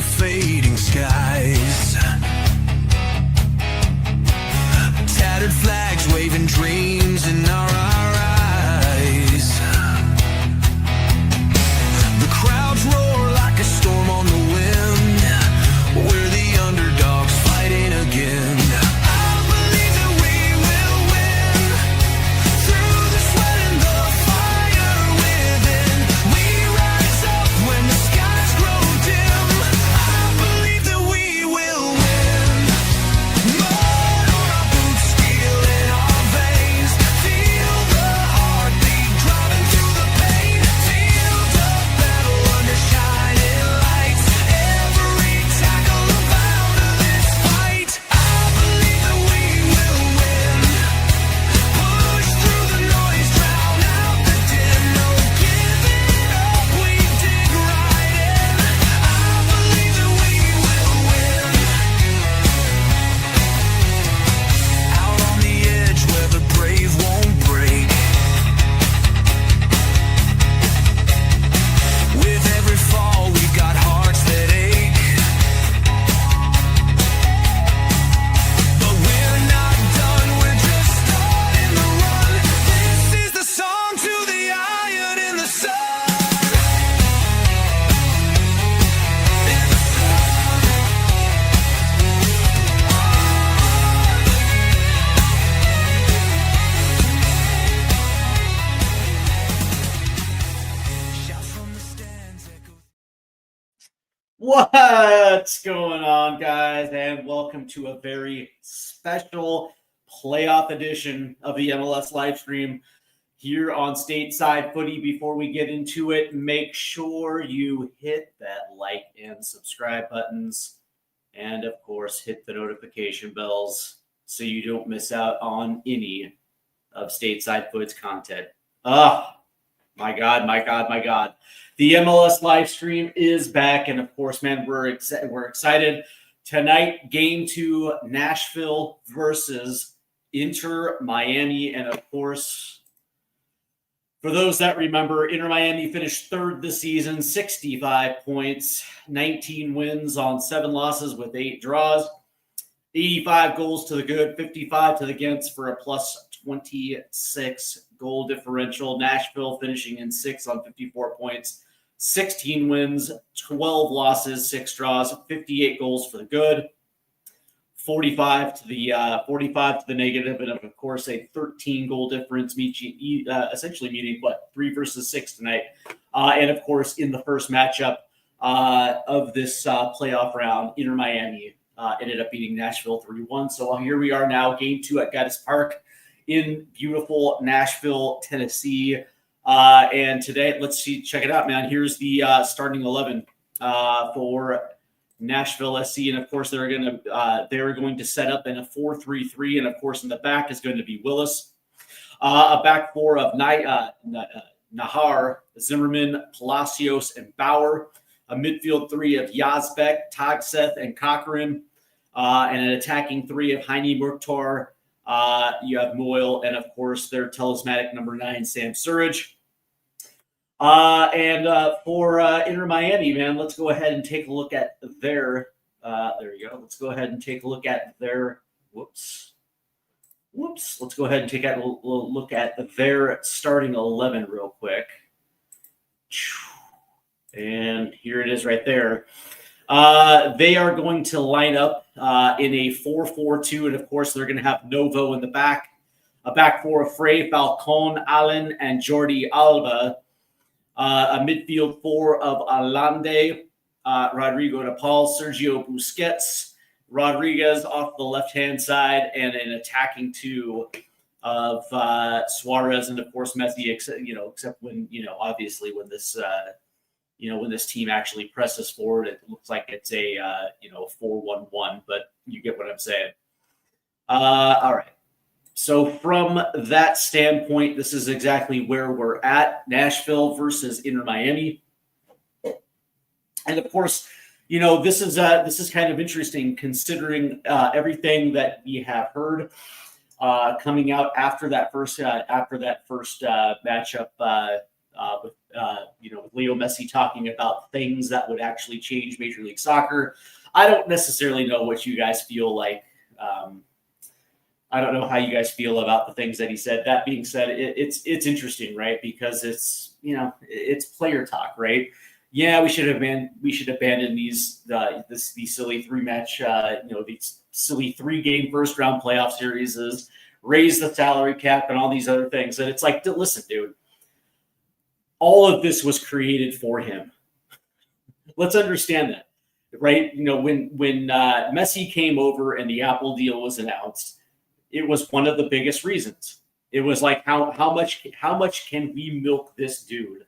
fading skies. Tattered flags waving dreams in our eyes. The crowds roar like a storm on the wind. We're the underdogs fighting again. What's going on, guys, and welcome to a very special playoff edition of the MLS live stream here on Stateside Footy. Before we get into it, make sure you hit that like and subscribe buttons, and of course hit the notification bells so you don't miss out on any of Stateside Footy's content. My God. The MLS live stream is back, and of course, man, we're excited. Tonight, Game 2, Nashville versus Inter Miami, and of course, for those that remember, Inter Miami finished third this season, 65 points, 19 wins on 7 losses with 8 draws, 85 goals to the good, 55 to the against for a plus 26 goal differential. Nashville finishing in 6th on 54 points, 16 wins, 12 losses, 6 draws, 58 goals for the good, 45 to the negative, and of course a 13 goal difference, essentially meaning 3 versus 6 tonight. And of course, in the first matchup of this playoff round, Inter Miami ended up beating Nashville 3-1. So here we are now, Game 2 at Geodis Park in beautiful Nashville, Tennessee. And today, check it out, man. Here's the starting 11 for Nashville SC, and of course they're going to set up in a 4-3-3, and of course in the back is going to be Willis, a back four of Nahar, Zimmerman, Palacios, and Bauer, a midfield 3 of Yazbek, Tagseth, and Cochran, and an attacking 3 of Heine Mukhtar. You have Moyle, and of course their talismanic number 9, Sam Surridge. For Inter Miami, man, let's go ahead and take a look at their. There you go. Let's go ahead and take a look at their. Whoops. Let's go ahead and take a look at their starting 11 real quick. And here it is right there. They are going to line up in a 4-4-2, and of course they're going to have Novo in the back, a back four of Frey, Falcon, Allen, and Jordi Alba, a midfield 4 of Allende, Rodrigo de Paul, Sergio Busquets, Rodriguez off the left-hand side, and an attacking 2 of Suarez, and of course Messi, except when, obviously when this when this team actually presses forward, it looks like it's a 4-1-1, but you get what I'm saying. All right. So from that standpoint, this is exactly where we're at. Nashville versus Inter Miami. And of course, this is kind of interesting considering everything that we have heard coming out after that first matchup with Leo Messi talking about things that would actually change Major League Soccer. I don't necessarily know what you guys feel like. I don't know how you guys feel about the things that he said. That being said, it's interesting, right? Because it's player talk, right? Yeah, we should abandon these silly three-match, these silly 3-game first-round playoff series, raise the salary cap and all these other things. And it's like, listen, dude, all of this was created for him. Let's understand that, right? When Messi came over and the Apple deal was announced, it was one of the biggest reasons. It was like, how much can we milk this dude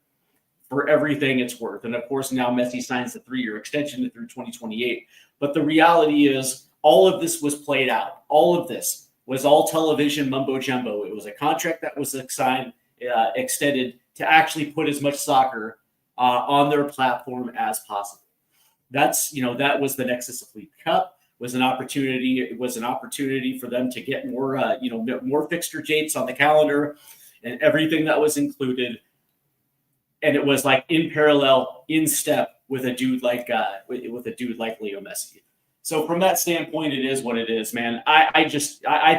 for everything it's worth? And of course, now Messi signs the 3-year extension through 2028. But the reality is, all of this was played out. All of this was all television mumbo jumbo. It was a contract that was extended to actually put as much soccer on their platform as possible. That was the Nexus of League Cup. Was an opportunity. It was an opportunity for them to get more fixture dates on the calendar, and everything that was included. And it was like in parallel, in step with a dude like Leo Messi. So from that standpoint, it is what it is, man. I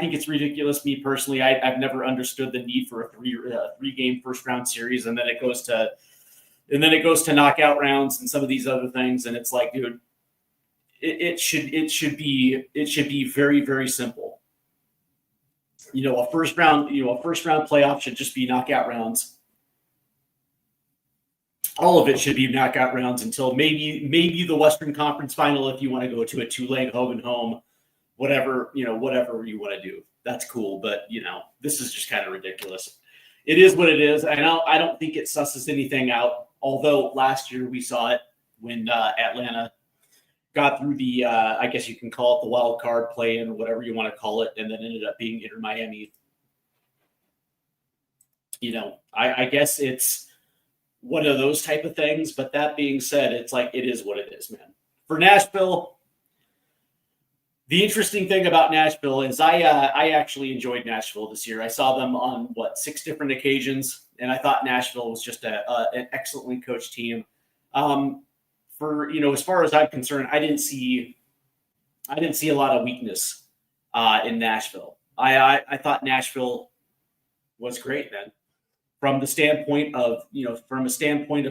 think it's ridiculous. Me personally, I've never understood the need for a 3-game first-round series, and then it goes to knockout rounds and some of these other things, and it's like, dude. It should be very, very simple. A first round playoff should just be knockout rounds. All of it should be knockout rounds until maybe the Western Conference final, if you want to go to a 2-leg home and home, whatever you want to do. That's cool, but this is just kind of ridiculous. It is what it is. I don't think it susses anything out. Although last year we saw it when Atlanta got through the, I guess you can call it the wild card play-in, or whatever you want to call it, and then ended up being Inter Miami. I guess it's one of those type of things. But that being said, it's like, it is what it is, man. For Nashville, the interesting thing about Nashville is I actually enjoyed Nashville this year. I saw them on 6 different occasions, and I thought Nashville was just an excellently coached team. As far as I'm concerned, I didn't see a lot of weakness in Nashville. I thought Nashville was great, man. From the standpoint of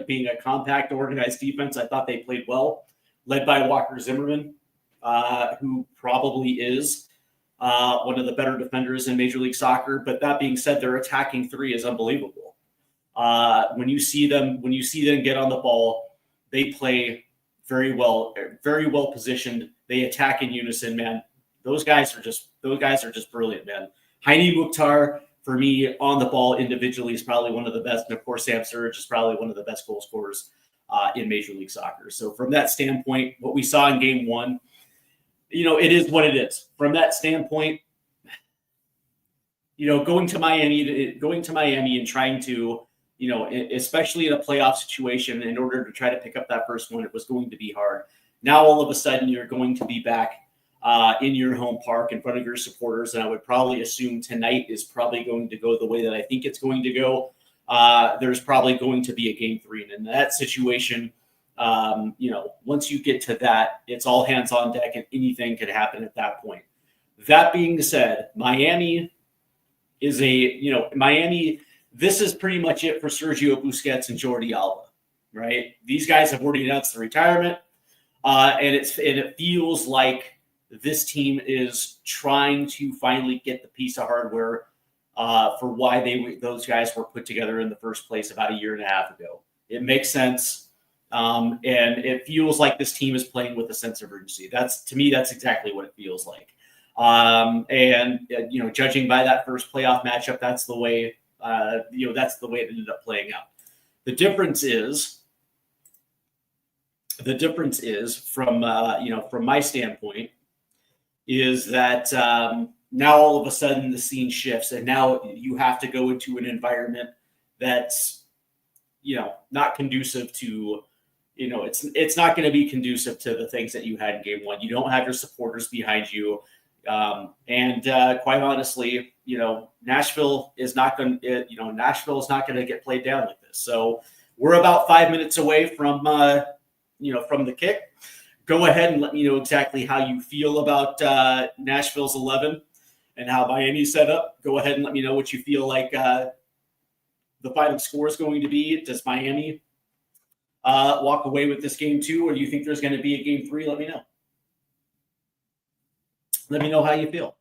being a compact, organized defense, I thought they played well, led by Walker Zimmerman, who probably is one of the better defenders in Major League Soccer. But that being said, their attacking 3 is unbelievable. When you see them get on the ball, they play very well positioned. They attack in unison, man. Those guys are just brilliant, man. Heine Mukhtar, for me, on the ball individually is probably one of the best. And of course, Sam Surge is probably one of the best goal scorers in Major League Soccer. So from that standpoint, what we saw in game 1, it is what it is. From that standpoint, going to Miami and trying to, especially in a playoff situation, in order to try to pick up that first one, it was going to be hard. Now, all of a sudden, you're going to be back in your home park in front of your supporters, and I would probably assume tonight is probably going to go the way that I think it's going to go. There's probably going to be a game 3, and in that situation, once you get to that, it's all hands on deck, and anything could happen at that point. That being said, Miami is this is pretty much it for Sergio Busquets and Jordi Alba, right? These guys have already announced the retirement, and it feels like this team is trying to finally get the piece of hardware for why those guys were put together in the first place about a year and a half ago. It makes sense, and it feels like this team is playing with a sense of urgency. To me, that's exactly what it feels like. Judging by that first playoff matchup, that's the way. That's the way it ended up playing out. The difference is from my standpoint is that now all of a sudden the scene shifts, and now you have to go into an environment that's not conducive to it's not going to be conducive to the things that you had in game 1. You don't have your supporters behind you. Quite honestly, Nashville is not going to get played down like this. So we're about 5 minutes away from from the kick. Go ahead and let me know exactly how you feel about Nashville's 11 and how Miami's set up. Go ahead and let me know what you feel like the final score is going to be. Does Miami walk away with this game too, or do you think there's going to be a game 3? Let me know. Let me know how you feel.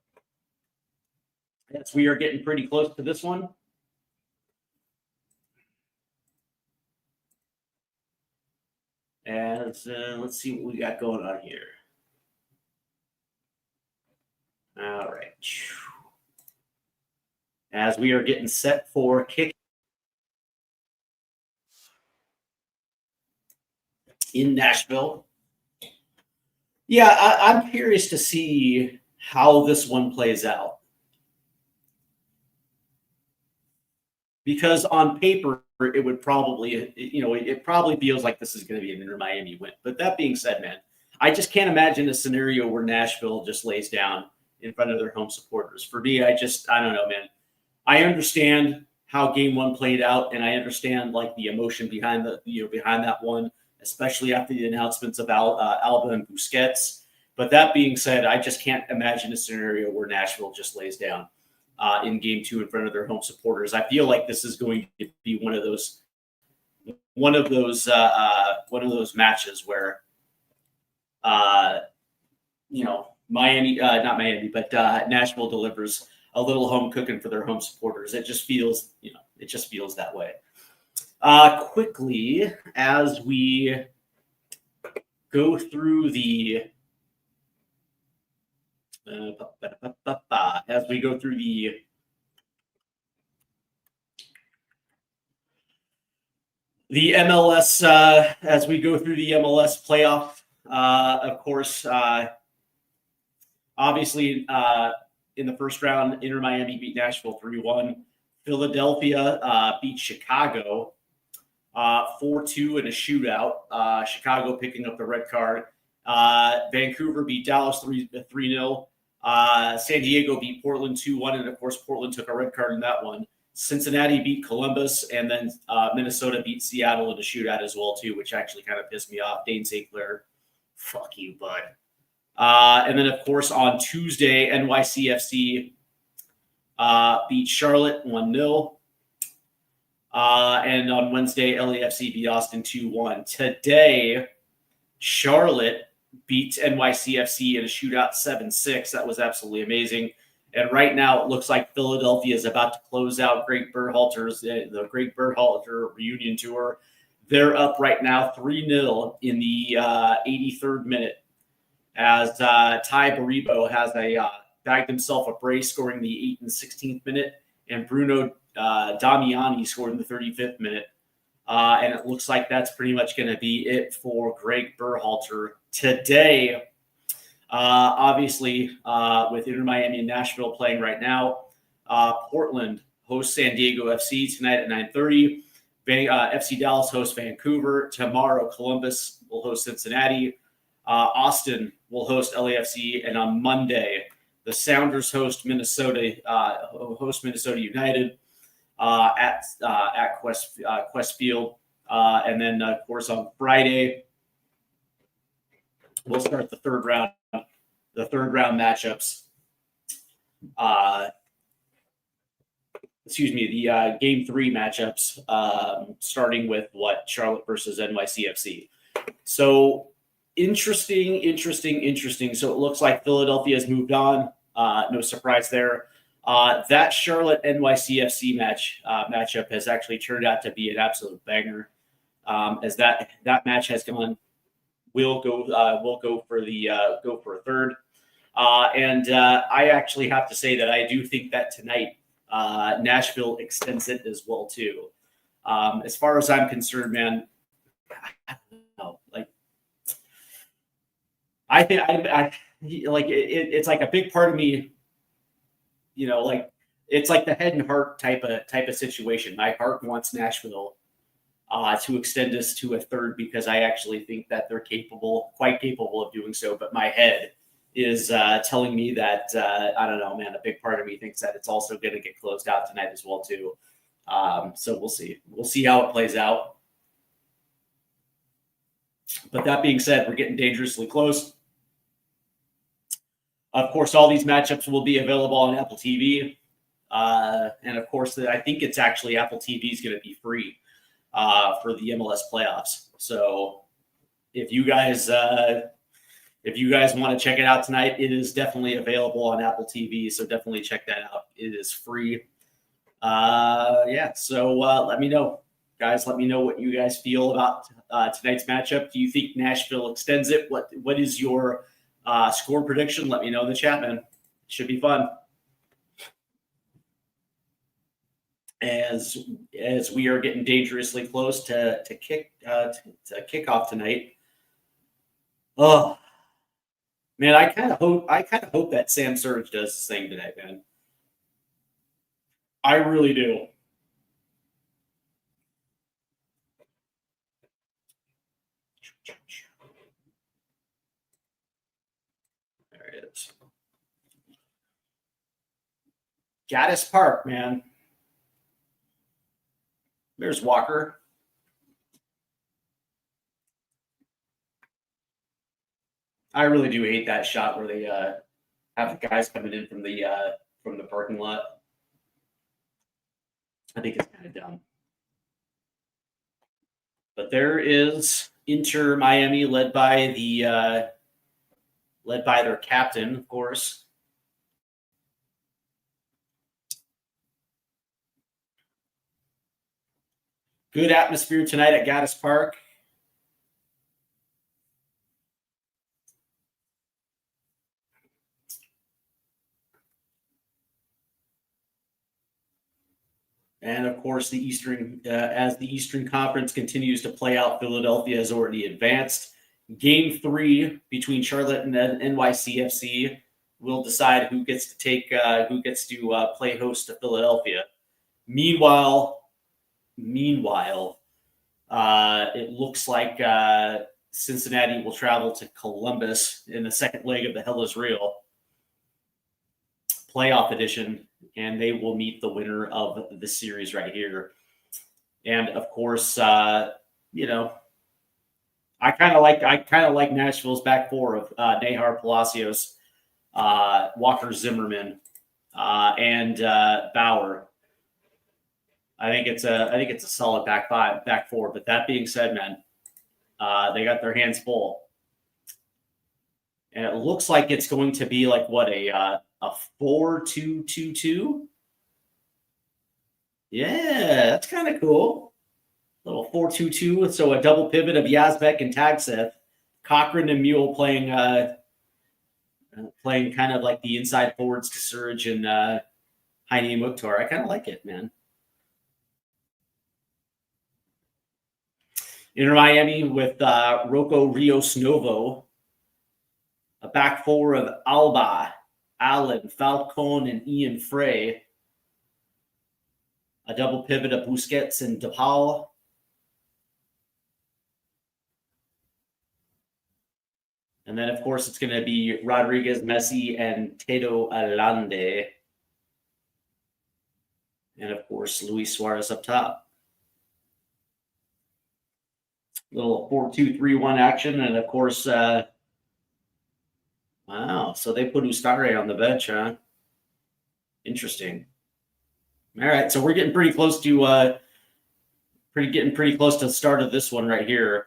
Yes, we are getting pretty close to this one. As let's see what we got going on here. All right. As we are getting set for kick in Nashville. Yeah, I'm curious to see how this one plays out. Because on paper, it would probably, it probably feels like this is going to be an Inter Miami win. But that being said, man, I just can't imagine a scenario where Nashville just lays down in front of their home supporters. For me, I don't know, man. I understand how game 1 played out, and I understand like the emotion behind behind that one, especially after the announcements of Alba and Busquets. But that being said, I just can't imagine a scenario where Nashville just lays down in game 2 in front of their home supporters. I feel like this is going to be one of those matches where, Miami, not Miami, but Nashville delivers a little home cooking for their home supporters. It just feels, that way. Quickly, as we go through the MLS, as we go through the MLS playoff, of course, obviously, in the first round, Inter Miami beat Nashville 3-1. Philadelphia beat Chicago 4-2 in a shootout. Chicago picking up the red card. Vancouver beat Dallas 3-0. San Diego beat Portland 2-1, and of course, Portland took a red card in that one. Cincinnati beat Columbus, and then Minnesota beat Seattle in a shootout as well too, which actually kind of pissed me off. Dane St. Clair, fuck you, bud. And then, of course, on Tuesday, NYCFC beat Charlotte 1-0. And on Wednesday, LAFC beat Austin 2-1. Today, Charlotte beat NYCFC in a shootout 7-6. That was absolutely amazing. And right now, it looks like Philadelphia is about to close out the Greg Berhalter reunion tour. They're up right now 3-0 in the 83rd minute as Ty Baribo has bagged himself a brace, scoring the 8th and 16th minute, and Bruno Damiani scored in the 35th minute. And it looks like that's pretty much going to be it for Greg Berhalter today. Obviously, with Inter Miami and Nashville playing right now, Portland hosts San Diego FC tonight at 9:30. FC Dallas hosts Vancouver. Tomorrow, Columbus will host Cincinnati. Austin will host LAFC. And on Monday, the Sounders host Minnesota United at Quest Field. And then, of course, on Friday, we'll start the third round matchups. The game 3 matchups, starting with Charlotte versus NYCFC. So interesting. So it looks like Philadelphia has moved on. No surprise there. That Charlotte NYCFC matchup has actually turned out to be an absolute banger. As that match has gone, we'll go for a third. And I actually have to say that I do think that tonight Nashville extends it as well too. As far as I'm concerned, man, I don't know. Like, I think it's like a big part of me. Like it's like the head and heart type of situation. My heart wants Nashville to extend this to a third because I actually think that they're quite capable of doing so. But my head is telling me that I don't know, man. A big part of me thinks that it's also going to get closed out tonight as well too. So we'll see. We'll see how it plays out. But that being said, we're getting dangerously close. Of course, all these matchups will be available on Apple TV. And of course, I think it's actually Apple TV is going to be free for the MLS playoffs. So if you guys want to check it out tonight, it is definitely available on Apple TV. So definitely check that out. It is free. So let me know, guys. Let me know what you guys feel about tonight's matchup. Do you think Nashville extends it? What is your score prediction? Let me know in the chat, man. It should be fun. As we are getting dangerously close to kickoff tonight. Oh man, I kind of hope that Sam Surge does his thing tonight, man. I really do. There it is. Geodis Park, man. There's Walker. I really do hate that shot where they have the guys coming in from the parking lot. I think it's kind of dumb. But there is Inter Miami, led by their captain, of course. Good atmosphere tonight at Geodis Park. And of course, as the Eastern Conference continues to play out, Philadelphia has already advanced. Game 3 between Charlotte and NYCFC will decide who gets to play host to Philadelphia. Meanwhile, it looks like Cincinnati will travel to Columbus in the second leg of the Hell is Real playoff edition, and they will meet the winner of the series right here. And of course, I kind of like Nashville's back four of Nahar Palacios, Walker Zimmerman, and Bauer. I think it's a solid back four. But that being said, man, they got their hands full, and it looks like it's going to be like a 4-2-2-2. Yeah, that's kind of cool. Little 4-2-2. So a double pivot of Yazbek and Tagseth, Cochran and Mule playing kind of like the inside forwards to Surge and Heine Mukhtar. I kind of like it, man. Inter Miami with Rocco Rios Novo, a back four of Alba, Allen, Falcone, and Ian Frey, a double pivot of Busquets and DePaul. And then, of course, it's going to be Rodriguez, Messi, and Tedo Alande. And, of course, Luis Suarez up top. Little 4-2-3-1 action. And, of course, wow. So they put Ustare on the bench, huh? Interesting. All right. So we're getting pretty close to the start of this one right here.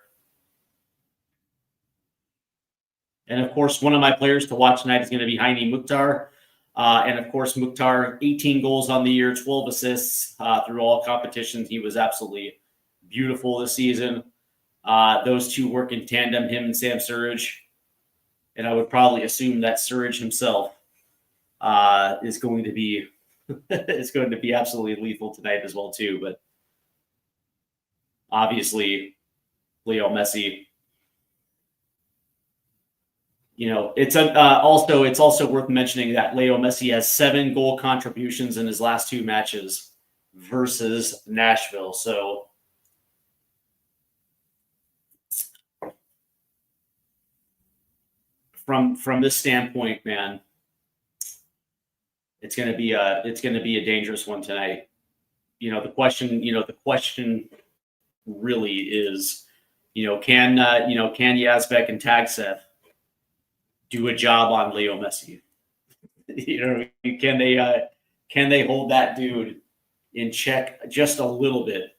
And, of course, one of my players to watch tonight is going to be Heine Mukhtar. And, of course, Mukhtar, 18 goals on the year, 12 assists through all competitions. He was absolutely beautiful this season. Those two work in tandem, him and Sam Surge. And I would probably assume that Surge himself is going to be absolutely lethal tonight as well, too. But obviously, Leo Messi. It's also worth mentioning that Leo Messi has 7 goal contributions in his last 2 matches versus Nashville. So from this standpoint, man, it's going to be a dangerous one tonight. The question really is, can Yazbek and Tagsev do a job on Leo Messi? Can they hold that dude in check just a little bit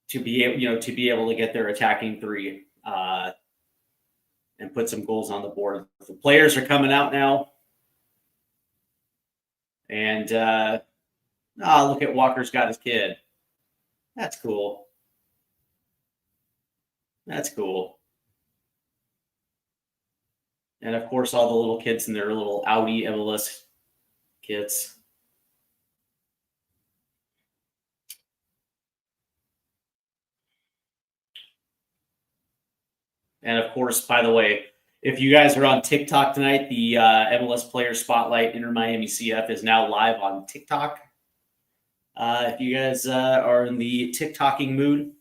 to be able to get their attacking three and put some goals on the board? The players are coming out now, and look at Walker's got his kid. That's cool. That's cool. And of course, all the little kids in their little Audi MLS kits. And of course, by the way, if you guys are on TikTok tonight, the MLS Player Spotlight Inter Miami CF is now live on TikTok. If you guys are in the TikToking mood.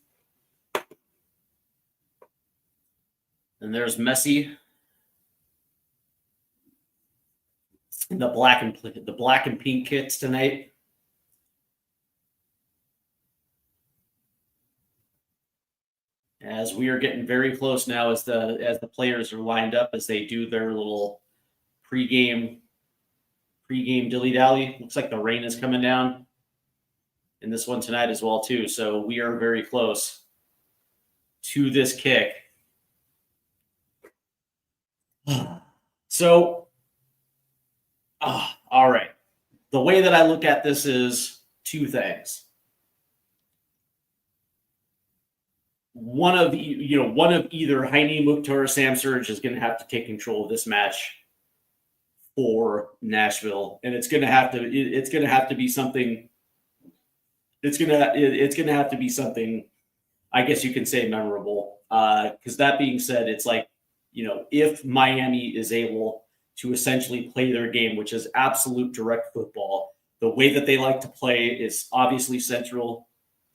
And there's Messi in the black and pink kits tonight. As we are getting very close now, as the players are lined up, as they do their little pregame dilly dally. Looks like the rain is coming down in this one tonight as well too. So we are very close to this kick. So, all right. The way that I look at this is two things. One of either Heine, Mukhtar, or Sam Surge is going to have to take control of this match for Nashville, and it's going to have to be something. It's going to have to be something, I guess you can say, memorable. Because that being said, it's like, if Miami is able to essentially play their game, which is absolute direct football, the way that they like to play is obviously central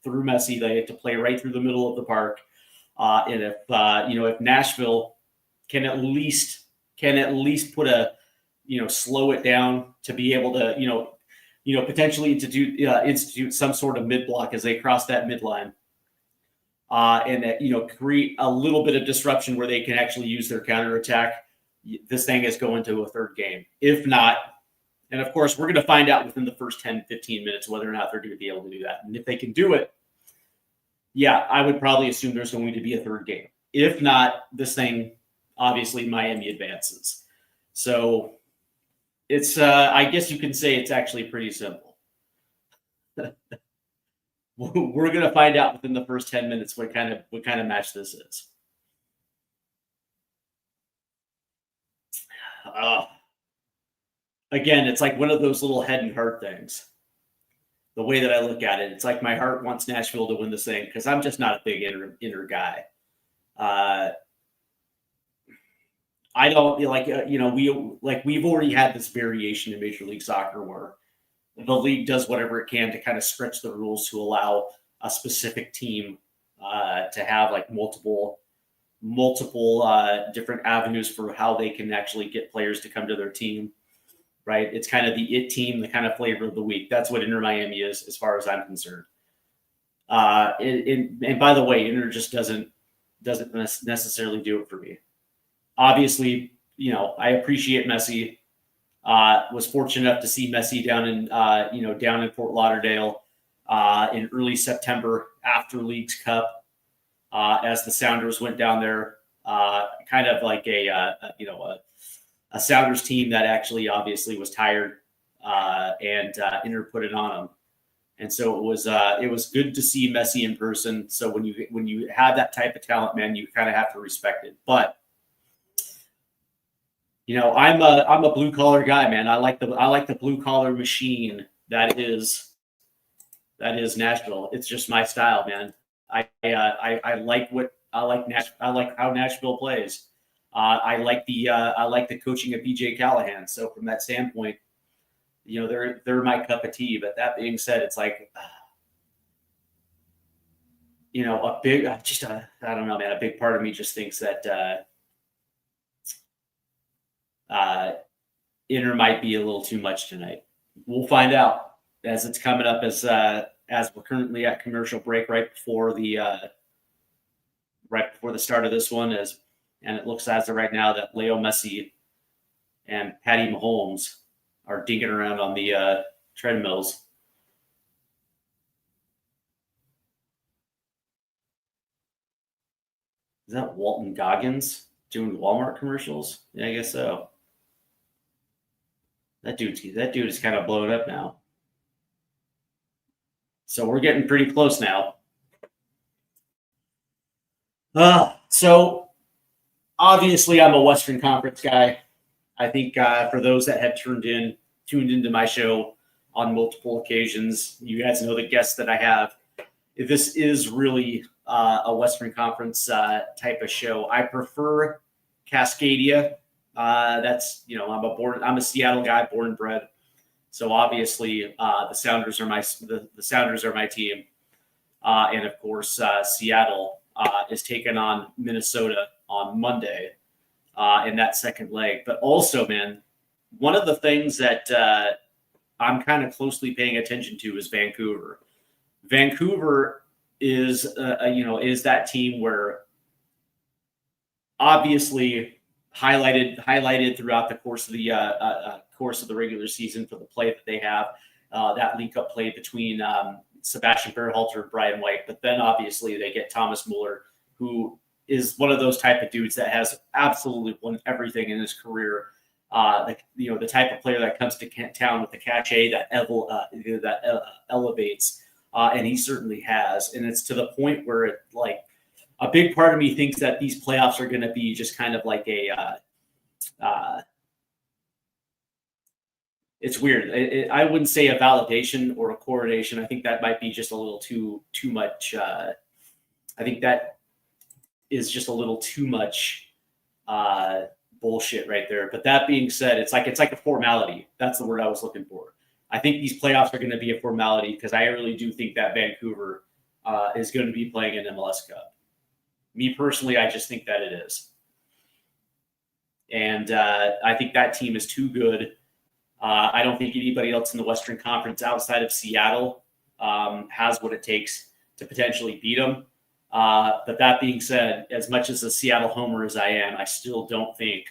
through Messi. They have to play right through the middle of the park. And if Nashville can at least put slow it down to be able to, potentially institute some sort of mid block as they cross that midline. And create a little bit of disruption where they can actually use their counterattack. This thing is going to a third game. If not, and of course, we're going to find out within the first 10, 15 minutes whether or not they're going to be able to do that. And if they can do it, yeah, I would probably assume there's going to be a third game. If not, this thing, obviously, Miami advances. So it's, I guess you can say it's actually pretty simple. We're going to find out within the first 10 minutes what kind of match this is. Again, it's like one of those little head and heart things. The way that I look at it, it's like my heart wants Nashville to win this thing because I'm just not a big Inter guy. I don't we've already had this variation in Major League Soccer where the league does whatever it can to kind of stretch the rules to allow a specific team to have like multiple different avenues for how they can actually get players to come to their team, right? It's kind of the it team, the kind of flavor of the week. That's what Inter Miami is, as far as I'm concerned. And by the way, Inter just doesn't necessarily do it for me. Obviously, I appreciate Messi. Was fortunate enough to see Messi down in Fort Lauderdale in early September after Leagues Cup, as the Sounders went down there, kind of like a Sounders team that actually obviously was tired, and Inter put it on them. And so it was good to see Messi in person. So when you have that type of talent, man, you kind of have to respect it. But I'm a blue collar guy, man. I like the blue collar machine that is Nashville. It's just my style, man. I like how Nashville plays. I like the coaching of BJ Callaghan. So from that standpoint, they're my cup of tea. But that being said, it's like, a big, I don't know, man. A big part of me just thinks that Inter might be a little too much tonight. We'll find out as it's coming up as we're currently at commercial break right before the right before the start of this one, and it looks as of right now that Leo Messi and Patty Mahomes are dinking around on the treadmills. Is that Walton Goggins doing Walmart commercials? Yeah, I guess so. That dude is kind of blown up now. So we're getting pretty close now. So obviously I'm a Western Conference guy. I think for those that have tuned into my show on multiple occasions, you guys know the guests that I have. This is really a Western Conference type of show. I prefer Cascadia. I'm a Seattle guy, born and bred. So obviously the Sounders are my team, and of course Seattle is taking on Minnesota on Monday in that second leg. But also, man, one of the things that I'm kind of closely paying attention to is Vancouver. Vancouver is that team where obviously highlighted throughout the course of the regular season for the play that they have, that link-up play between Sebastian Berhalter and Brian White. But then obviously they get Thomas Muller, who is one of those type of dudes that has absolutely won everything in his career. The type of player that comes to town with the cachet that elevates, and he certainly has. And it's to the point where a big part of me thinks that these playoffs are going to be just kind of like it's weird. I wouldn't say a validation or a coronation. I think that might be just a little too much. I think that is just a little too much bullshit right there. But that being said, it's like a formality. That's the word I was looking for. I think these playoffs are going to be a formality because I really do think that Vancouver is going to be playing an MLS Cup. Me personally, I just think that it is. And I think that team is too good. I don't think anybody else in the Western Conference outside of Seattle has what it takes to potentially beat them. But that being said, as much as a Seattle homer as I am, I still don't think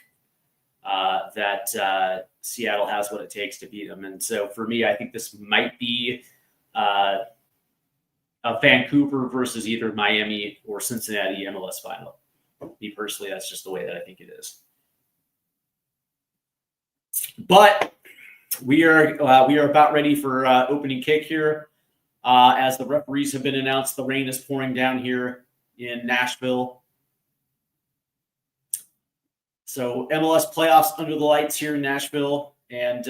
that Seattle has what it takes to beat them. And so for me, I think this might be a Vancouver versus either Miami or Cincinnati MLS final. Me personally, that's just the way that I think it is. But we are about ready for opening kick here. As the referees have been announced, the rain is pouring down here in Nashville. So MLS playoffs under the lights here in Nashville, and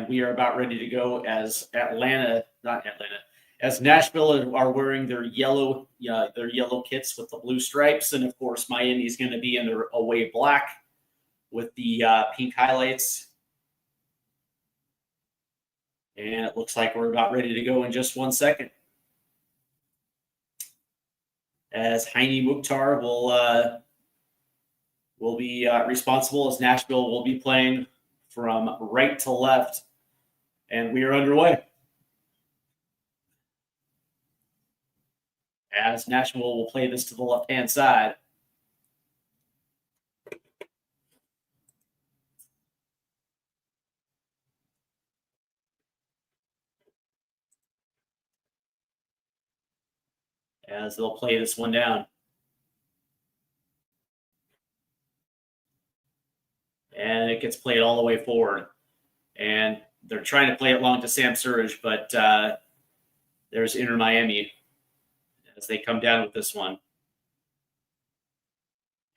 we are about ready to go as as Nashville are wearing their yellow kits with the blue stripes, and of course Miami is going to be in their away black with the pink highlights. And it looks like we're about ready to go in just 1 second. As Heine Mukhtar will be responsible, as Nashville will be playing from right to left. And we are underway. As Nashville will play this to the left-hand side. As they'll play this one down. And it gets played all the way forward. And they're trying to play it long to Sam Surridge, but there's Inter Miami as they come down with this one.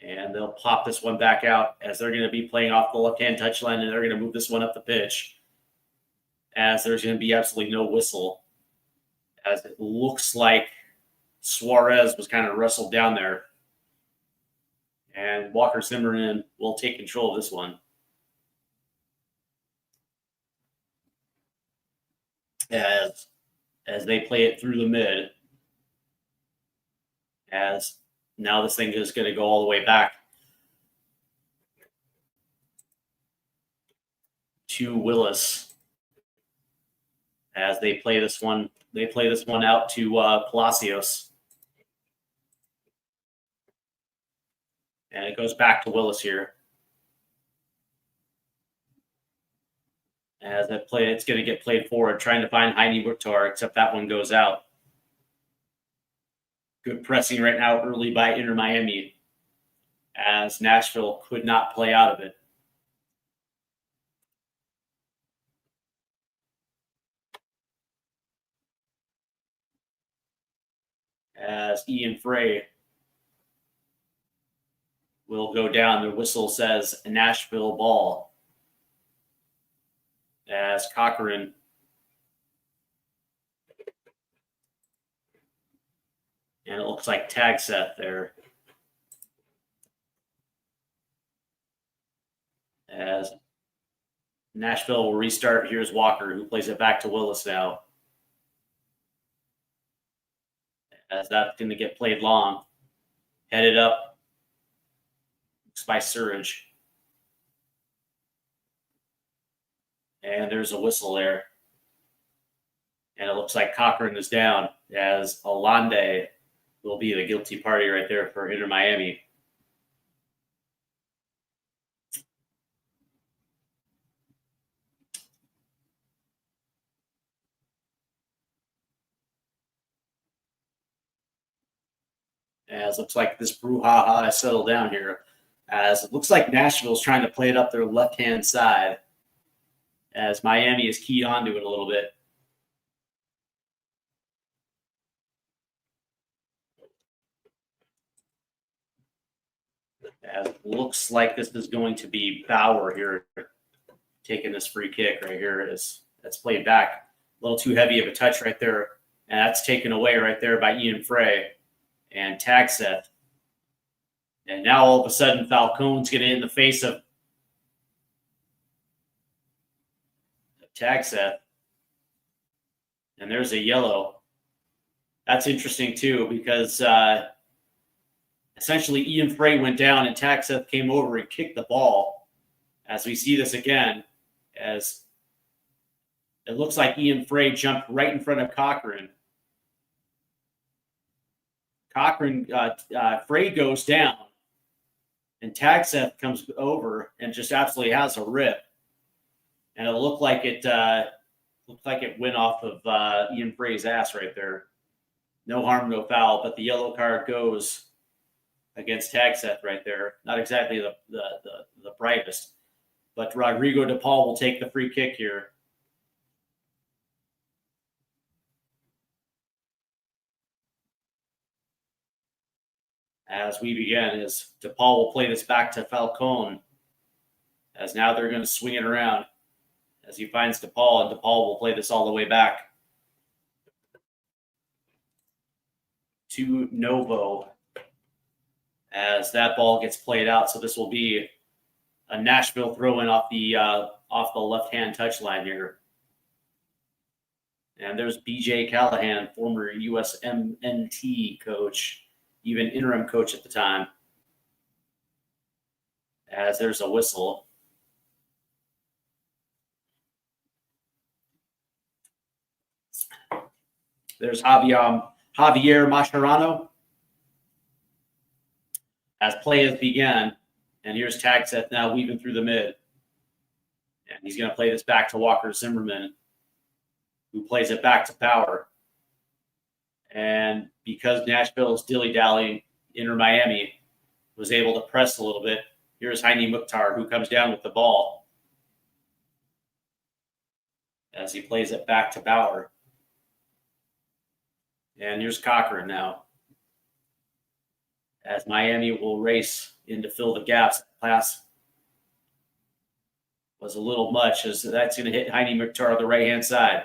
And they'll pop this one back out as they're going to be playing off the left-hand touchline, and they're going to move this one up the pitch as there's going to be absolutely no whistle, as it looks like Suarez was kind of wrestled down there. And Walker Zimmerman will take control of this one. As they play it through the mid. As now this thing is going to go all the way back to Willis. as they play this one. They play this one out to Palacios. And it goes back to Willis here. As that play, it's going to get played forward, trying to find Heine Mukhtar, except that one goes out. Good pressing right now early by Inter Miami, as Nashville could not play out of it. As Ian Frey will go down. The whistle says Nashville ball. As Callaghan and it looks like tag set there. As Nashville will restart. Here's Walker, who plays it back to Willis now. As that's going to get played long. Headed up by Suarez. And there's a whistle there. And it looks like Callaghan is down, as Alande will be the guilty party right there for Inter Miami. As looks like this brouhaha has settled down here. As it looks like Nashville's trying to play it up their left-hand side. As Miami is keyed onto it a little bit. As it looks like this is going to be Bauer here taking this free kick right here. That's played back. A little too heavy of a touch right there. And that's taken away right there by Ian Frey and tag set. And now all of a sudden Falcone's going to hit in the face of tag set. And there's a yellow. That's interesting too, because essentially Ian Frey went down and tag set came over and kicked the ball. As we see this again, as it looks like Ian Frey jumped right in front of Callaghan. Frey goes down, and tag set comes over and just absolutely has a rip. And it looked like it went off of Ian Frey's ass right there. No harm, no foul, but the yellow card goes against tag set right there. Not exactly the brightest, but Rodrigo De Paul will take the free kick here. As we begin, as De Paul will play this back to Falcone, as now they're going to swing it around. As he finds De Paul, and De Paul will play this all the way back to Novo as that ball gets played out. So this will be a Nashville throw-in off the left-hand touchline here. And there's BJ Callaghan, former USMNT coach, even interim coach at the time. As there's a whistle. There's Javier Mascherano. As play has begun, and here's tag set now weaving through the mid. And he's going to play this back to Walker Zimmerman, who plays it back to Bauer. And because Nashville is dilly-dallying, Inter Miami was able to press a little bit. Here's Heine Mukhtar, who comes down with the ball as he plays it back to Bauer. And here's Callaghan now, as Miami will race in to fill the gaps. Pass was a little much, as that's going to hit Heine Mukhtar on the right-hand side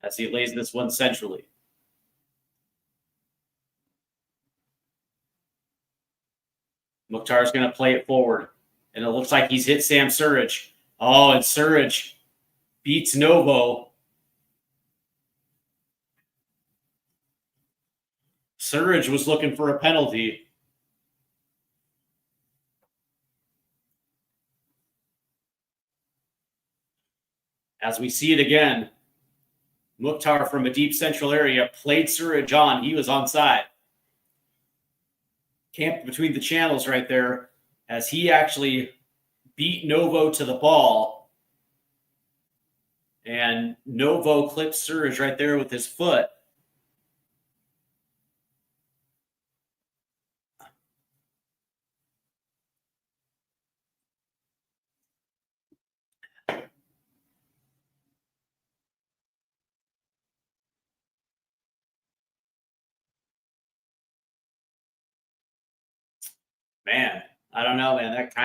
as he lays this one centrally. Mukhtar's going to play it forward, and it looks like he's hit Sam Suarez. Oh, and Suarez beats Novo. Suarez was looking for a penalty. As we see it again, Mukhtar from a deep central area played Suarez on. He was onside. Camped between the channels right there as he actually beat Novo to the ball. And Novo clipped Suarez right there with his foot. Man, I don't know, man. That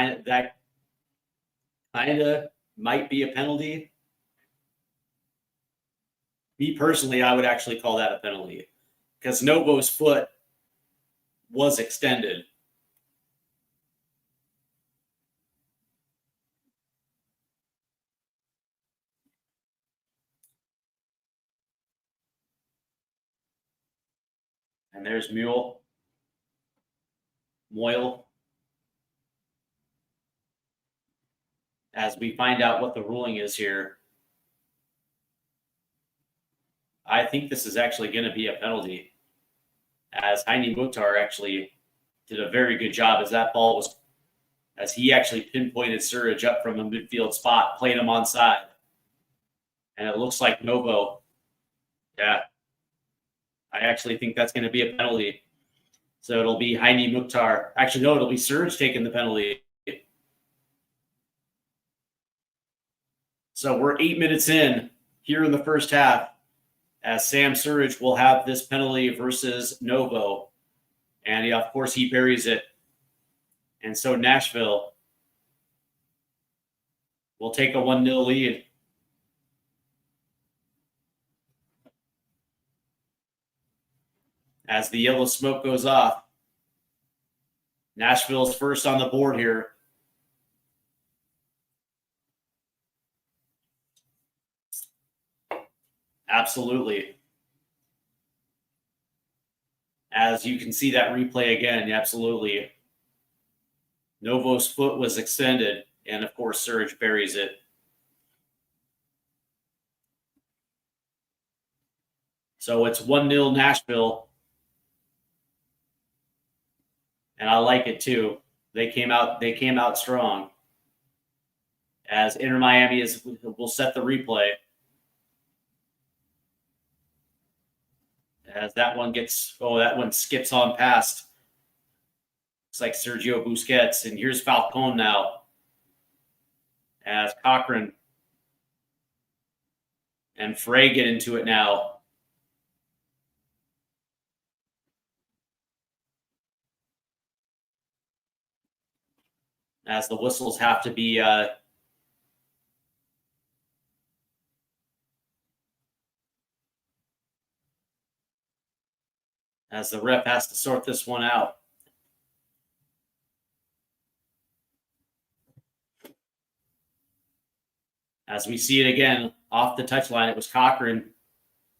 kind of might be a penalty. Me personally, I would actually call that a penalty because Novo's foot was extended. And there's Moyle. As we find out what the ruling is here, I think this is actually going to be a penalty, as Heini Mukhtar actually did a very good job as he actually pinpointed Surridge up from a midfield spot, played him onside. And it looks like Novo. Yeah. I actually think that's going to be a penalty. So it'll be Heini Mukhtar. Actually, no, it'll be Surridge taking the penalty. So we're 8 minutes in here in the first half, as Sam Surridge will have this penalty versus Novo. And of course, he buries it. And so Nashville will take a 1-0 lead. As the yellow smoke goes off, Nashville's first on the board here. Absolutely. As you can see that replay again, absolutely. Novo's foot was extended, and of course, Surridge buries it. So it's 1-0 Nashville. And I like it too. They came out strong. As Inter Miami will set the replay. As that one skips on past. Looks like Sergio Busquets. And here's Falcone now. As Cochrane and Frey get into it now. As the whistles have to be as the ref has to sort this one out. As we see it again, off the touchline, it was Cochrane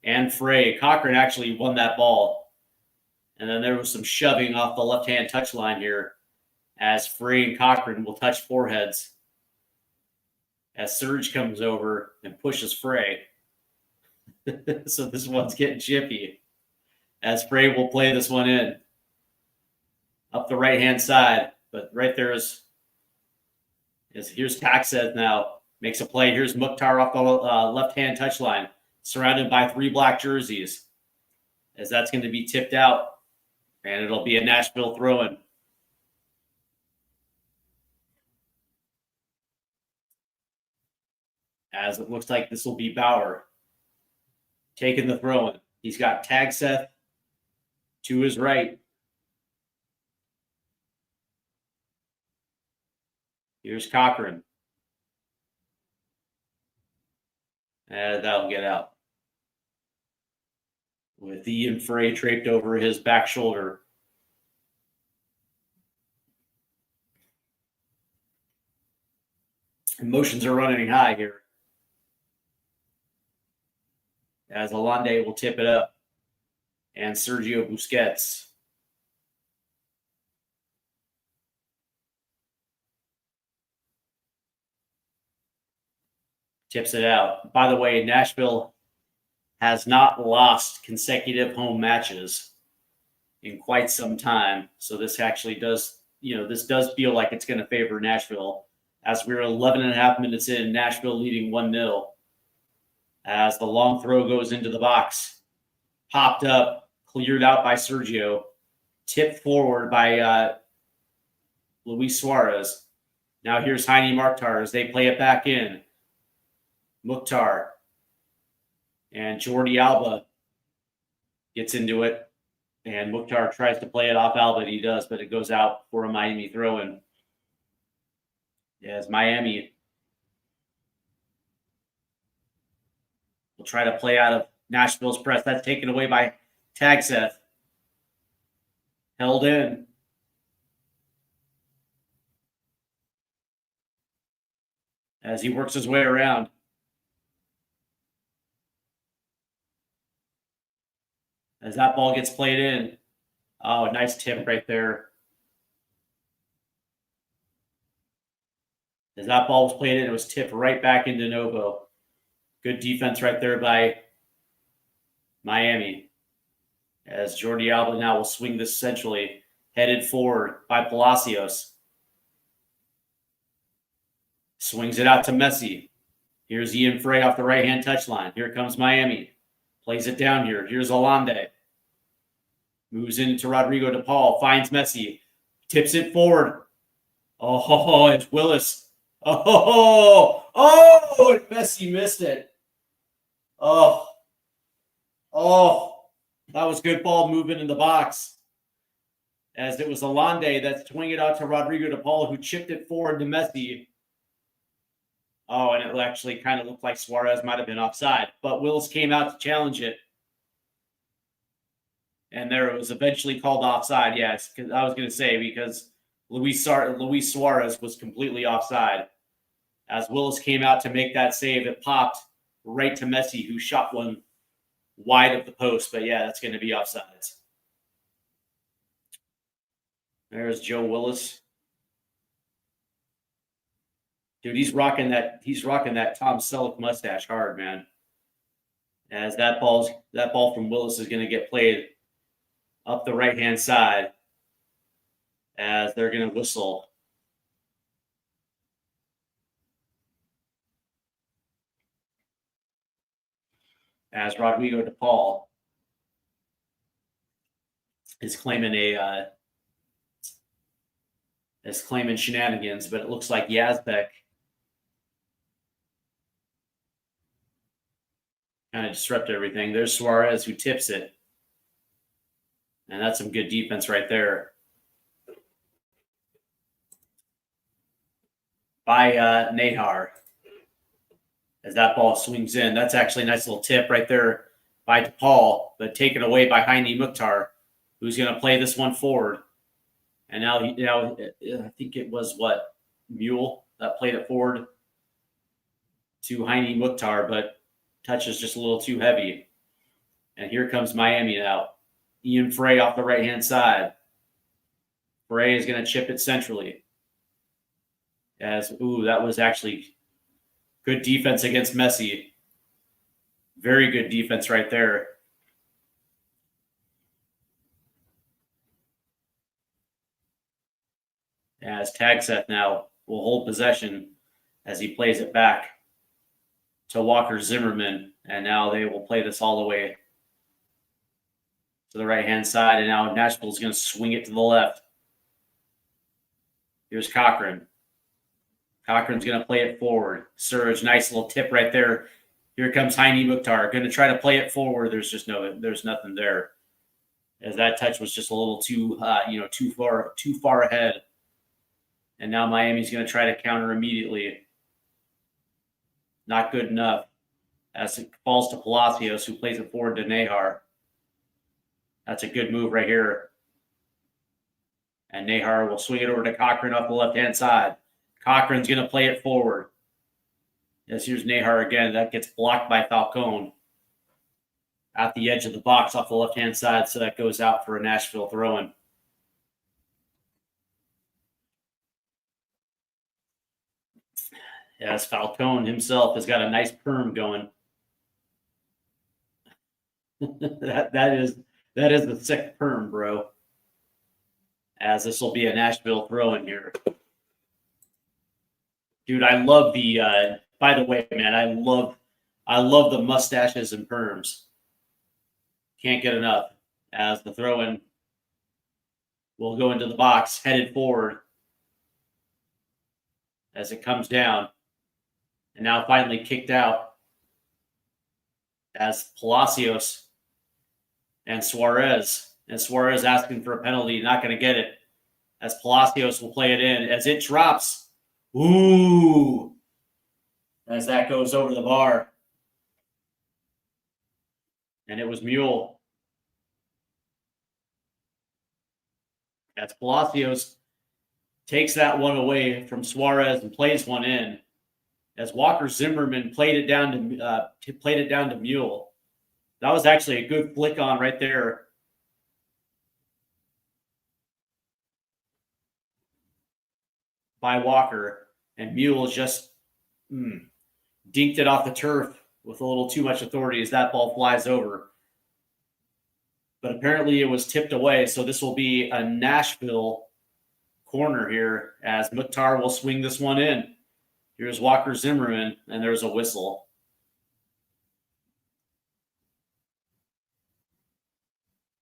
and Frey. Cochrane actually won that ball. And then there was some shoving off the left-hand touchline here, as Frey and Cochrane will touch foreheads. As Surge comes over and pushes Frey. So this one's getting chippy. As Frey will play this one in. Up the right-hand side. But right there here's Taxed now. Makes a play. Here's Mukhtar off the left-hand touchline. Surrounded by 3 black jerseys. As that's going to be tipped out. And it'll be a Nashville throw-in. As it looks like this will be Bauer taking the throw-in. He's got Tagseth to his right. Here's Cochrane. And that'll get out. With Ian Frey draped over his back shoulder. Emotions are running high here. As Alande will tip it up. And Sergio Busquets. Tips it out. By the way, Nashville has not lost consecutive home matches in quite some time. So this actually does, this does feel like it's going to favor Nashville, as we're 11 and a half minutes in, Nashville leading 1-0. As the long throw goes into the box, popped up, cleared out by Sergio, tipped forward by Luis Suarez. Now here's Heine Mukhtar as they play it back in. Mukhtar and Jordi Alba gets into it, and Mukhtar tries to play it off Alba. He does, but it goes out for a Miami throw-in. As Miami will try to play out of Nashville's press. That's taken away by Tagseth. Held in. As he works his way around. As that ball gets played in. Oh, nice tip right there. As that ball was played in, it was tipped right back into Novo. Good defense right there by Miami. As Jordi Alba now will swing this centrally, headed forward by Palacios. Swings it out to Messi. Here's Ian Frey off the right-hand touchline. Here comes Miami. Plays it down here. Here's Hollande. Moves into Rodrigo de Paul. Finds Messi. Tips it forward. Oh, it's Willis. And Messi missed it. Oh, that was good ball movement in the box. As it was Hollande that swung it out to Rodrigo de Paul, who chipped it forward to Messi. Oh, and it actually kind of looked like Suarez might have been offside, but Willis came out to challenge it. And there it was eventually called offside. Yes, because I was going to say, because Luis Suarez was completely offside. As Willis came out to make that save, it popped right to Messi, who shot one wide of the post. But yeah, that's going to be offsides. There's Joe Willis. Dude, he's rocking that Tom Selleck mustache hard, man. As that ball from Willis is going to get played up the right-hand side, as they're going to whistle. As Rodrigo de Paul is claiming shenanigans, but it looks like Yazbek kind of disrupted everything. There's Suarez, who tips it. And that's some good defense right there by Nahar. As that ball swings in, that's actually a nice little tip right there by DePaul, but taken away by Heine Mukhtar, who's going to play this one forward. And now, I think it was Mule that played it forward to Heine Mukhtar, but touches just a little too heavy. And here comes Miami now. Ian Frey off the right-hand side. Frey is going to chip it centrally. That was actually good defense against Messi. Very good defense right there. As Tagseth now will hold possession as he plays it back to Walker Zimmerman. And now they will play this all the way to the right-hand side. And now Nashville's going to swing it to the left. Here's Cochran. Cochran's going to play it forward. Surge, nice little tip right there. Here comes Heine Mukhtar. Going to try to play it forward. There's nothing there. As that touch was just a little too far ahead. And now Miami's going to try to counter immediately. Not good enough. As it falls to Palacios, who plays it forward to Nahar. That's a good move right here. And Nahar will swing it over to Cochran off the left-hand side. Cochran's going to play it forward. Yes, here's Nahar again. That gets blocked by Falcone at the edge of the box off the left-hand side, so that goes out for a Nashville throw-in. Yes, Falcone himself has got a nice perm going. that is a sick perm, bro. As this will be a Nashville throw in here. Dude, I love the by the way, man, I love the mustaches and perms. Can't get enough. As the throw in will go into the box, headed forward. As it comes down. And now finally kicked out. As Palacios and Suarez. And Suarez asking for a penalty, not going to get it. As Palacios will play it in. As it drops. Ooh. As that goes over the bar. And it was Mule. As Palacios takes that one away from Suarez and plays one in. As Walker Zimmerman played it down to Mule. That was actually a good flick on right there. By Walker. And Mule just dinked it off the turf with a little too much authority as that ball flies over. But apparently it was tipped away, so this will be a Nashville corner here as Mukhtar will swing this one in. Here's Walker Zimmerman, and there's a whistle.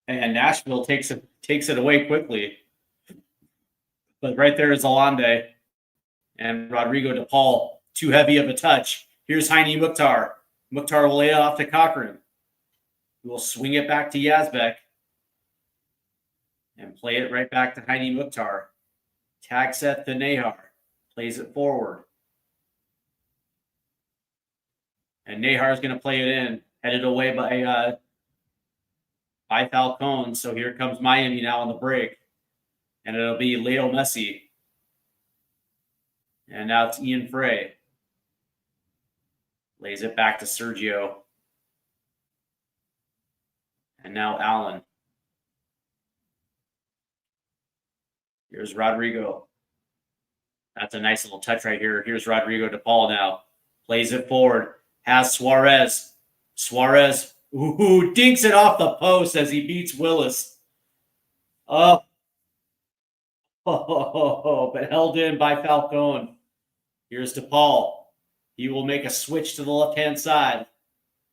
And Nashville takes it away quickly. But right there is Alande and Rodrigo de Paul. Too heavy of a touch. Here's Heine Mukhtar. Mukhtar will lay it off to Cochrane. He will swing it back to Yazbek. And play it right back to Heine Mukhtar. Tag set to Nahar. Plays it forward. And Nahar is going to play it in. Headed away by Falcone. So here comes Miami now on the break. And it'll be Leo Messi. And now it's Ian Frey. Lays it back to Sergio. And now Allen. Here's Rodrigo. That's a nice little touch right here. Here's Rodrigo de Paul now. Plays it forward. Has Suarez. Suarez, dinks it off the post as he beats Willis. But held in by Falcone. Here's DePaul. He will make a switch to the left-hand side.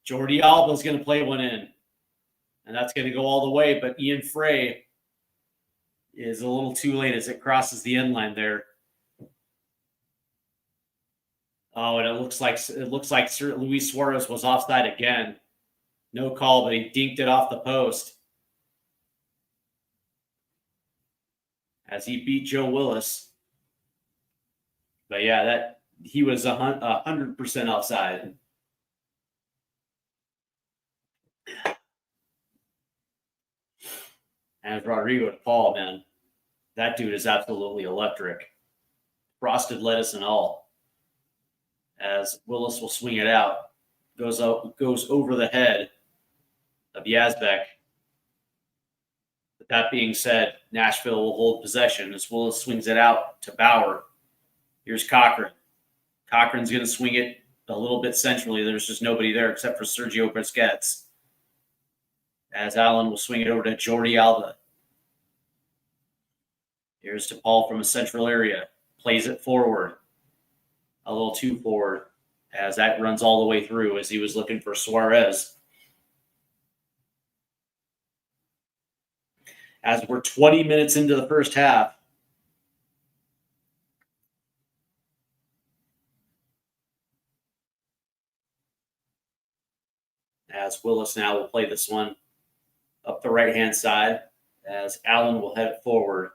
Jordi Alba is going to play one in. And that's going to go all the way, but Ian Frey is a little too late as it crosses the end line there. Oh, and it looks like Sir Luis Suarez was offside again. No call, but he dinked it off the post. As he beat Joe Willis. But yeah, he was 100% offside. And Rodrigo de Paul, man, that dude is absolutely electric. Frosted lettuce and all. As Willis will swing it out. Goes over the head of Yazbek. But that being said, Nashville will hold possession as Willis swings it out to Bauer. Here's Cochrane. Cochrane's going to swing it a little bit centrally. There's just nobody there except for Sergio Busquets. As Allen will swing it over to Jordi Alba. Here's to Paul from a central area. Plays it forward. A little too forward. As that runs all the way through as he was looking for Suarez. As we're 20 minutes into the first half. As Willis now will play this one up the right-hand side as Allen will head it forward.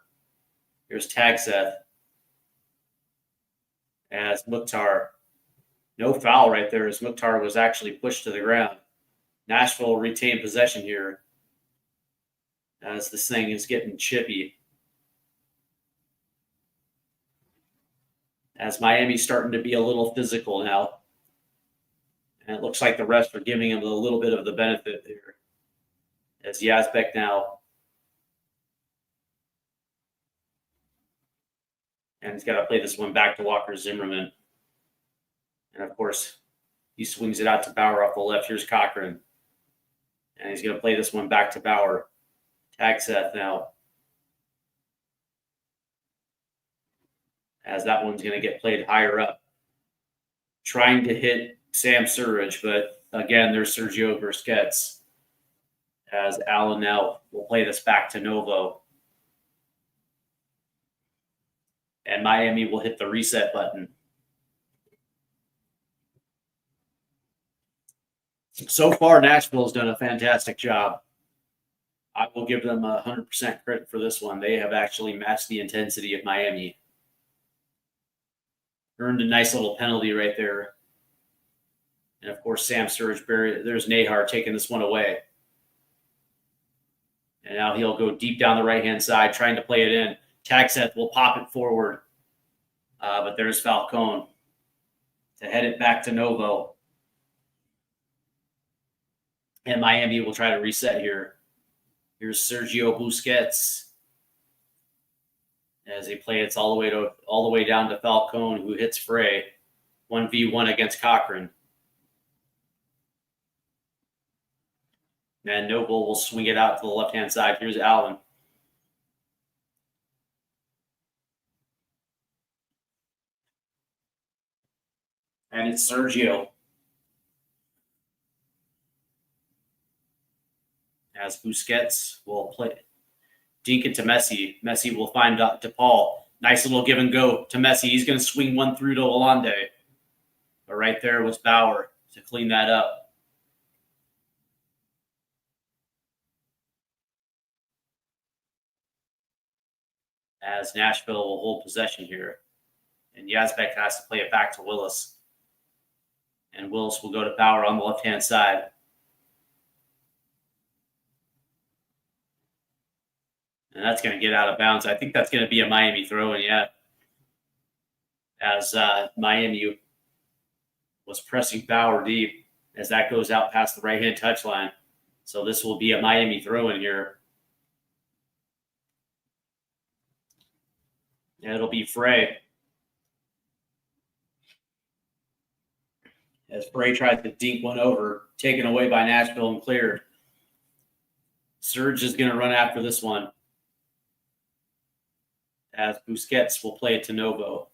Here's Tagseth. As Mukhtar. No foul right there as Mukhtar was actually pushed to the ground. Nashville will retain possession here as this thing is getting chippy. As Miami's starting to be a little physical now. And it looks like the refs are giving him a little bit of the benefit there. As Yazbek now. And he's got to play this one back to Walker Zimmerman. And, of course, he swings it out to Bauer off the left. Here's Cochrane. And he's going to play this one back to Bauer. Tag Seth now. As that one's going to get played higher up. Trying to hit Sam Surridge, but again, there's Sergio Busquets. As Allen now will play this back to Novo. And Miami will hit the reset button. So far, Nashville's done a fantastic job. I will give them 100% credit for this one. They have actually matched the intensity of Miami. Earned a nice little penalty right there. And, of course, Sam Surridge, there's Nahar taking this one away. And now he'll go deep down the right-hand side, trying to play it in. Tagseth will pop it forward. But there's Falcone to head it back to Novo. And Miami will try to reset here. Here's Sergio Busquets. As they play, it's all the way down to Falcone, who hits Frey. 1v1 against Cochran. And Noble will swing it out to the left-hand side. Here's Allen. And it's Sergio. As Busquets will dink it to Messi. Messi will find DePaul. Nice little give and go to Messi. He's going to swing one through to Hollande. But right there was Bauer to clean that up. As Nashville will hold possession here. And Yazbek has to play it back to Willis. And Willis will go to Bauer on the left-hand side. And that's going to get out of bounds. I think that's going to be a Miami throw-in, yeah. As Miami was pressing Bauer deep as that goes out past the right-hand touchline. So this will be a Miami throw-in here. And it'll be Frey. As Frey tries to dink one over, taken away by Nashville and cleared. Surge is going to run after this one. As Busquets will play it to Novo.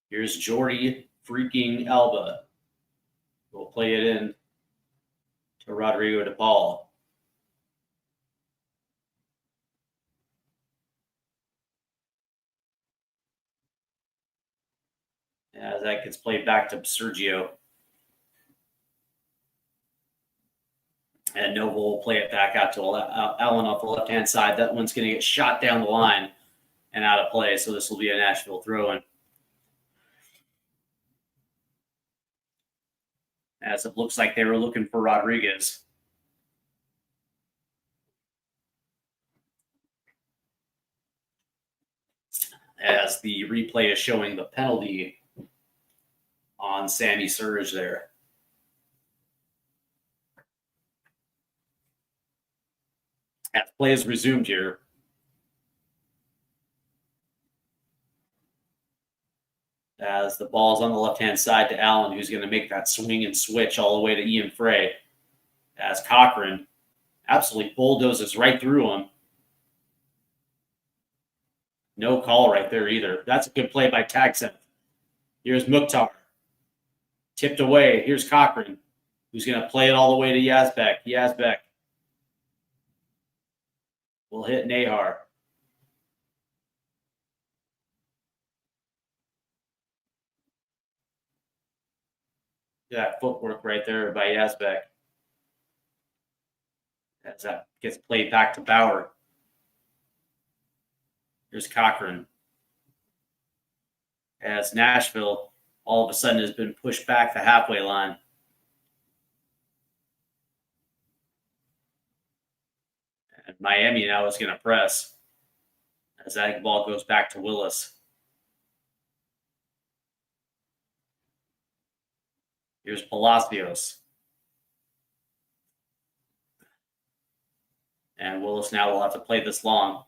Here's Jordi freaking Alba. We'll play it in to Rodrigo DePaul. As that gets played back to Sergio. And Novo will play it back out to Allen off the left-hand side. That one's going to get shot down the line and out of play. So this will be a Nashville throw-in. As it looks like they were looking for Rodriguez. As the replay is showing the penalty on Sammy Surridge there. As play is resumed here. As the ball's on the left-hand side to Allen, who's going to make that swing and switch all the way to Ian Frey. As Cochran absolutely bulldozes right through him. No call right there either. That's a good play by Tagson. Here's Mukhtar. Tipped away. Here's Cochran, who's going to play it all the way to Yazbek. Yazbek will hit Nahar. That footwork right there by Yazbek. As that gets played back to Bauer. Here's Cochran. As Nashville all of a sudden has been pushed back the halfway line. And Miami now is going to press as that ball goes back to Willis. Here's Palacios. And Willis now will have to play this long.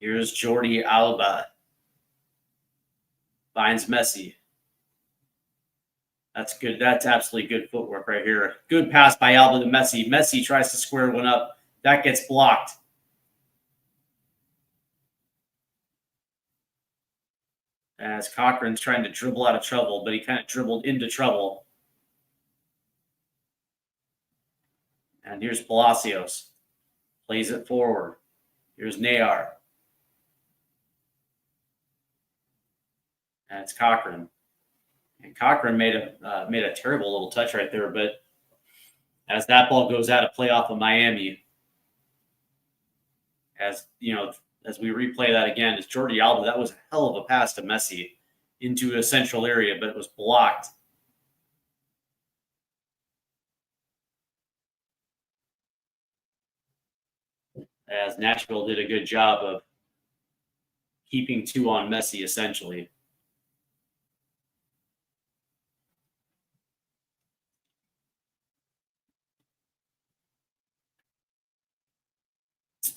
Here's Jordi Alba. Finds Messi. That's good. That's absolutely good footwork right here. Good pass by Alba to Messi. Messi tries to square one up. That gets blocked. As Cochran's trying to dribble out of trouble, but he kind of dribbled into trouble. And here's Palacios. Plays it forward. Here's Nayar. And it's Cochrane. And Cochrane made a terrible little touch right there, but as that ball goes out of play off of Miami, as you know, as we replay that again, it's Jordi Alba. That was a hell of a pass to Messi into a central area, but it was blocked. As Nashville did a good job of keeping two on Messi, essentially.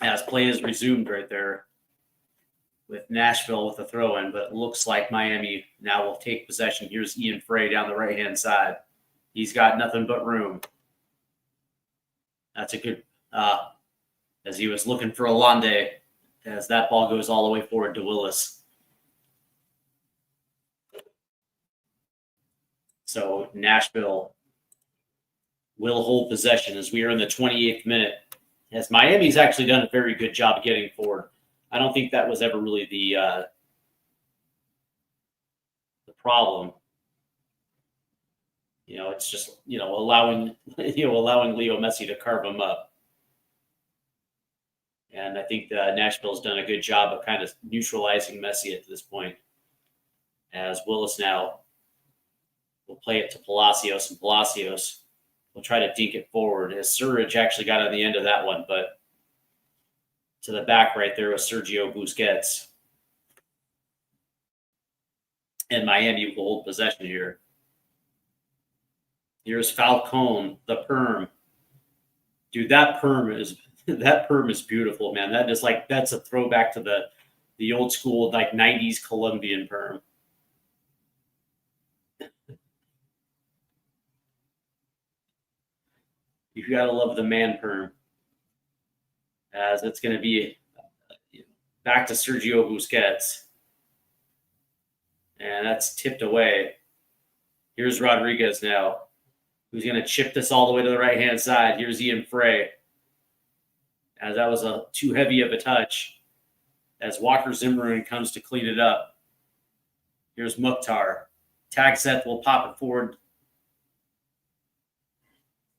As play is resumed right there with Nashville with a throw-in, but it looks like Miami now will take possession. Here's Ian Frey down the right-hand side. He's got nothing but room. That's a good, as he was looking for Alande, as that ball goes all the way forward to Willis. So Nashville will hold possession as we are in the 28th minute. As Miami's actually done a very good job getting forward. I don't think that was ever really the problem. You know, it's just, you know, allowing Leo Messi to carve him up. And I think Nashville's done a good job of kind of neutralizing Messi at this point. As Willis now will play it to Palacios, and Palacios will try to dink it forward. As Suarez actually got on the end of that one, but to the back right there was Sergio Busquets. And Miami will hold possession here. Here's Falcone, the perm. Dude, that perm is beautiful, man. That is like, that's a throwback to the old school like 90s Colombian perm. You gotta love the man perm. As it's going to be back to Sergio Busquets. And that's tipped away. Here's Rodriguez now, who's going to chip this all the way to the right-hand side. Here's Ian Frey. As that was too heavy of a touch. As Walker Zimmerman comes to clean it up. Here's Mukhtar. Tag Seth will pop it forward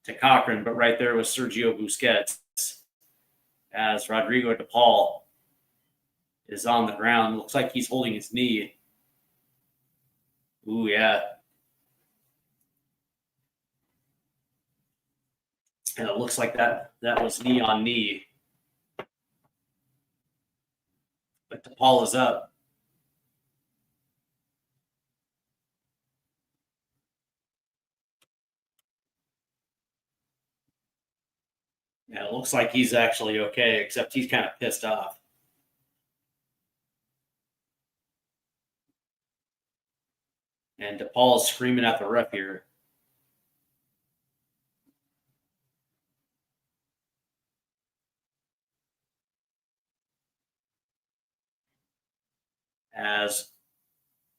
to Cochrane, but right there was Sergio Busquets. As Rodrigo de Paul is on the ground. Looks like he's holding his knee. Ooh, yeah. And it looks like that was knee on knee. But de Paul is up. Yeah, it looks like he's actually okay, except he's kind of pissed off. And DePaul is screaming at the ref here. As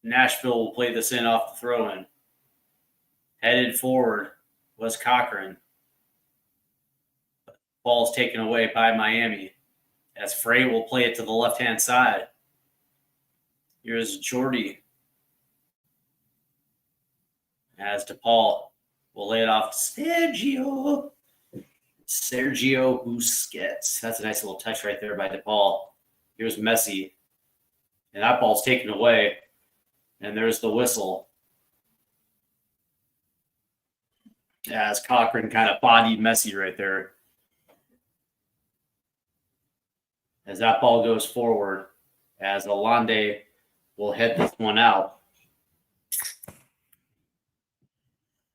Nashville will play this in off the throw-in. Headed forward was Cochrane. Ball's taken away by Miami. As Frey will play it to the left-hand side. Here's Jordi. As DePaul will lay it off to Sergio Busquets. That's a nice little touch right there by DePaul. Here's Messi. And that ball's taken away. And there's the whistle. As Cochrane kind of bodied Messi right there. As that ball goes forward, as Alande will head this one out.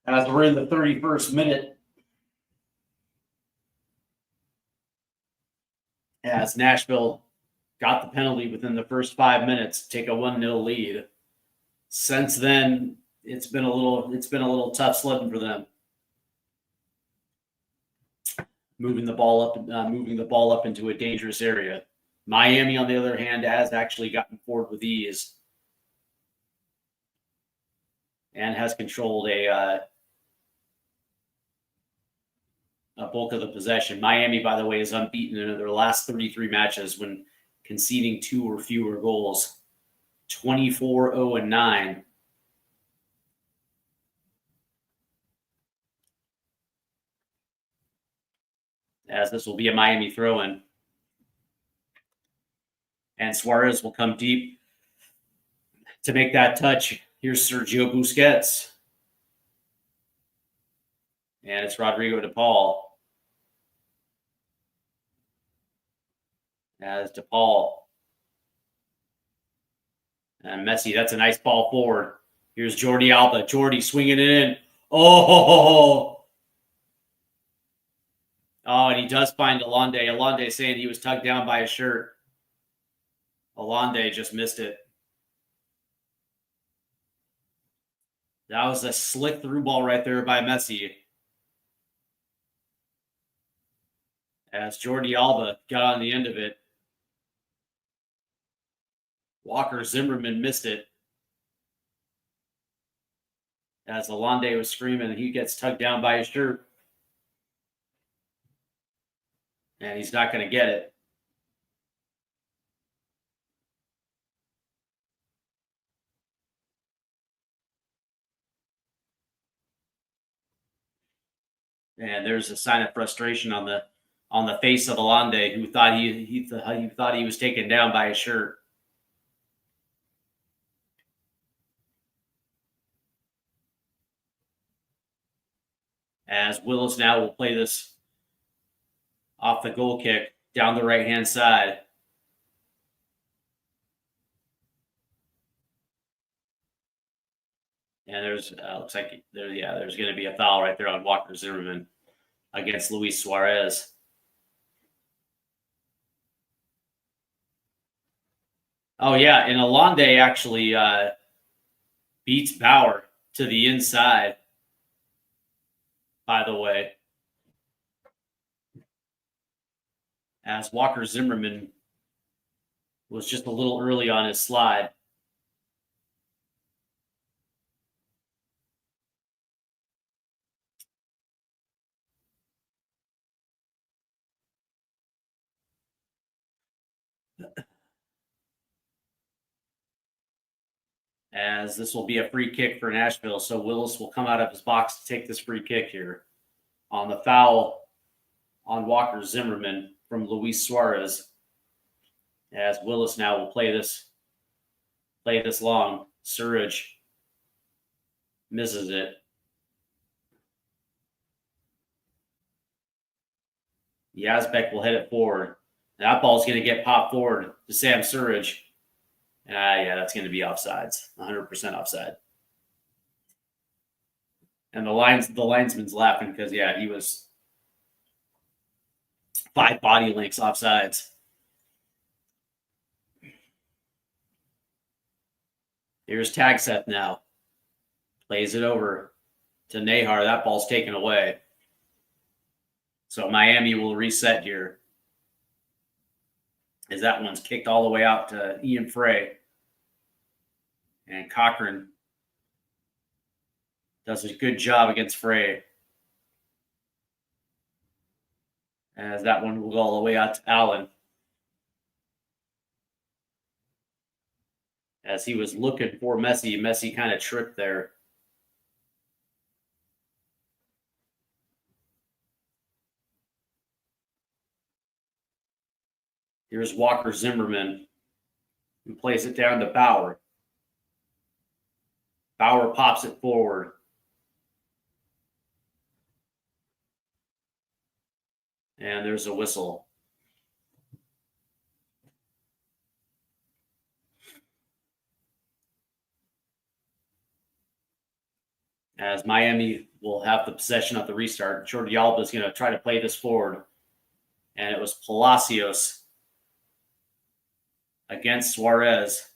As we're in the 31st minute, as Nashville got the penalty within the first 5 minutes, take a 1-0 lead. Since then, it's been a little tough sledding for them. Moving the ball up into a dangerous area. Miami, on the other hand, has actually gotten forward with ease and has controlled a bulk of the possession. Miami, by the way, is unbeaten in their last 33 matches when conceding 2 or fewer goals. 24-0-9. As this will be a Miami throw-in. And Suarez will come deep to make that touch. Here's Sergio Busquets. And it's Rodrigo de Paul. As de Paul. And Messi, that's a nice ball forward. Here's Jordi Alba. Jordi swinging it in. Oh, and he does find Alonde. Alonde saying he was tugged down by his shirt. Alonde just missed it. That was a slick through ball right there by Messi. As Jordi Alba got on the end of it. Walker Zimmerman missed it. As Alonde was screaming, and he gets tugged down by his shirt. And he's not going to get it. And there's a sign of frustration on the face of Alonde, who thought he thought he was taken down by his shirt. As Willis now will play this off the goal kick down the right-hand side. And there's looks like there's going to be a foul right there on Walker Zimmerman against Luis Suarez. Oh yeah, and Alonde actually beats Bauer to the inside. By the way, as Walker Zimmerman was just a little early on his slide. As this will be a free kick for Nashville. So Willis will come out of his box to take this free kick here on the foul on Walker Zimmerman from Luis Suarez. As Willis now will play this long. Suarez misses it. Yazbek will head it forward. That ball's going to get popped forward to Sam Suarez. Yeah, that's going to be offsides, 100% offside. And the linesman's laughing because, he was 5 body lengths offsides. Here's Tagseth now. Plays it over to Nahar. That ball's taken away. So Miami will reset here. As that one's kicked all the way out to Ian Frey. And Cochran does a good job against Frey. As that one will go all the way out to Allen. As he was looking for Messi, Messi kind of tripped there. Here's Walker Zimmerman, who plays it down to Bauer. Bauer pops it forward. And there's a whistle. As Miami will have the possession at the restart, Jordi Alba is going to try to play this forward. And it was Palacios against Suarez.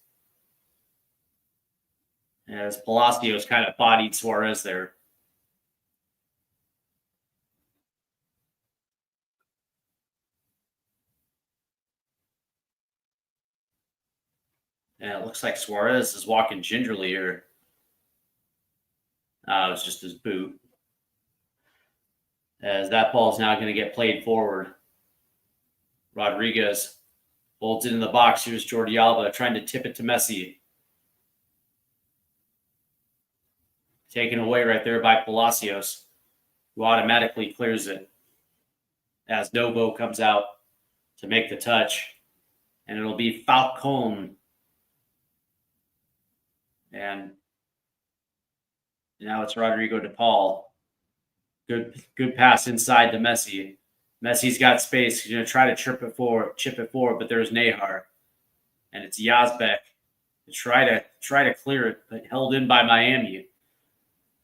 As Palacios kind of bodied Suarez there. Yeah, it looks like Suarez is walking gingerly here. It was just his boot. As that ball is now going to get played forward. Rodriguez holds it in the box. Here's Jordi Alba trying to tip it to Messi. Taken away right there by Palacios, who automatically clears it. As Novo comes out to make the touch. And it'll be Falcon. And now it's Rodrigo de Paul. Good pass inside to Messi. Messi's got space. He's going to try to chip it forward, but there's Nahar. And it's Yazbek to try to clear it, but held in by Miami.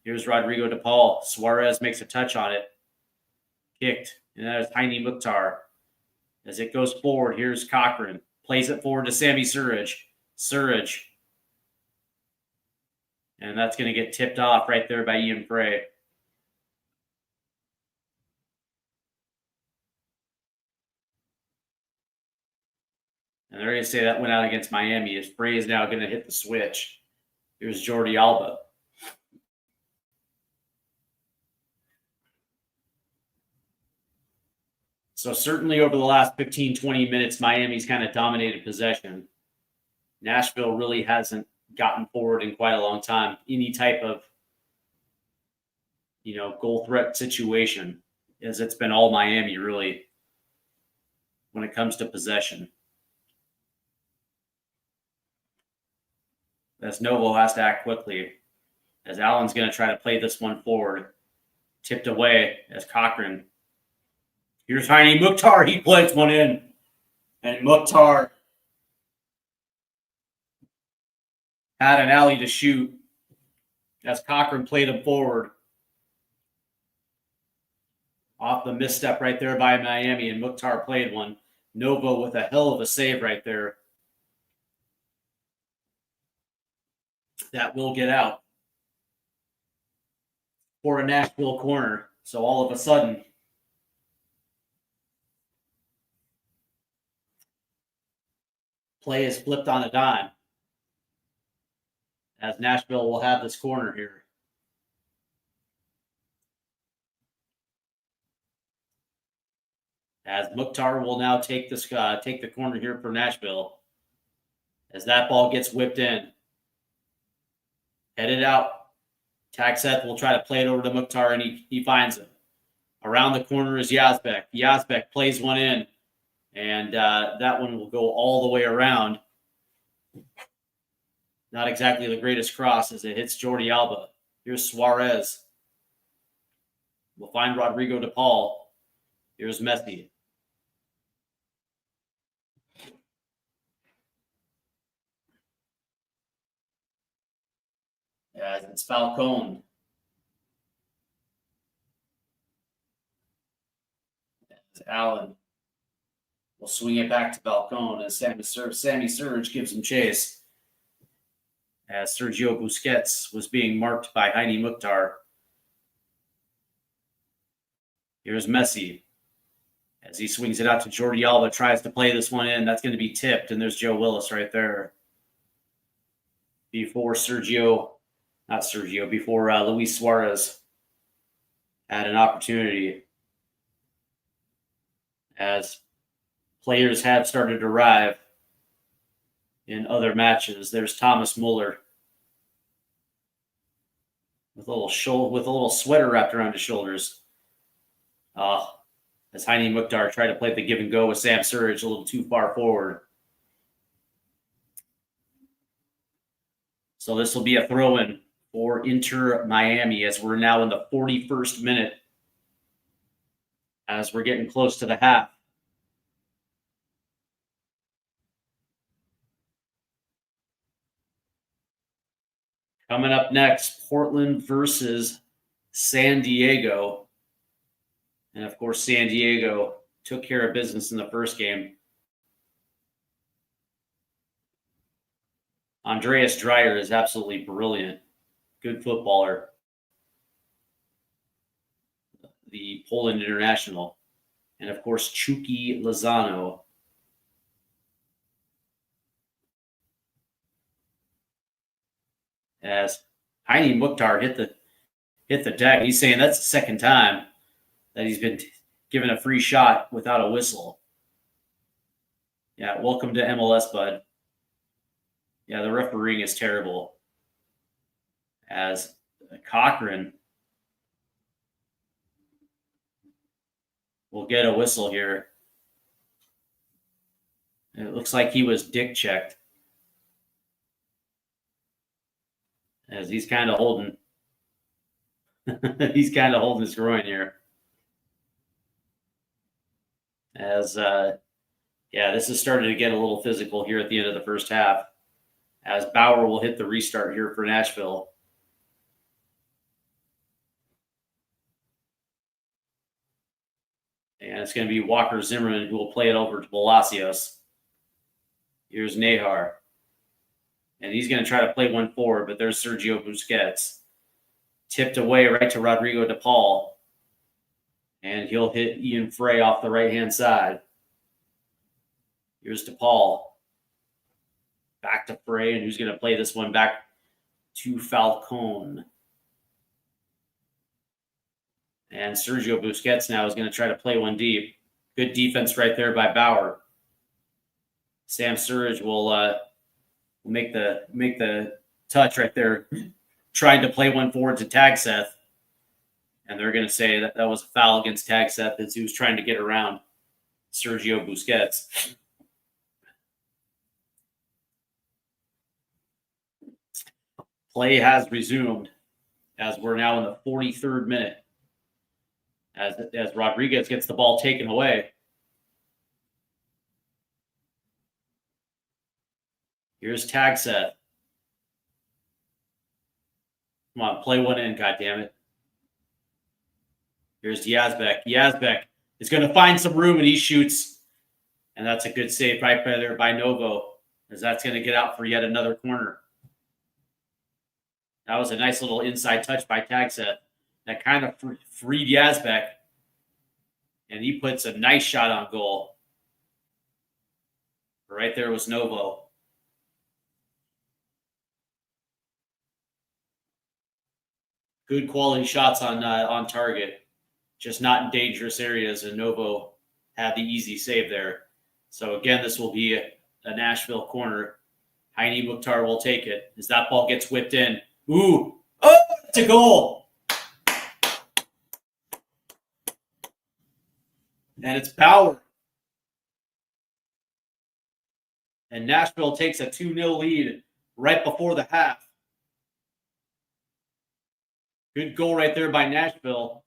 Here's Rodrigo de Paul. Suarez makes a touch on it. Kicked. And there's Heini Mukhtar. As it goes forward, here's Cochrane. Plays it forward to Sammy Surridge. And that's going to get tipped off right there by Ian Frey. And they're going to say that went out against Miami. As Frey is now going to hit the switch. Here's Jordi Alba. So certainly over the last 15, 20 minutes, Miami's kind of dominated possession. Nashville really hasn't gotten forward in quite a long time. Any type of, goal threat situation, as it's been all Miami really when it comes to possession. As Novo has to act quickly, as Allen's going to try to play this one forward. Tipped away as Cochrane. Here's Heini Mukhtar. He plays one in. And Mukhtar had an alley to shoot as Cochrane played him forward. Off the misstep right there by Miami, and Mukhtar played one. Novo with a hell of a save right there. That will get out for a Nashville corner. So all of a sudden, play is flipped on a dime, as Nashville will have this corner here. As Mukhtar will now take the corner here for Nashville. As that ball gets whipped in. Headed out. Tagseth will try to play it over to Mukhtar, and he finds him. Around the corner is Yazbek. Yazbek plays one in, and that one will go all the way around. Not exactly the greatest cross as it hits Jordi Alba. Here's Suarez. We'll find Rodrigo de Paul. Here's Messi. As it's Falcon. As Allen will swing it back to Falcon as Sammy Surridge gives him chase. As Sergio Busquets was being marked by Heini Mukhtar. Here's Messi. As he swings it out to Jordi Alba, tries to play this one in. That's going to be tipped, and there's Joe Willis right there. Before Luis Suarez had an opportunity, as players have started to arrive in other matches. There's Thomas Muller with a little sweater wrapped around his shoulders. As Heini Mukhtar tried to play the give and go with Sam Surridge a little too far forward. So this will be a throw-in for Inter Miami as we're now in the 41st minute as we're getting close to the half. Coming up next, Portland versus San Diego. And, of course, San Diego took care of business in the first game. Andreas Dreyer is absolutely brilliant. Good footballer. The Poland international. And, of course, Chucky Lozano. As Heine Mukhtar hit the deck. He's saying that's the second time that he's been given a free shot without a whistle. Yeah, welcome to MLS, bud. Yeah, the refereeing is terrible. As Cochran will get a whistle here. It looks like he was dick checked. As he's kind of holding he's kind of holding his groin here. As this is starting to get a little physical here at the end of the first half. As Bauer will hit the restart here for Nashville. And it's going to be Walker Zimmerman who will play it over to Palacios. Here's Nahar. And he's going to try to play one forward, but there's Sergio Busquets. Tipped away right to Rodrigo de Paul. And he'll hit Ian Frey off the right-hand side. Here's de Paul. Back to Frey, and who's going to play this one back to Falcone. And Sergio Busquets now is going to try to play one deep. Good defense right there by Bauer. Sam Surridge will make the touch right there, trying to play one forward to Tagseth. And they're going to say that was a foul against Tagseth as he was trying to get around Sergio Busquets. Play has resumed as we're now in the 43rd minute. As Rodriguez gets the ball taken away. Here's Tagseth. Come on, play one in, goddammit. Here's Yazbek. Yazbek is going to find some room, and he shoots. And that's a good save right there by Novo, as that's going to get out for yet another corner. That was a nice little inside touch by Tagseth. That kind of freed Yazbek. And he puts a nice shot on goal. Right there was Novo. Good quality shots on target. Just not in dangerous areas, and Novo had the easy save there. So, again, this will be a Nashville corner. Heine Mukhtar will take it as that ball gets whipped in. Ooh! Oh, it's a goal! And it's Bauer. And Nashville takes a 2-0 lead right before the half. Good goal right there by Nashville.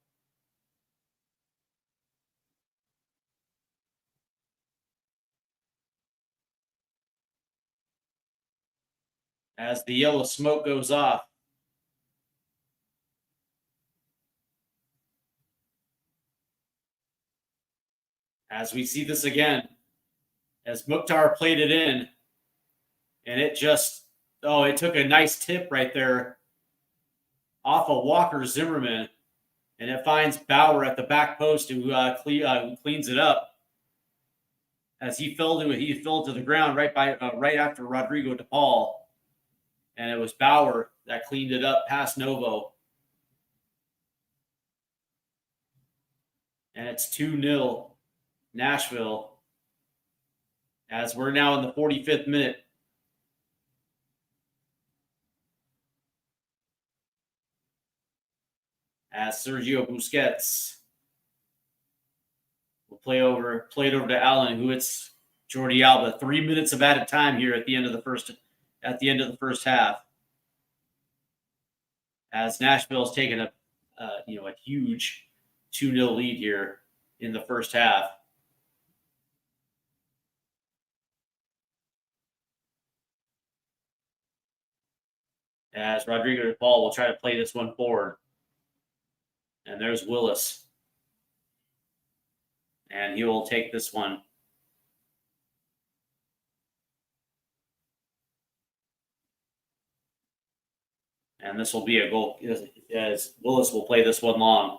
As the yellow smoke goes off. As we see this again, as Mukhtar played it in, and it took a nice tip right there off of Walker Zimmerman, and it finds Bauer at the back post who cleans it up as he fell to the ground right after Rodrigo de Paul, and it was Bauer that cleaned it up past Novo, and it's 2-0 Nashville as we're now in the 45th minute. As Sergio Busquets will play it over to Allen, who hits Jordi Alba. 3 minutes of added time here at the end of the first half. As Nashville's taken a huge 2-0 lead here in the first half. As Rodrigo de Paul will try to play this one forward. And there's Willis. And he will take this one. And this will be a goal as Willis will play this one long.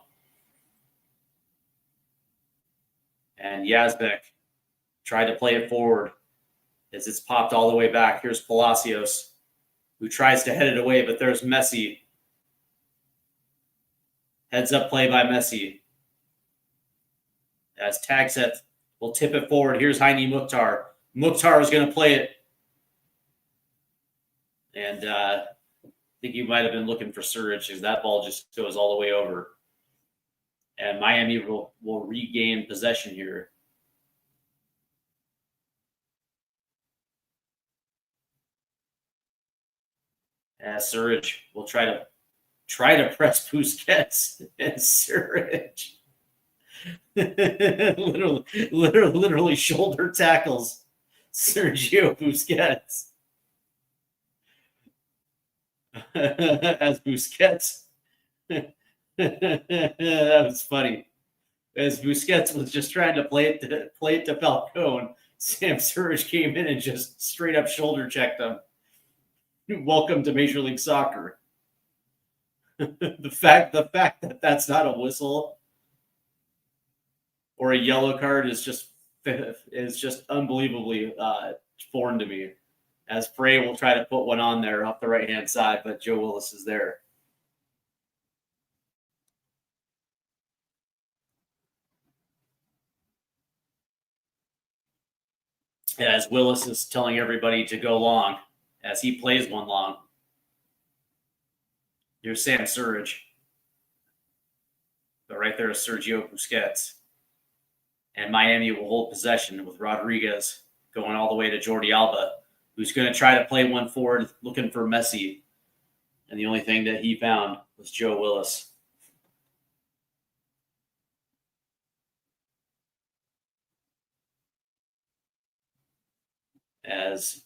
And Yazbek tried to play it forward as it's popped all the way back. Here's Palacios, who tries to head it away, but there's Messi. Heads up play by Messi. As Tagset will tip it forward. Here's Heine Mukhtar. Mukhtar is going to play it. And I think you might have been looking for Suarez because that ball just goes all the way over. And Miami will regain possession here. As Suarez will try to press Busquets and Suarez. literally shoulder tackles Sergio Busquets. As Busquets. That was funny. As Busquets was just trying to play it to Falcone, Sam Surridge came in and just straight up shoulder checked him. Welcome to Major League Soccer. the fact that that's not a whistle or a yellow card is just unbelievably foreign to me. As Frey will try to put one on there off the right-hand side, but Joe Willis is there. As Willis is telling everybody to go long as he plays one long. Here's Sam Surridge. But right there is Sergio Busquets. And Miami will hold possession with Rodriguez going all the way to Jordi Alba, who's going to try to play one forward looking for Messi. And the only thing that he found was Joe Willis. As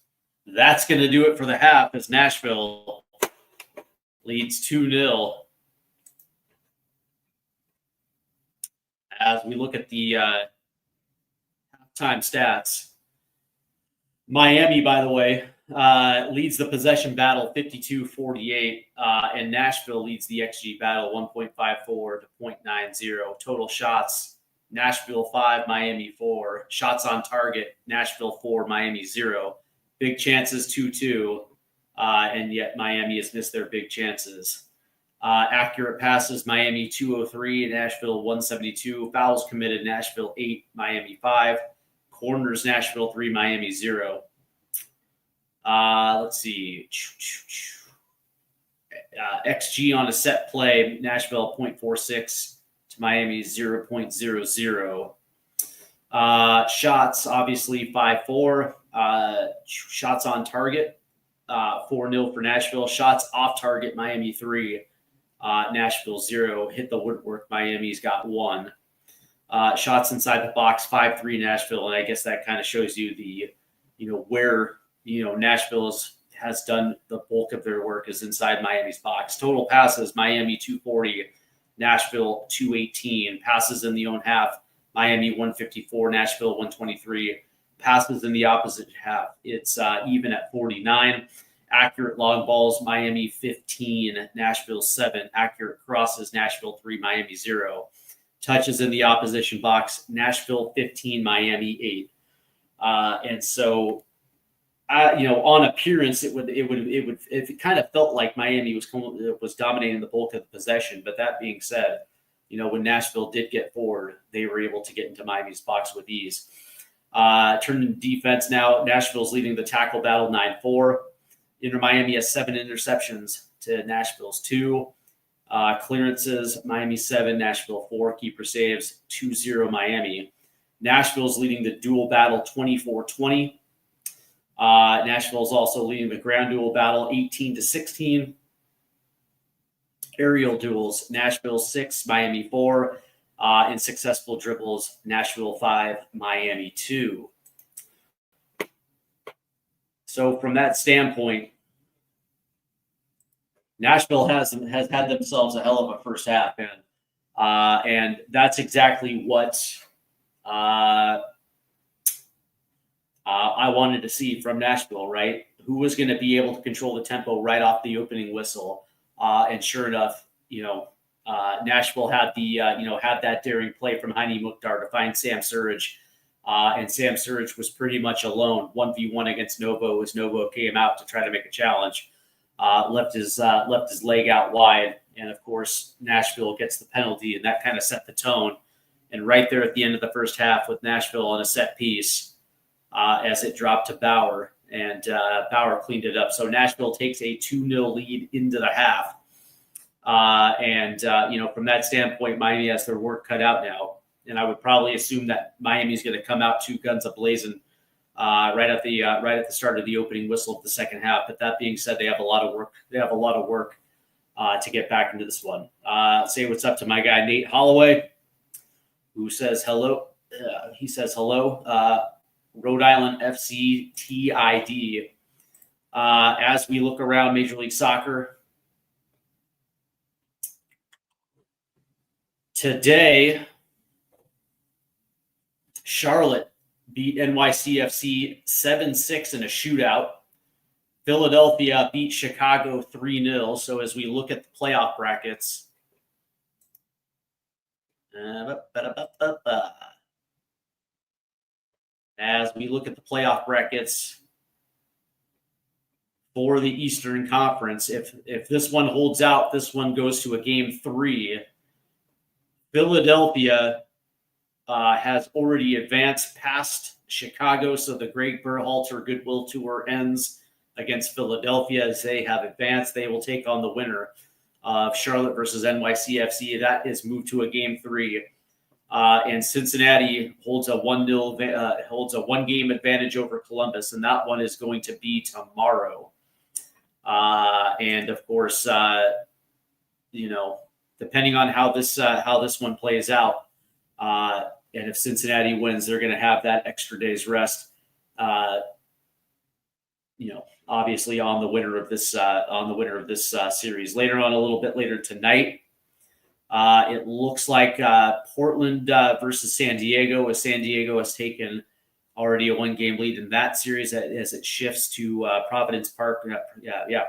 that's going to do it for the half as Nashville leads 2-0. As we look at the halftime stats, Miami, by the way, leads the possession battle 52-48, and Nashville leads the XG battle 1.54 to 0.90. Total shots, Nashville 5, Miami 4. Shots on target, Nashville 4, Miami 0. Big chances 2-2, and yet Miami has missed their big chances. Accurate passes, Miami 203, Nashville 172. Fouls committed, Nashville 8, Miami 5. Corners, Nashville 3, Miami 0. Let's see. XG on a set play, Nashville 0.46 to Miami 0.00. Shots, obviously 5-4. Shots on target, 4-0 for Nashville. Shots off target, Miami 3. Nashville 0. Hit the woodwork, Miami's got 1. Shots inside the box, 5-3 Nashville. And I guess that kind of shows you the, where, Nashville has done the bulk of their work is inside Miami's box. Total passes, Miami 240, Nashville 218. Passes in the own half, Miami 154, Nashville 123. Passes in the opposite half, it's even at 49. Accurate long balls, Miami 15, Nashville 7. Accurate crosses, Nashville 3, Miami 0. Touches in the opposition box, Nashville 15, Miami 8. And so, on appearance, it kind of felt like Miami was dominating the bulk of the possession. But that being said, when Nashville did get forward, they were able to get into Miami's box with ease. Turning to defense now, Nashville's leading the tackle battle 9-4. Inter Miami has 7 interceptions to Nashville's 2. Clearances, Miami 7, Nashville 4. Keeper saves, 2-0 Miami. Nashville's leading the duel battle 24-20. Nashville is also leading the ground duel battle 18-16. Aerial duels, Nashville 6, Miami 4. In successful dribbles, Nashville 5, Miami 2. So from that standpoint, Nashville has had themselves a hell of a first half, and that's exactly what I wanted to see from Nashville, right? Who was going to be able to control the tempo right off the opening whistle? And sure enough, Nashville had had that daring play from Heine Mukhtar to find Sam Surridge. And Sam Surridge was pretty much alone, 1v1 against Novo, as Novo came out to try to make a challenge. Left his leg out wide, and of course Nashville gets the penalty, and that kind of set the tone. And right there at the end of the first half, with Nashville on a set piece, as it dropped to Bauer, and Bauer cleaned it up. So Nashville takes a 2-0 lead into the half, from that standpoint, Miami has their work cut out now. And I would probably assume that Miami's going to come out 2 guns a-blazing right at the start of the opening whistle of the second half. But that being said, they have a lot of work. They have a lot of work to get back into this one. Say what's up to my guy Nate Holloway, who says hello. He says hello. Rhode Island FC TID. As we look around Major League Soccer today, Charlotte beat NYCFC 7-6 in a shootout. Philadelphia beat Chicago 3-0. So as we look at the playoff brackets, for the Eastern Conference, if this one holds out, this one goes to a game 3. Philadelphia has already advanced past Chicago, so the Greg Berhalter Goodwill Tour ends against Philadelphia. As they have advanced, they will take on the winner of Charlotte versus NYCFC. That is moved to a game 3. And Cincinnati holds a 1-game advantage over Columbus, and that one is going to be tomorrow. And of course, depending on how this one plays out, and if Cincinnati wins, they're going to have that extra day's rest. Obviously on the winner of this series. Later on, a little bit later tonight, it looks like Portland versus San Diego, as San Diego has taken already a 1-game lead in that series as it shifts to Providence Park.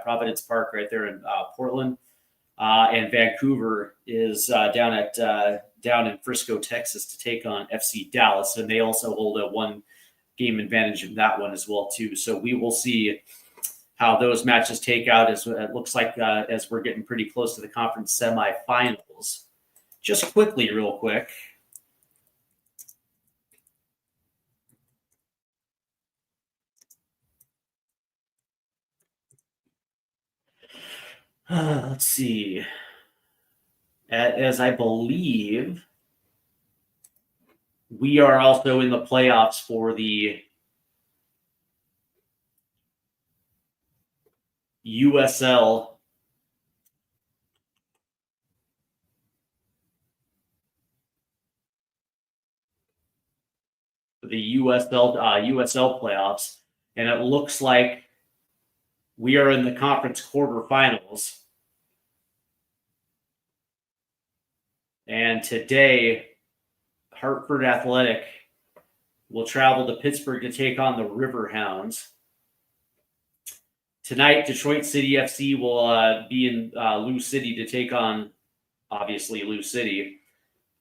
Providence Park right there in Portland. And Vancouver is down in Frisco, Texas, to take on FC Dallas, and they also hold a 1-game advantage in that one as well too. So we will see how those matches take out. As it looks like as we're getting pretty close to the conference semifinals. Just quickly, real quick. Let's see. As I believe, we are also in the playoffs for the USL USL playoffs, and it looks like we are in the conference quarterfinals. And today, Hartford Athletic will travel to Pittsburgh to take on the Riverhounds. Tonight, Detroit City FC will be in Lou City to take on, obviously, Lou City.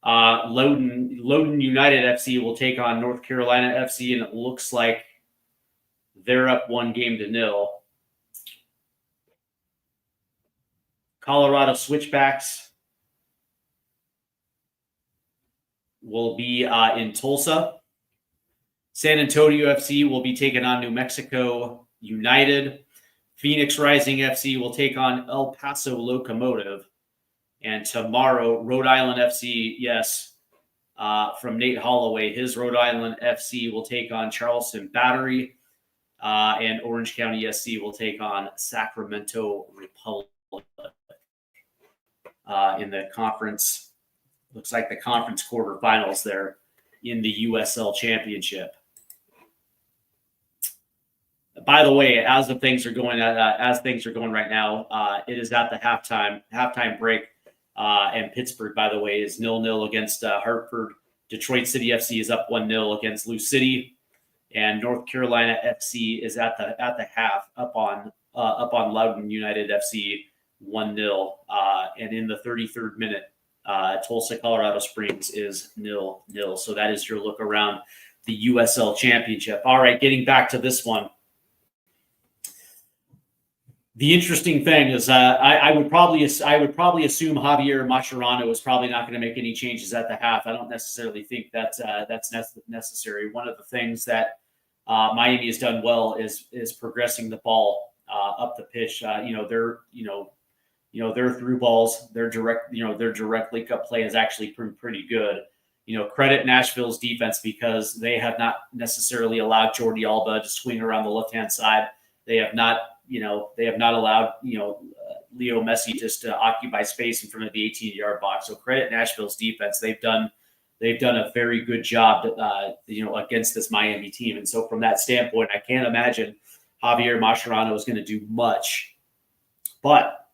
Loudoun United FC will take on North Carolina FC, and it looks like they're up 1-0. Colorado Switchbacks will be in Tulsa. San Antonio FC will be taking on New Mexico United. Phoenix Rising FC will take on El Paso Locomotive. And tomorrow, Rhode Island FC, yes, from Nate Holloway, his Rhode Island FC will take on Charleston Battery. And Orange County SC will take on Sacramento Republic in the conference. Looks like the conference quarterfinals there in the USL Championship. By the way, as things are going right now, it is at the halftime break, and Pittsburgh, by the way, is 0-0 against Hartford. Detroit City FC is up 1-0 against Lou City, and North Carolina FC is at the half up on Loudoun United FC 1-0. And in the 33rd minute, Tulsa, Colorado Springs is 0-0. So that is your look around the USL Championship. All right, getting back to this one. The interesting thing is, I would probably assume Javier Mascherano is probably not going to make any changes at the half. I don't necessarily think that that's necessary. One of the things that Miami has done well is progressing the ball up the pitch. Their through balls, their direct link up play has actually proven pretty good. Credit Nashville's defense because they have not necessarily allowed Jordi Alba to swing around the left-hand side. They have not allowed, Leo Messi just to occupy space in front of the 18-yard box. So credit Nashville's defense. They've done a very good job, against this Miami team. And so from that standpoint, I can't imagine Javier Mascherano is going to do much. But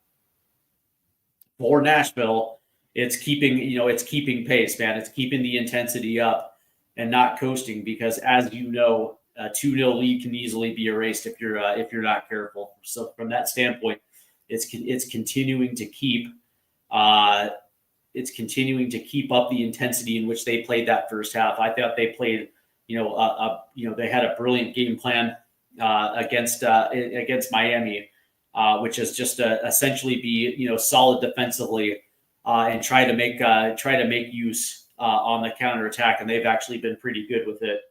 for Nashville, it's keeping pace, man. It's keeping the intensity up and not coasting because, as you know, a 2-0 lead can easily be erased if you're not careful. So from that standpoint, it's continuing to keep up the intensity in which they played that first half. I thought they played, they had a brilliant game plan against Miami, which is just essentially be solid defensively and try to make use on the counterattack, and they've actually been pretty good with it.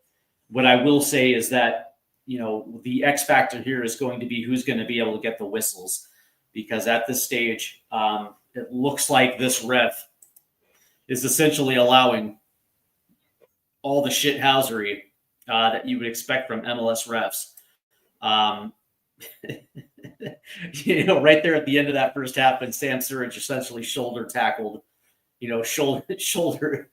What I will say is that, the X factor here is going to be who's going to be able to get the whistles, because at this stage, it looks like this ref is essentially allowing all the shithousery that you would expect from MLS refs. Right there at the end of that first half, and Sam Surridge essentially shoulder tackled, shouldered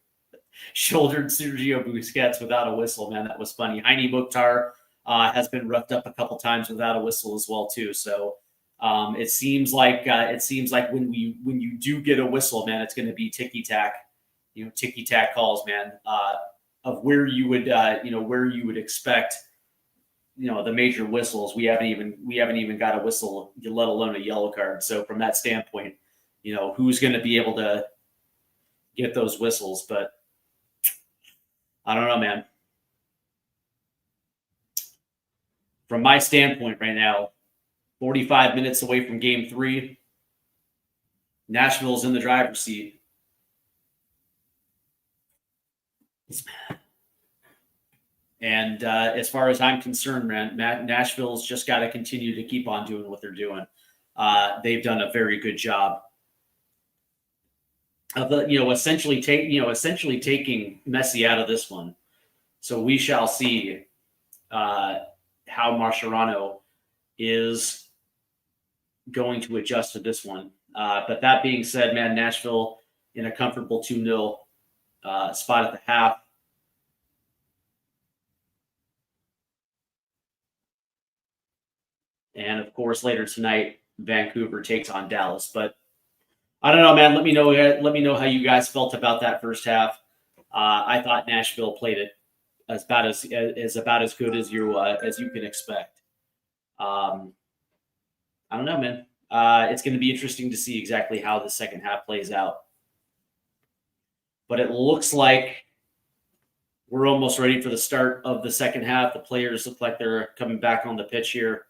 Sergio Busquets without a whistle. Man, that was funny. Heine Mukhtar has been roughed up a couple times without a whistle as well too. So it seems like when you do get a whistle, man, it's going to be ticky tack calls, man, of where you would expect the major whistles. We haven't even got a whistle, let alone a yellow card. So from that standpoint, who's going to be able to get those whistles? But I don't know, man. From my standpoint right now, 45 minutes away from game 3, Nashville's in the driver's seat. And as far as I'm concerned, man, Nashville's just got to continue to keep on doing what they're doing. They've done a very good job of essentially taking Messi out of this one. So we shall see how Mascherano is going to adjust to this one. But that being said, man, Nashville in a comfortable 2-0 spot at the half. And of course, later tonight, Vancouver takes on Dallas. But I don't know, man. Let me know how you guys felt about that first half. I thought Nashville played it about as good as you can expect. I don't know, man. It's going to be interesting to see exactly how the second half plays out. But it looks like we're almost ready for the start of the second half. The players look like they're coming back on the pitch here,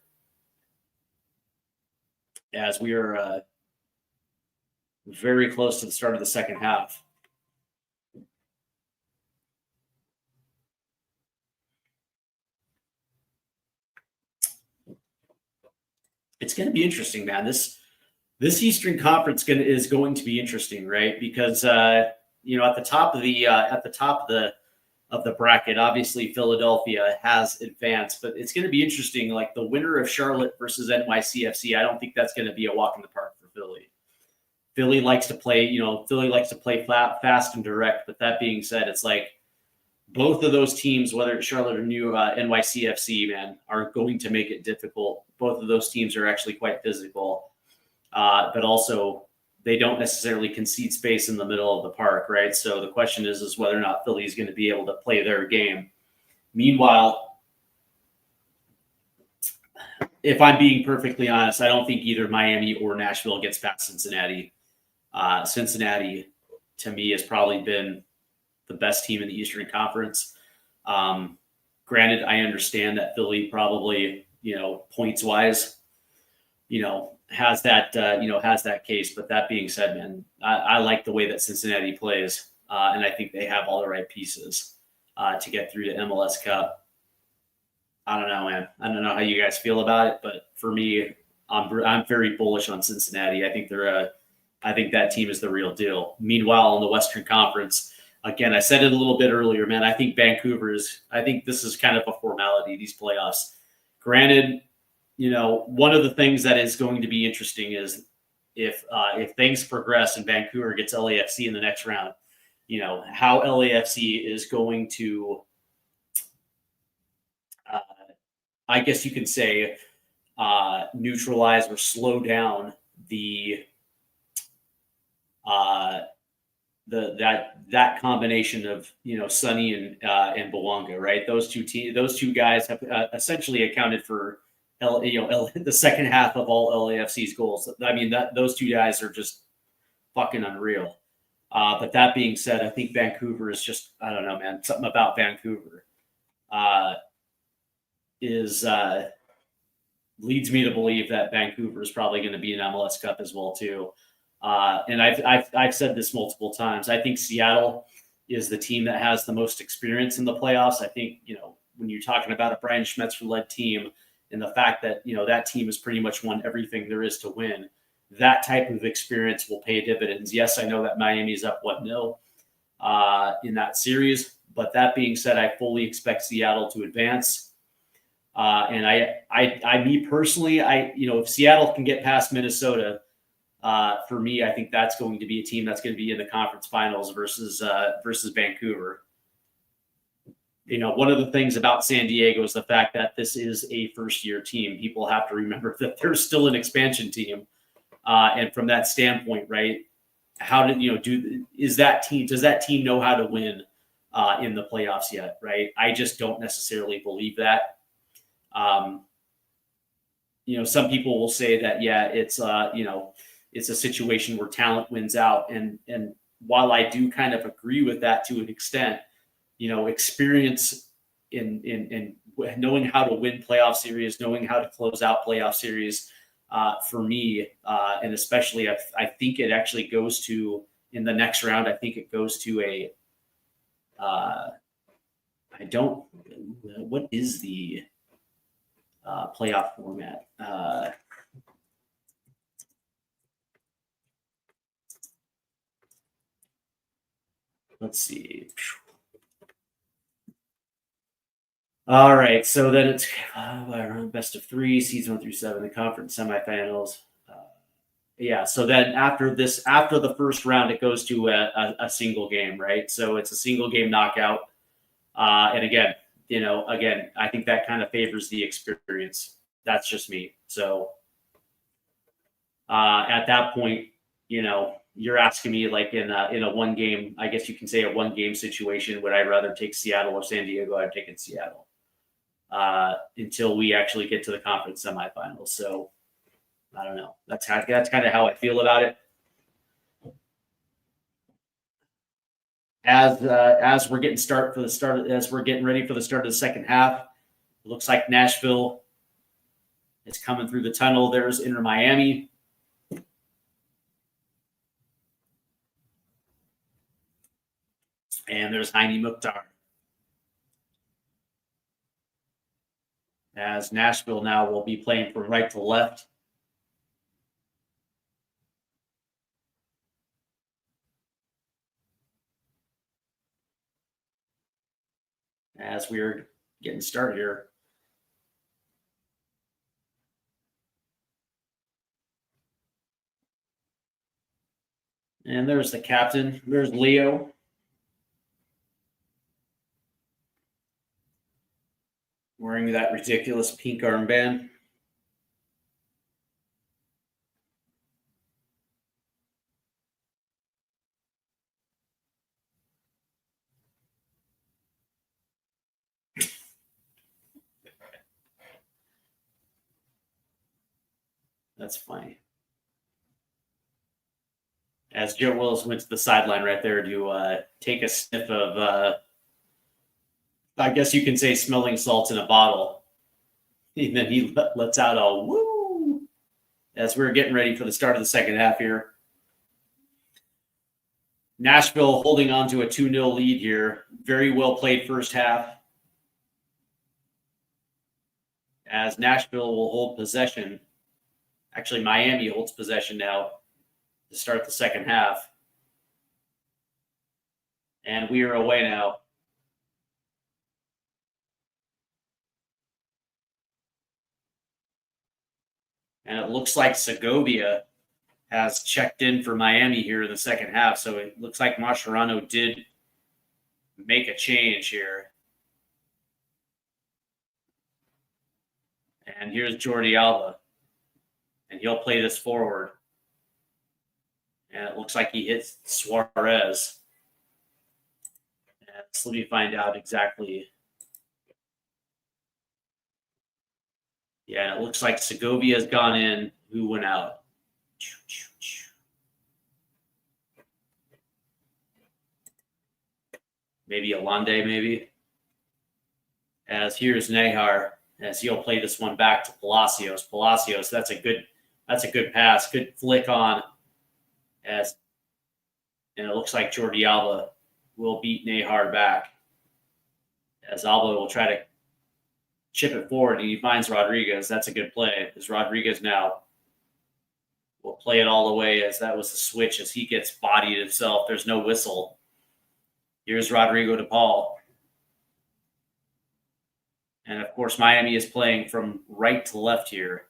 as we are very close to the start of the second half. It's going to be interesting, man. This Eastern Conference is going to be interesting, right? Because at the top of the bracket, obviously Philadelphia has advanced, but it's going to be interesting. Like the winner of Charlotte versus NYCFC, I don't think that's going to be a walk in the park for Philly. Philly likes to play fast and direct. But that being said, it's like both of those teams, whether it's Charlotte or NYCFC, man, are going to make it difficult. Both of those teams are actually quite physical, but also they don't necessarily concede space in the middle of the park, right? So the question is whether or not Philly is going to be able to play their game. Meanwhile, if I'm being perfectly honest, I don't think either Miami or Nashville gets past Cincinnati. Cincinnati, to me, has probably been the best team in the Eastern Conference. Granted, I understand that Philly probably, points wise, has that case. But that being said, man, I like the way that Cincinnati plays, and I think they have all the right pieces to get through the MLS Cup. I don't know, man. I don't know how you guys feel about it, but for me, I'm very bullish on Cincinnati. I think I think that team is the real deal. Meanwhile, in the Western Conference, again, I said it a little bit earlier, man. I think I think this is kind of a formality, these playoffs. Granted, one of the things that is going to be interesting is if things progress and Vancouver gets LAFC in the next round, how LAFC is going to, I guess you can say, neutralize or slow down that combination of Sonny and Bouanga, right? Those two guys have essentially accounted for the second half of all LAFC's goals. I mean, those two guys are just fucking unreal. But that being said, I think Vancouver is just, I don't know, man. Something about Vancouver leads me to believe that Vancouver is probably going to be an MLS Cup as well too. And I've said this multiple times. I think Seattle is the team that has the most experience in the playoffs. I think when you're talking about a Brian Schmetzer-led team and the fact that that team has pretty much won everything there is to win, that type of experience will pay dividends. Yes, I know that Miami's up 1-0 in that series, but that being said, I fully expect Seattle to advance. And me personally, if Seattle can get past Minnesota, for me, I think that's going to be a team that's going to be in the conference finals versus Vancouver. One of the things about San Diego is the fact that this is a first-year team. People have to remember that they're still an expansion team, and from that standpoint, right? How did does that team know how to win in the playoffs yet? Right? I just don't necessarily believe that. Some people will say that, yeah, it's a situation where talent wins out. And while I do kind of agree with that to an extent, experience in knowing how to win playoff series, knowing how to close out playoff series, for me, and especially I think it actually goes to, in the next round, I think it goes to what is the playoff format? Let's see. All right, so then it's best of 3, seeds 1 through 7, the conference semifinals. So then after the first round, it goes to a single game, right? So it's a single game knockout. And again, I think that kind of favors the experience. That's just me. So at that point, you're asking me, like, in a one game, I guess you can say a one game situation, would I rather take Seattle or San Diego? I'd take Seattle until we actually get to the conference semifinals. So I don't know. That's kind of how I feel about it. As we're getting ready for the start of the second half, it looks like Nashville is coming through the tunnel. There's Inter Miami. And there's Heine Mukhtar. As Nashville now will be playing from right to left. As we're getting started here. And there's the captain. There's Leo. Wearing that ridiculous pink armband. That's funny. As Joe Willis went to the sideline right there to take a sniff of, I guess you can say, smelling salts in a bottle. And then he lets out a woo as we're getting ready for the start of the second half here. Nashville holding on to a 2-0 lead here. Very well played first half. As Nashville will hold possession. Actually, Miami holds possession now to start the second half. And we are away now. And it looks like Segovia has checked in for Miami here in the second half. So it looks like Mascherano did make a change here. And here's Jordi Alba. And he'll play this forward. And it looks like he hits Suarez. And so let me find out exactly. Yeah, it looks like Segovia's gone in. Who went out? Maybe Alande, maybe. As here's Nahar, as he'll play this one back to Palacios. Palacios, that's a good pass, good flick on. And it looks like Jordi Alba will beat Nahar back. As Alba will try to chip it forward, and he finds Rodriguez. That's a good play. As Rodriguez now will play it all the way, as that was the switch, as he gets bodied himself. There's no whistle. Here's Rodrigo de Paul. And, of course, Miami is playing from right to left here.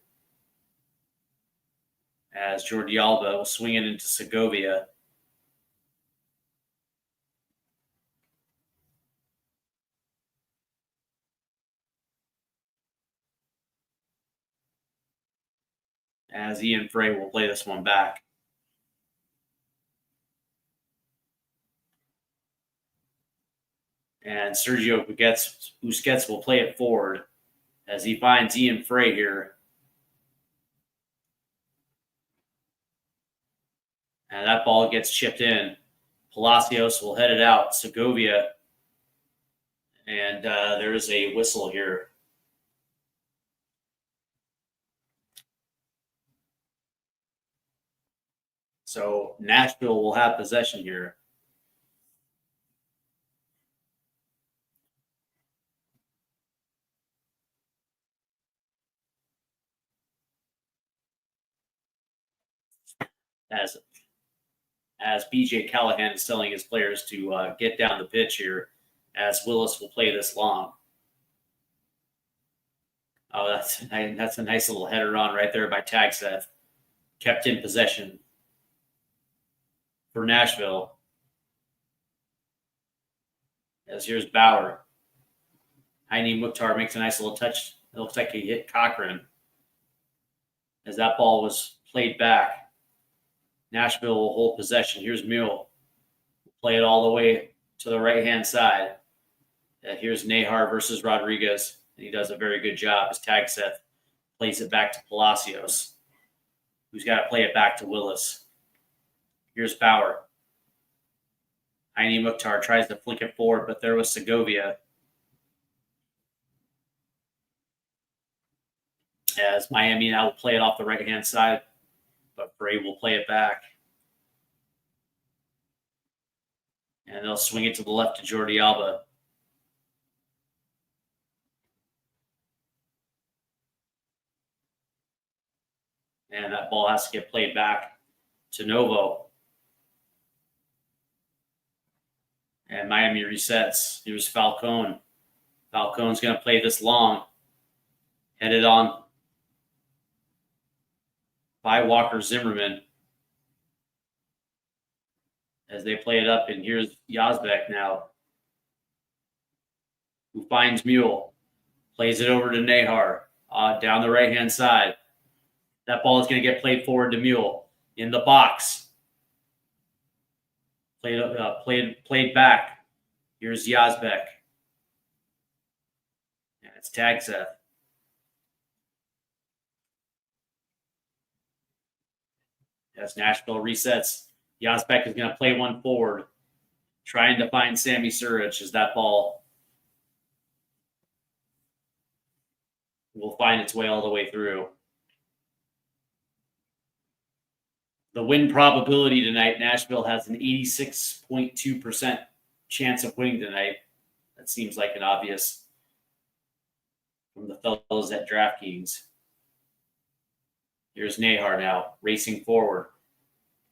As Jordi Alba will swing it into Segovia. As Ian Frey will play this one back. And Sergio Busquets will play it forward as he finds Ian Frey here. And that ball gets chipped in. Palacios will head it out. Segovia. And there is a whistle here. So Nashville will have possession here. As BJ Callaghan is telling his players to get down the pitch here, as Willis will play this long. Oh, that's a nice little header on right there by Tagseth. Kept in possession for Nashville. As here's Bauer. Heine Mukhtar makes a nice little touch. It looks like he hit Cochran. As that ball was played back. Nashville will hold possession. Here's Mule. Play it all the way to the right-hand side. Here's Nahar versus Rodriguez. And he does a very good job as Tagseth plays it back to Palacios, who's got to play it back to Willis. Here's Bauer. Heine Mukhtar tries to flick it forward, but there was Segovia. As Miami now will play it off the right-hand side, but Bray will play it back. And they'll swing it to the left to Jordi Alba. And that ball has to get played back to Novo. And Miami resets. Here's Falcone. Falcone's going to play this long. Headed on by Walker Zimmerman as they play it up. And here's Yazbek now, who finds Mule. Plays it over to Nahar down the right-hand side. That ball is going to get played forward to Mule in the box. Played back. Here's Yazbek. And it's Tagseth. As Nashville resets, Yazbek is going to play one forward, trying to find Sammy Surridge as that ball will find its way all the way through. The win probability tonight, Nashville has an 86.2% chance of winning tonight. That seems like an obvious from the fellows at DraftKings. Here's Nahar now, racing forward,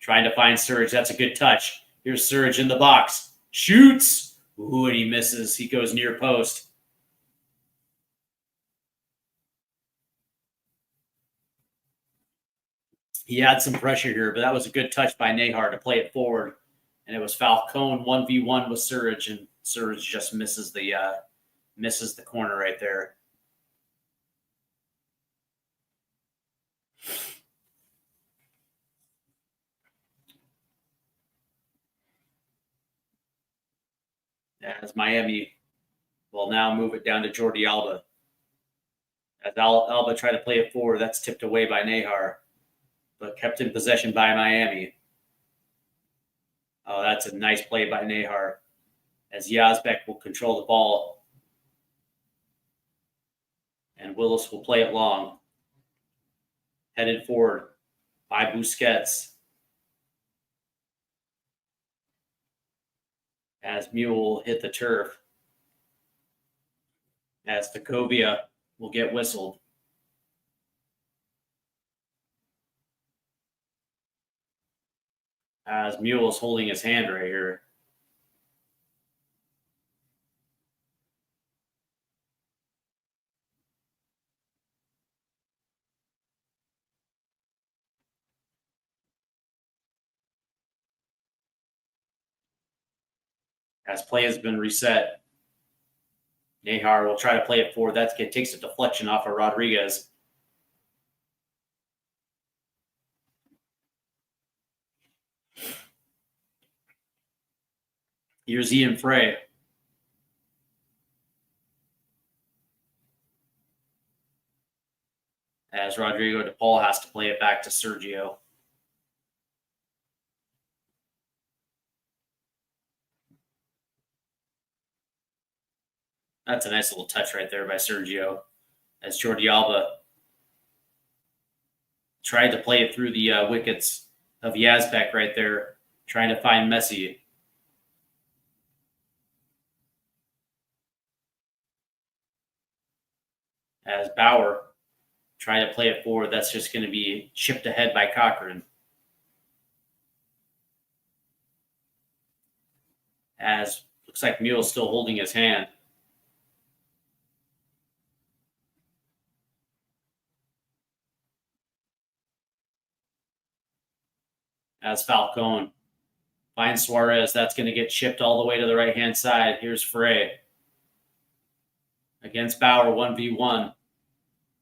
trying to find Surridge. That's a good touch. Here's Surridge in the box. Shoots! Ooh, and he misses. He goes near post. He had some pressure here, but that was a good touch by Nahar to play it forward. And it was Falcone 1v1 with Surridge, and Surridge just misses the corner right there. As Miami will now move it down to Jordi Alba. As Alba tried to play it forward, that's tipped away by Nahar, but kept in possession by Miami. Oh, that's a nice play by Nahar. As Yazbek will control the ball. And Willis will play it long. Headed forward by Busquets. As Mule will hit the turf. As Tacovia will get whistled. As Mule is holding his hand right here. As play has been reset, Nahar will try to play it forward. That takes a deflection off of Rodriguez. Here's Ian Frey. As Rodrigo De Paul has to play it back to Sergio. That's a nice little touch right there by Sergio. As Jordi Alba tried to play it through the wickets of Yazbek right there, trying to find Messi. As Bauer tried to play it forward, that's just going to be chipped ahead by Cochran. As looks like Mule's still holding his hand. As Falcone finds Suarez, that's going to get chipped all the way to the right-hand side. Here's Frey against Bauer, 1v1.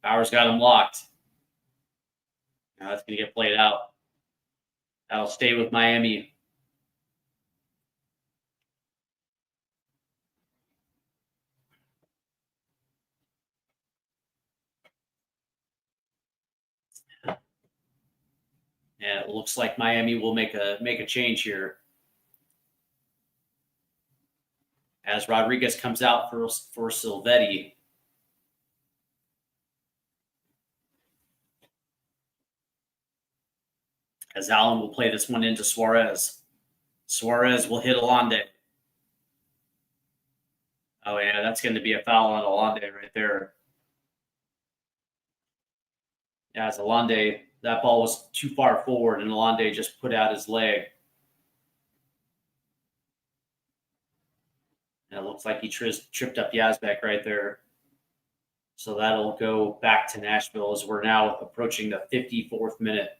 Bauer's got him locked. Now that's going to get played out. That'll stay with Miami. And it looks like Miami will make a change here. As Rodriguez comes out for Silvetti. As Allen will play this one into Suarez. Suarez will hit Alande. Oh, yeah, that's going to be a foul on Alande right there. Yeah, as Alande, that ball was too far forward, and Alande just put out his leg. And it looks like he tripped up Yazbek right there. So that'll go back to Nashville as we're now approaching the 54th minute.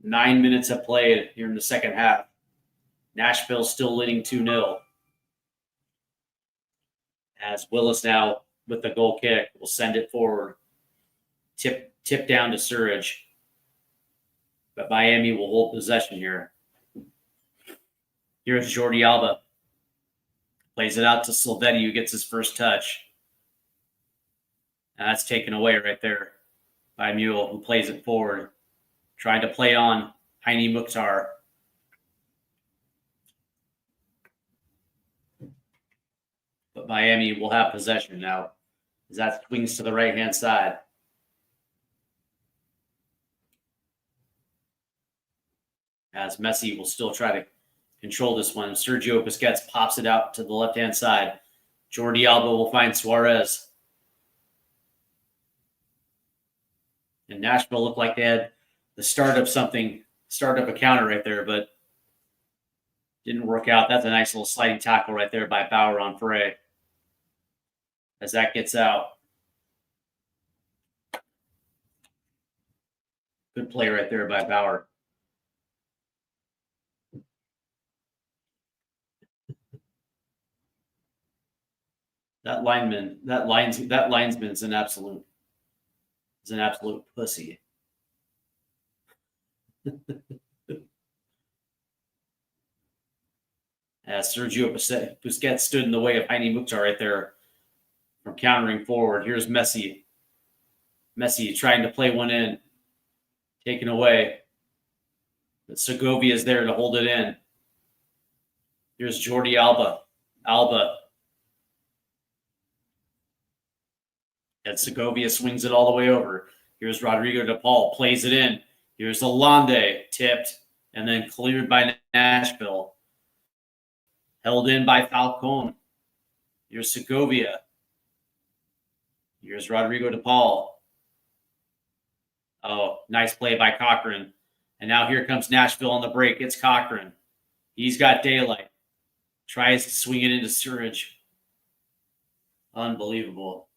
9 minutes have played here in the second half. Nashville still leading 2-0. As Willis now with the goal kick will send it forward. Tip down to Surridge. But Miami will hold possession here. Here's Jordi Alba. Plays it out to Silvetti, who gets his first touch. And that's taken away right there by Mule, who plays it forward. trying to play on Heine Mukhtar. But Miami will have possession now as that swings to the right-hand side. As Messi will still try to control this one. Sergio Busquets pops it out to the left-hand side. Jordi Alba will find Suarez. And Nashville looked like they had the start of a counter right there, but didn't work out. That's a nice little sliding tackle right there by Bauer on Frey. As that gets out. Good play right there by Bauer. That linesman is an absolute pussy. As Sergio Busquets stood in the way of Heine Mukhtar right there from countering forward. Here's Messi. Messi trying to play one in. Taken away. But Segovia is there to hold it in. Here's Jordi Alba. And Segovia swings it all the way over. Here's Rodrigo de Paul. Plays it in. Here's Alande. Tipped. And then cleared by Nashville. Held in by Falcon. Here's Segovia. Here's Rodrigo de Paul. Oh, nice play by Cochran. And now here comes Nashville on the break. It's Cochran. He's got daylight. Tries to swing it into Suarez. Unbelievable.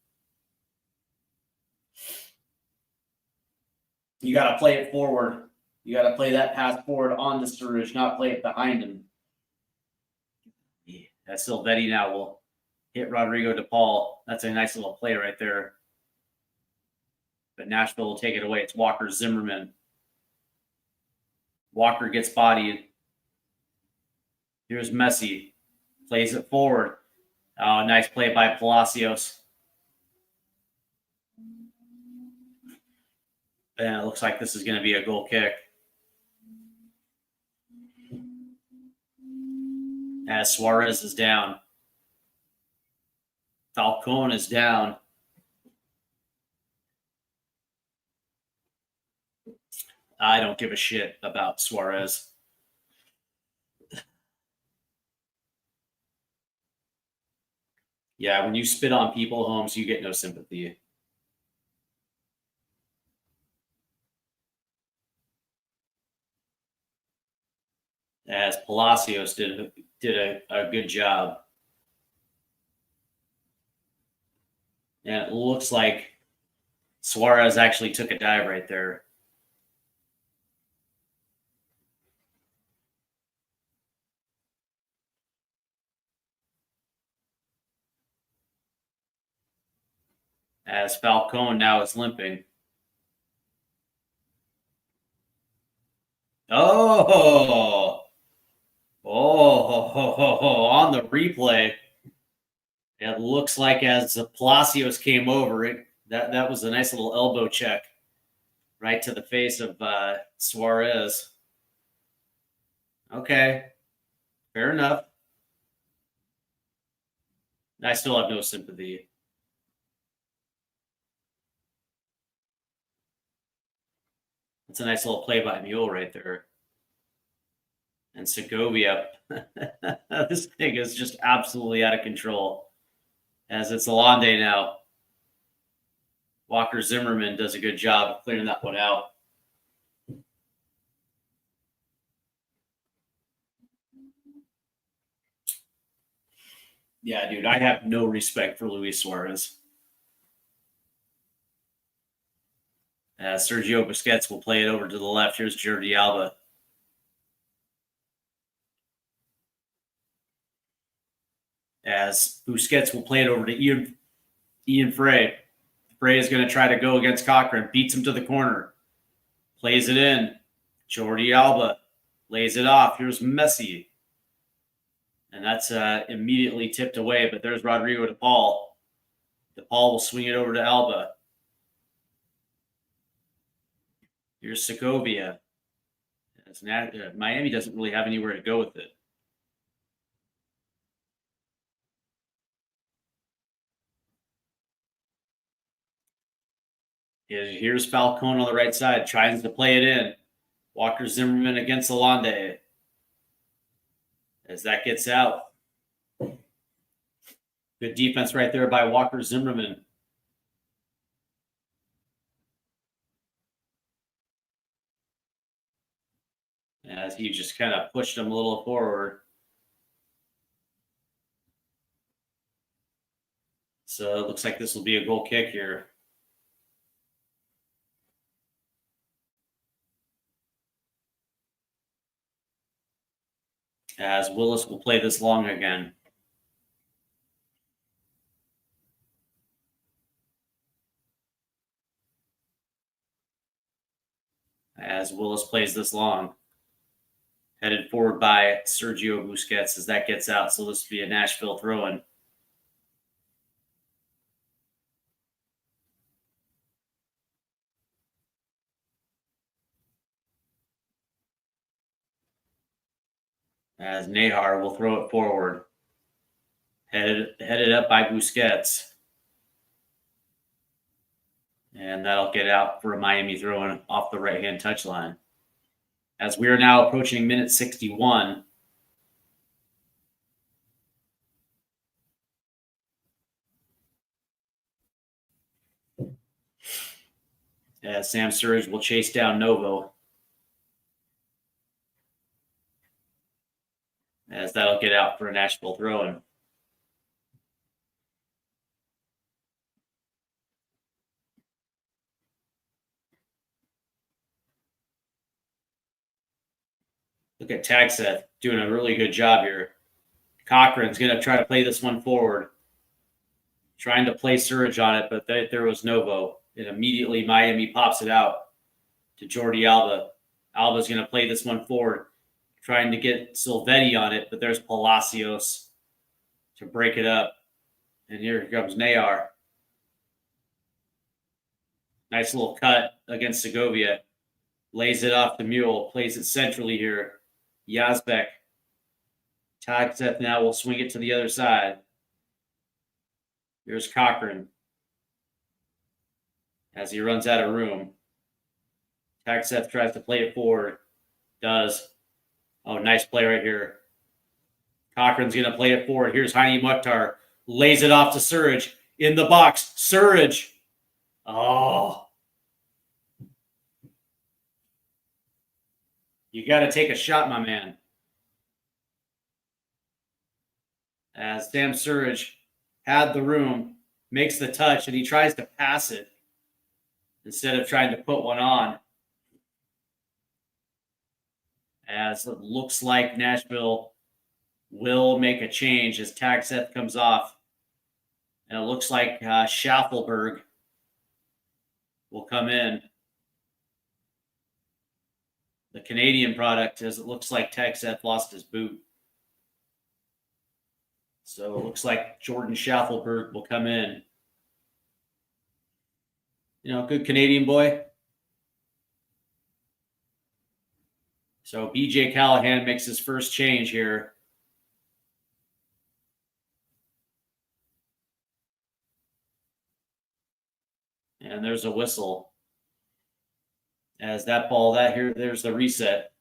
You got to play it forward. You got to play that pass forward onto Suarez, not play it behind him. Yeah, that Silvetti now will hit Rodrigo de Paul. That's a nice little play right there. But Nashville will take it away. It's Walker Zimmerman. Walker gets bodied. Here's Messi. Plays it forward. Oh, nice play by Palacios. And it looks like this is going to be a goal kick. As Suarez is down. Falcon is down. I don't give a shit about Suarez. Yeah, when you spit on people, Holmes, you get no sympathy. As Palacios did a good job. And it looks like Suarez actually took a dive right there. As Falcon now is limping. Oh, on the replay, it looks like as Palacios came over, that was a nice little elbow check right to the face of Suarez. Okay, fair enough. I still have no sympathy. That's a nice little play by Mule right there. And Segovia. This thing is just absolutely out of control. As it's Alande now. Walker Zimmerman does a good job of clearing that one out. Yeah, dude, I have no respect for Luis Suarez. Sergio Busquets will play it over to the left. Here's Jordi Alba. As Busquets will play it over to Ian Frey. Frey is going to try to go against Cochran. Beats him to the corner. Plays it in. Jordi Alba lays it off. Here's Messi. And that's immediately tipped away. But there's Rodrigo de Paul. De Paul will swing it over to Alba. Here's Segovia. Miami doesn't really have anywhere to go with it. Here's Falcone on the right side, tries to play it in. Walker Zimmerman against Alande. As that gets out. Good defense right there by Walker Zimmerman. As he just kind of pushed him a little forward. So it looks like this will be a goal kick here. As Willis will play this long again. As Willis plays this long. Headed forward by Sergio Busquets as that gets out. So this will be a Nashville throw-in. As Nahar will throw it forward. Headed up by Busquets. And that'll get out for a Miami throw-in off the right-hand touchline. As we are now approaching minute 61. As Sam Surridge will chase down Novo. As that'll get out for a Nashville throw-in. Look at Tagseth doing a really good job here. Cochran's going to try to play this one forward. Trying to play Surridge on it, but there was Novo. And immediately Miami pops it out to Jordi Alba. Alba's going to play this one forward. Trying to get Silvetti on it, but there's Palacios to break it up. And here comes Nayar. Nice little cut against Segovia. Lays it off to Mule. Plays it centrally here. Yazbek. Tagseth now will swing it to the other side. Here's Cochran. As he runs out of room. Tagseth tries to play it forward. Does. Oh, nice play right here. Cochran's going to play it forward. Here's Heine Mukhtar. Lays it off to Surridge. In the box. Surridge. Oh. You got to take a shot, my man. As Sam Surridge had the room, makes the touch, and he tries to pass it instead of trying to put one on. As it looks like Nashville will make a change as Tagseth comes off. And it looks like Schaffelberg will come in. The Canadian product, as it looks like Tagseth lost his boot. So it looks like Jordan Schaffelberg will come in. You know, good Canadian boy. So BJ Callaghan makes his first change here. And there's a whistle. As that ball, there's the reset.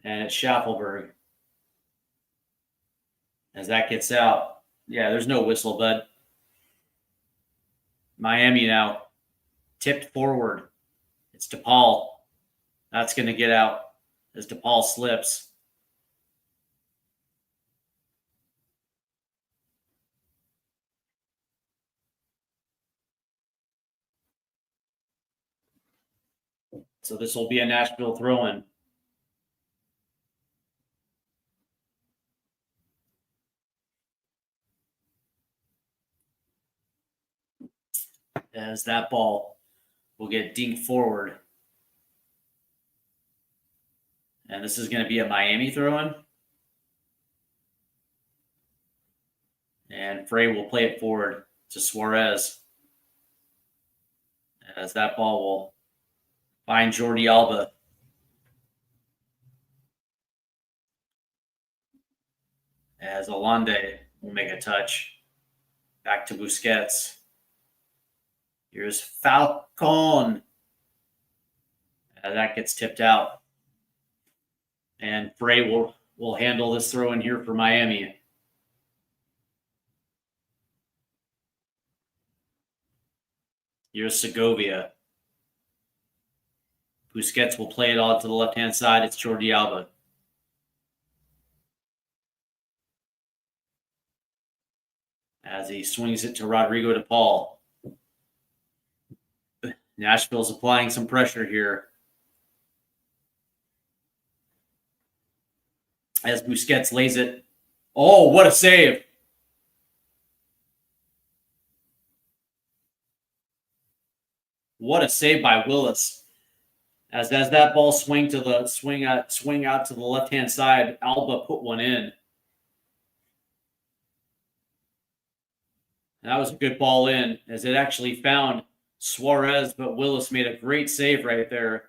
And it's Schaffelberg. As that gets out. Yeah, there's no whistle, bud. Miami now tipped forward. It's DePaul. That's going to get out as DePaul slips. So this will be a Nashville throw-in. As that ball will get dinked forward. And this is going to be a Miami throw-in. And Frey will play it forward to Suarez. As that ball will Find Jordi Alba. As Alande will make a touch. Back to Busquets. Here's Falcon. That gets tipped out. And Frey will handle this throw in here for Miami. Here's Segovia. Busquets will play it all to the left-hand side. It's Jordi Alba. As he swings it to Rodrigo de Paul. Nashville's applying some pressure here. As Busquets lays it. Oh, what a save. What a save by Willis. As that ball swing out to the left-hand side, Alba put one in. That was a good ball in, as it actually found Suarez, but Willis made a great save right there.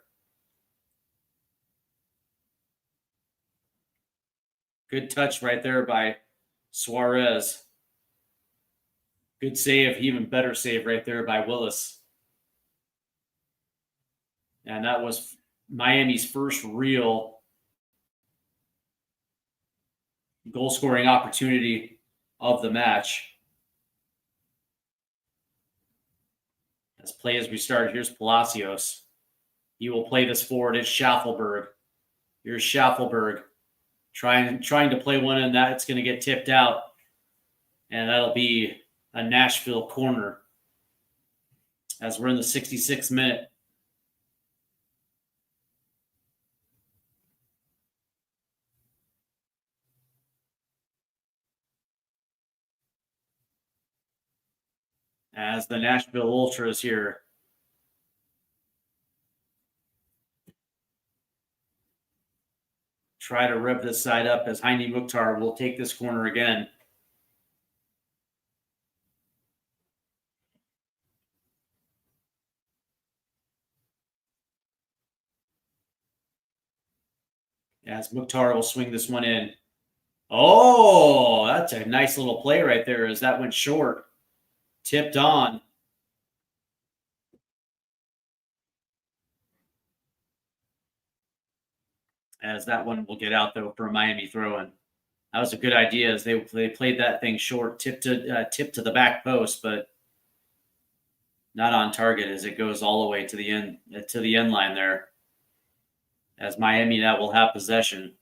Good touch right there by Suarez. Good save, even better save right there by Willis. And that was Miami's first real goal-scoring opportunity of the match. As play as we start, here's Palacios. He will play this forward. It's Schaffelberg. Here's Schaffelberg. Trying to play one in that. It's going to get tipped out. And that'll be a Nashville corner. As we're in the 66th minute. As the Nashville Ultras here. Try to rev this side up as Heini Mukhtar will take this corner again. As Mukhtar will swing this one in. Oh, that's a nice little play right there as that went short. Tipped on. As that one will get out, though, for a Miami throw-in. That was a good idea as they played that thing short, tip to the back post, but not on target as it goes all the way to the end line there. As Miami now will have possession.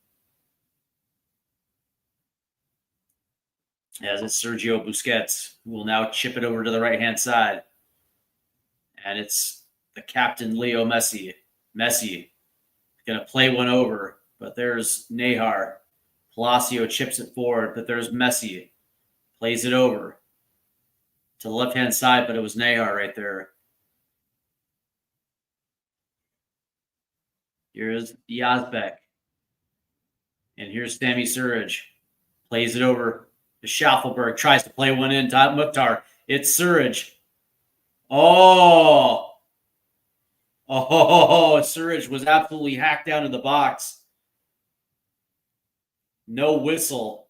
As it's Sergio Busquets, who will now chip it over to the right-hand side. And it's the captain, Leo Messi. Messi going to play one over, but there's Nahar. Palacio chips it forward, but there's Messi. Plays it over to the left-hand side, but it was Nahar right there. Here's Yazbek. And here's Sami Surridge. Plays it over. Schaffelberg tries to play one in. Mukhtar. It's Surridge. Oh, Surridge was absolutely hacked down in the box. No whistle.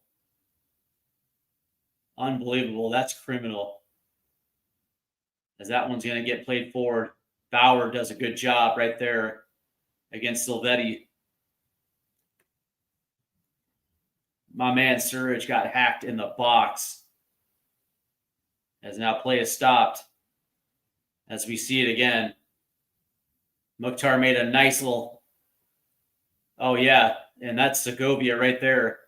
Unbelievable. That's criminal. As that one's going to get played forward. Bauer does a good job right there against Silvetti. My man Surridge got hacked in the box. As now play is stopped. As we see it again. Mukhtar made a nice little... Oh, yeah. And that's Segovia right there.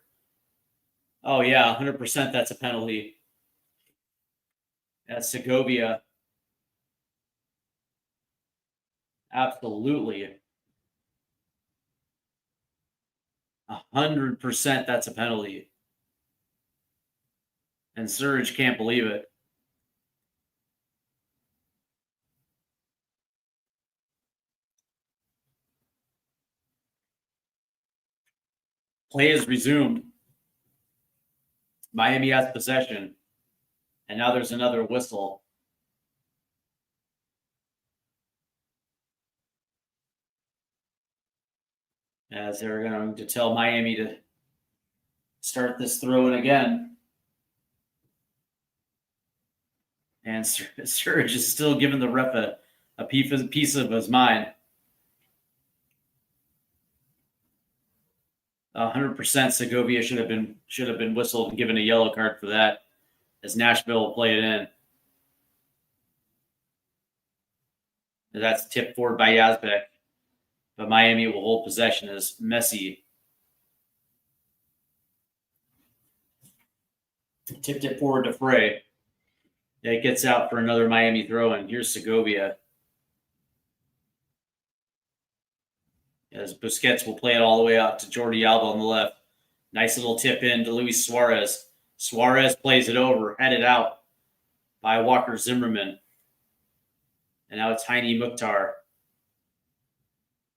Oh, yeah. 100% that's a penalty. That's Segovia. Absolutely. 100% that's a penalty. And Surridge can't believe it. Play is resumed. Miami has possession. And now there's another whistle. as they're going to tell Miami to start this throw-in again. And Suarez is still giving the ref a piece of his mind. 100% Segovia should have been whistled and given a yellow card for that, as Nashville will play it in. And that's tipped forward by Yazbek, but Miami will hold possession as Messi tipped it forward to Frey. It gets out for another Miami throw-in. Here's Segovia, as Busquets will play it all the way out to Jordi Alba on the left. Nice little tip in to Luis Suarez. Suarez plays it over, headed out by Walker Zimmerman. And now it's Heine Mukhtar.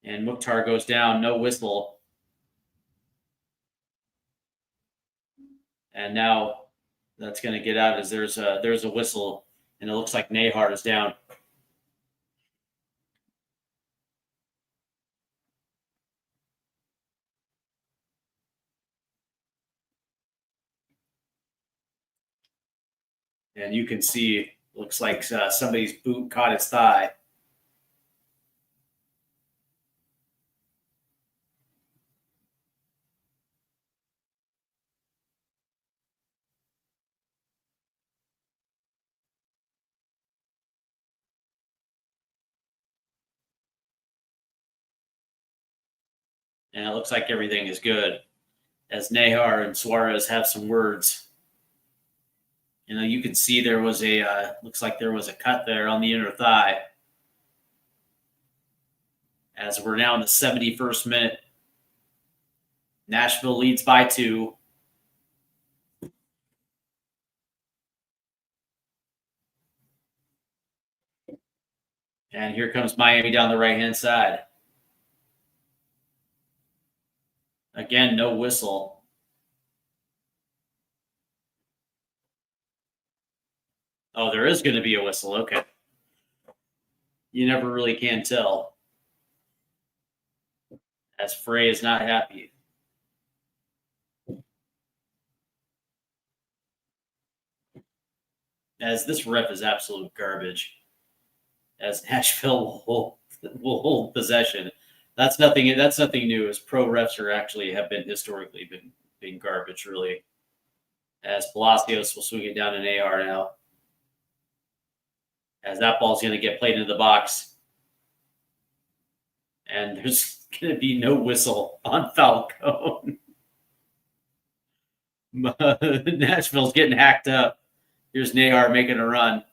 And Mukhtar goes down, no whistle. And now that's going to get out as there's a whistle, and it looks like Nahar is down. And you can see, looks like somebody's boot caught his thigh. And it looks like everything is good, as Nahar and Suarez have some words. You know, you can see there was looks like there was a cut there on the inner thigh. As we're now in the 71st minute. Nashville leads by 2. And here comes Miami down the right-hand side. Again, no whistle. Oh, there is going to be a whistle. Okay. You never really can tell, as Frey is not happy. As this ref is absolute garbage, as Nashville will hold possession. That's nothing new, as pro refs have been historically been garbage, really. As Palacios will swing it down in AR now, as that ball's going to get played into the box. And there's going to be no whistle on Falcone. Nashville's getting hacked up. Here's Nahar making a run.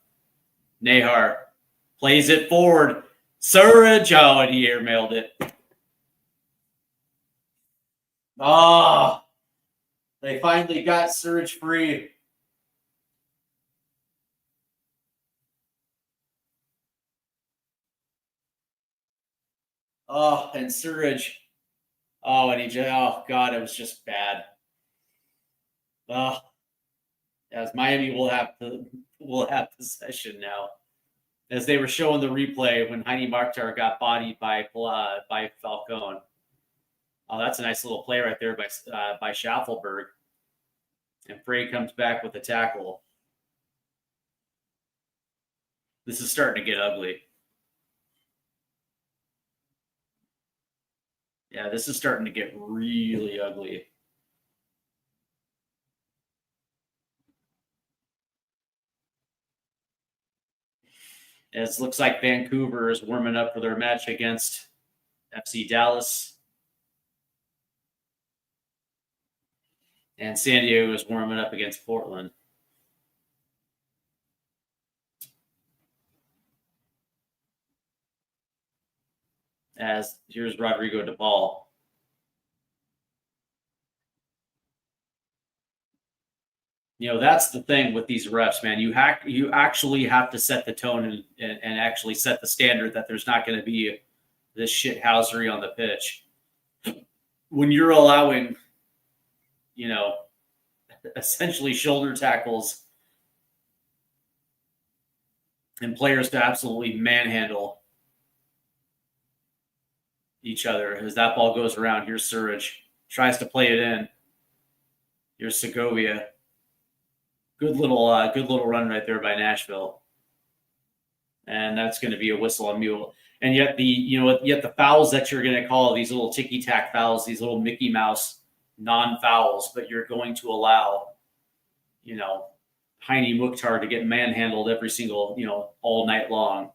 Nahar plays it forward. Suarez, and he airmailed it. Oh, they finally got Suarez free. Oh, and Suarez. Oh, and God, it was just bad. Oh, as Miami will have possession now, as they were showing the replay when Heine Mukhtar got bodied by Falcone. Oh, that's a nice little play right there by Schaffelberg. And Frey comes back with the tackle. This is starting to get ugly. Yeah, this is starting to get really ugly. As it looks like Vancouver is warming up for their match against FC Dallas. And San Diego is warming up against Portland. As here's Rodrigo de Paul. You know, that's the thing with these refs, man. You actually have to set the tone and actually set the standard that there's not going to be this shithousery on the pitch. When you're allowing, you know, essentially shoulder tackles and players to absolutely manhandle each other as that ball goes around. Here's Suarez. Tries to play it in. Here's Segovia. Good little run right there by Nashville. And that's going to be a whistle on Mule. And yet the fouls that you're going to call, these little ticky-tack fouls, these little Mickey Mouse non-fouls, but you're going to allow, Heine Mukhtar to get manhandled every single, all night long.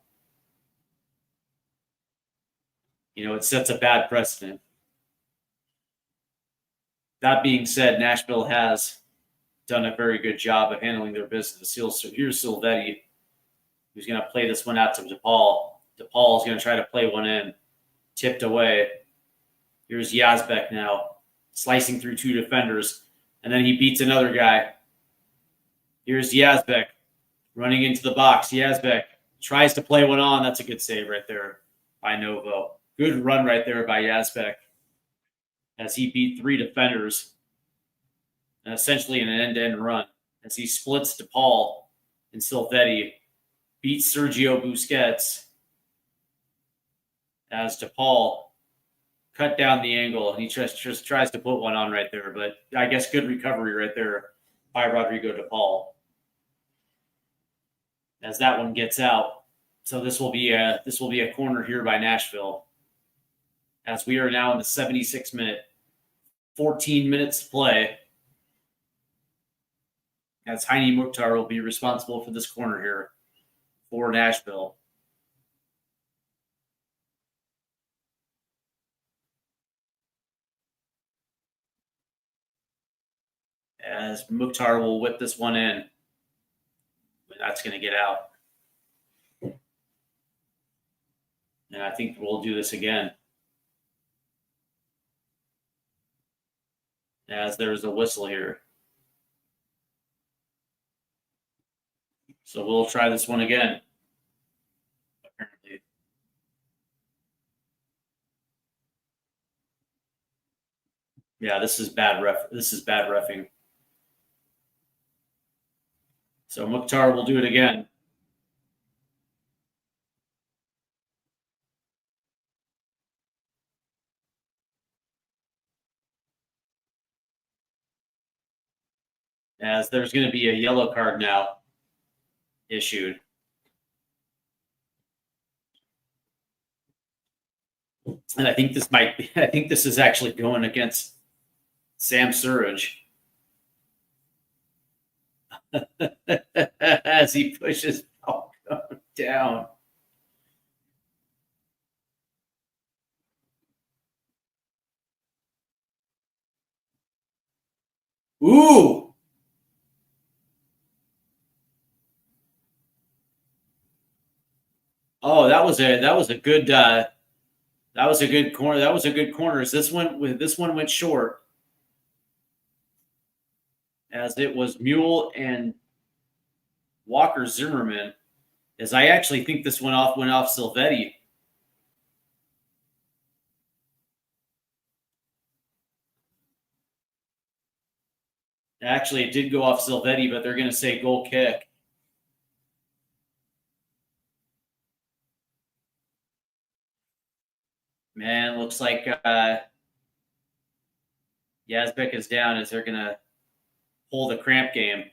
It sets a bad precedent. That being said, Nashville has done a very good job of handling their business. Here's Silvetti, who's going to play this one out to DePaul. DePaul is going to try to play one in, tipped away. Here's Yazbek now, slicing through two defenders, and then he beats another guy. Here's Yazbek running into the box. Yazbek tries to play one on. That's a good save right there by Novo. Good run right there by Yazbek as he beat three defenders, and essentially in an end-to-end run as he splits DePaul and Silvetti, beats Sergio Busquets as DePaul cut down the angle, and he just tries to put one on right there. But I guess good recovery right there by Rodrigo DePaul as that one gets out. So this will be a corner here by Nashville as we are now in the 76th minute, 14 minutes to play. As Heine Mukhtar will be responsible for this corner here for Nashville. As Mukhtar will whip this one in. That's going to get out. And I think we'll do this again. As there's a whistle here. So we'll try this one again. Apparently. Yeah, this is bad reffing. So Mukhtar will do it again. As there's going to be a yellow card now issued. And I think this is actually going against Sam Surridge. As he pushes down. Ooh. Oh, that was a good corner. That was a good corner. As this one went short. As it was Mule and Walker Zimmerman, as I actually think this went off Silvetti. Actually, it did go off Silvetti, but they're going to say goal kick. Man, looks like Yazbek is down as they're going to pull the cramp game.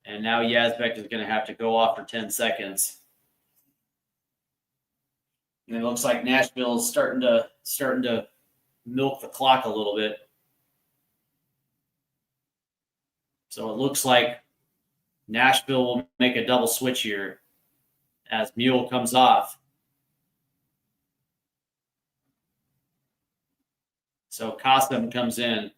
And now Yazbek is going to have to go off for 10 seconds. And it looks like Nashville is starting to milk the clock a little bit. So it looks like Nashville will make a double switch here as Mule comes off. So Costam comes in.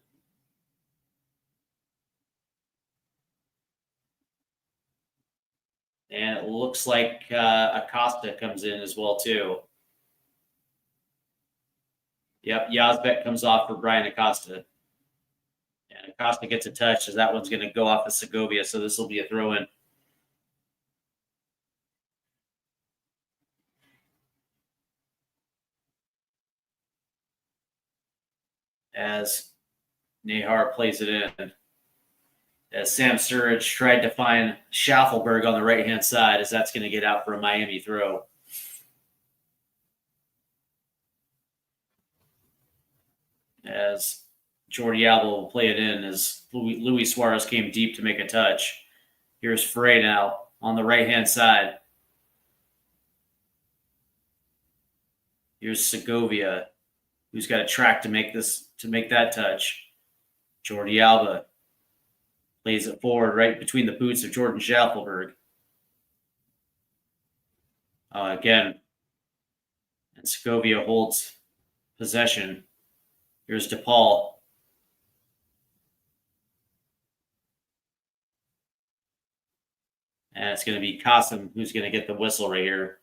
And it looks like Acosta comes in as well, too. Yep, Yazbek comes off for Brian Acosta. And Acosta gets a touch as that one's going to go off of Segovia, so this will be a throw-in. As Nahar plays it in. as Sam Sturridge tried to find Schaffelberg on the right-hand side, as that's going to get out for a Miami throw. As Jordi Alba will play it in as Luis Suarez came deep to make a touch. Here's Frey now on the right-hand side. Here's Segovia, who's got a track to make that touch. Jordi Alba plays it forward right between the boots of Jordan Schaffelberg. Again, and Segovia holds possession. Here's DePaul. And it's going to be Qasim who's going to get the whistle right here.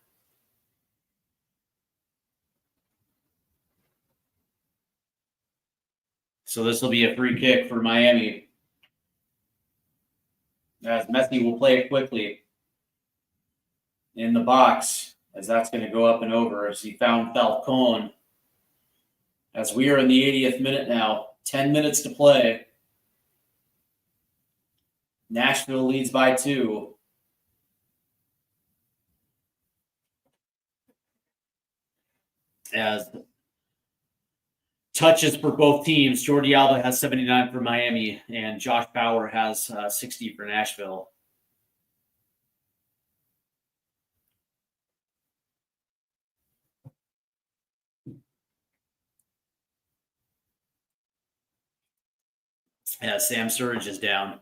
So this will be a free kick for Miami. As Messi will play it quickly in the box, as that's going to go up and over as he found Falcon. As we are in the 80th minute now, 10 minutes to play. Nashville leads by 2. As touches for both teams, Jordi Alba has 79 for Miami, and Josh Bauer has 60 for Nashville. As Sam Sturridge is down.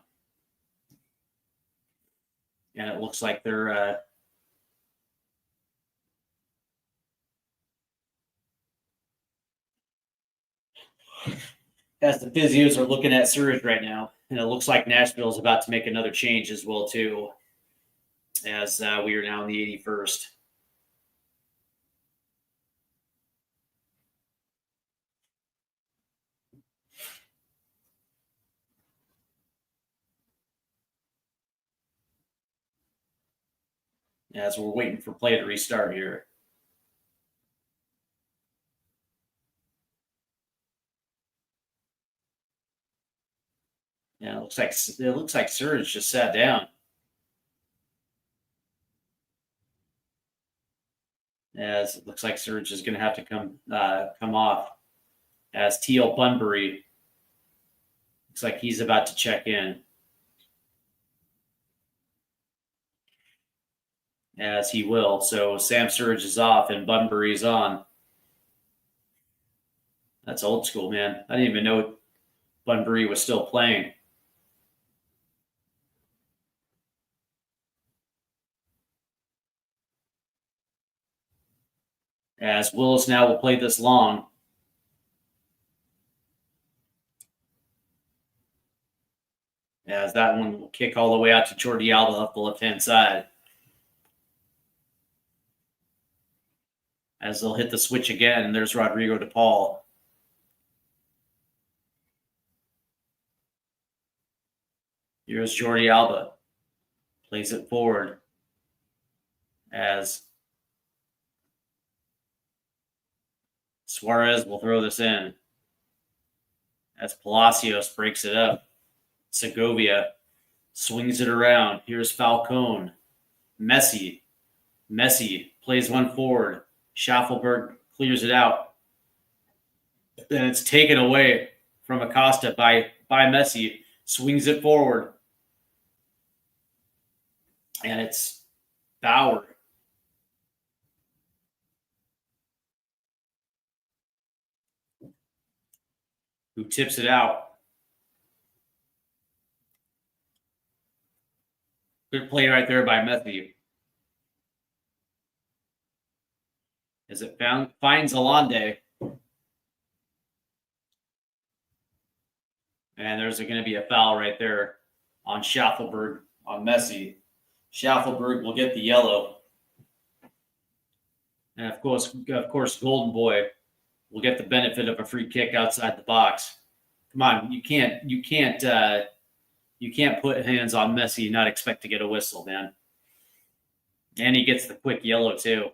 And it looks like they're as the physios are looking at Surge right now, and it looks like Nashville is about to make another change as well too, as we are now in the 81st. As we're waiting for play to restart here. Yeah, it looks like Surge just sat down. As it looks like Surge is going to have to come off. As Teal Bunbury looks like he's about to check in. As he will. So Sam Surge is off and Bunbury's on. That's old school, man. I didn't even know Bunbury was still playing. As Willis now will play this long. As that one will kick all the way out to Jordi Alba up the left-hand side. As they'll hit the switch again, and there's Rodrigo DePaul. Here's Jordi Alba. Plays it forward. As Suarez will throw this in. As Palacios breaks it up. Segovia swings it around. Here's Falcon. Messi plays one forward. Schaffelberg clears it out. Then it's taken away from Acosta by Messi. Swings it forward. And it's Bauer. Who tips it out. Good play right there by Messi. As it finds Alande. And there's going to be a foul right there on Schaffelberg, on Messi. Schaffelberg will get the yellow. And of course, Golden Boy will get the benefit of a free kick outside the box. Come on, you can't put hands on Messi and not expect to get a whistle, man. And he gets the quick yellow too.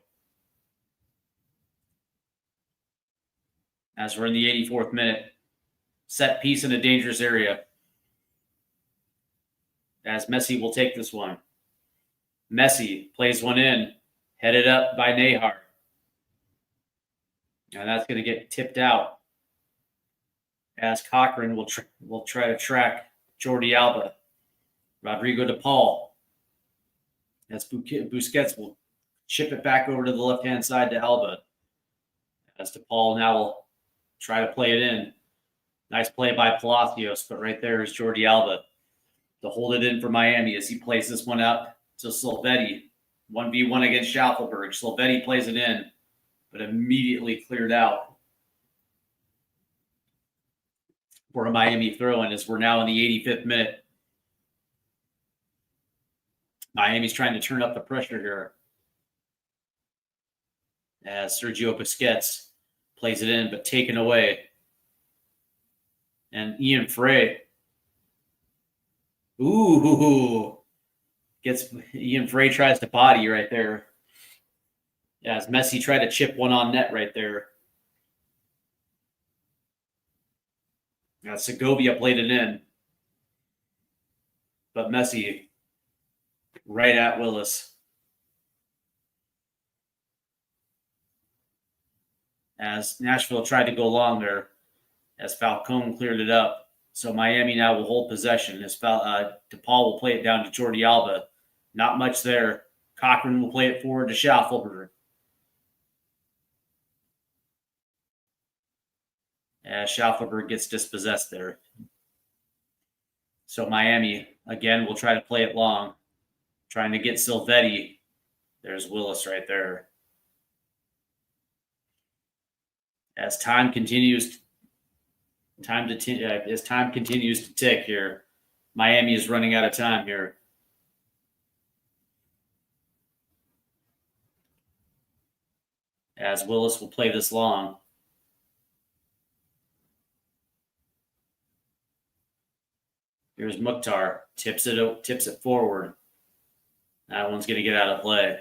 As we're in the 84th minute, set piece in a dangerous area. as Messi will take this one. Messi plays one in, headed up by Nahar. And that's going to get tipped out as Cochrane will try to track Jordi Alba. Rodrigo de Paul. As Busquets will chip it back over to the left-hand side to Alba. As de Paul now will try to play it in. Nice play by Palacios, but right there is Jordi Alba to hold it in for Miami as he plays this one out to Silvetti. 1v1 against Schaffelberg. Silvetti plays it in, but immediately cleared out for a Miami throw-in as we're now in the 85th minute. Miami's trying to turn up the pressure here as Sergio Busquets plays it in, but taken away. And Ian Frey. Ian Frey tries to body right there. As Messi tried to chip one on net right there. Now Segovia played it in. But Messi right at Willis. As Nashville tried to go long there. As Falcone cleared it up. So Miami now will hold possession. As DePaul will play it down to Jordi Alba. Not much there. Cochrane will play it forward to Schaffelberg. As Schaffelberg gets dispossessed there. So Miami, again, will try to play it long. Trying to get Silvetti. There's Willis right there. As time continues to tick here, Miami is running out of time here. As Willis will play this long. Here's Mukhtar, tips it forward. That one's going to get out of play.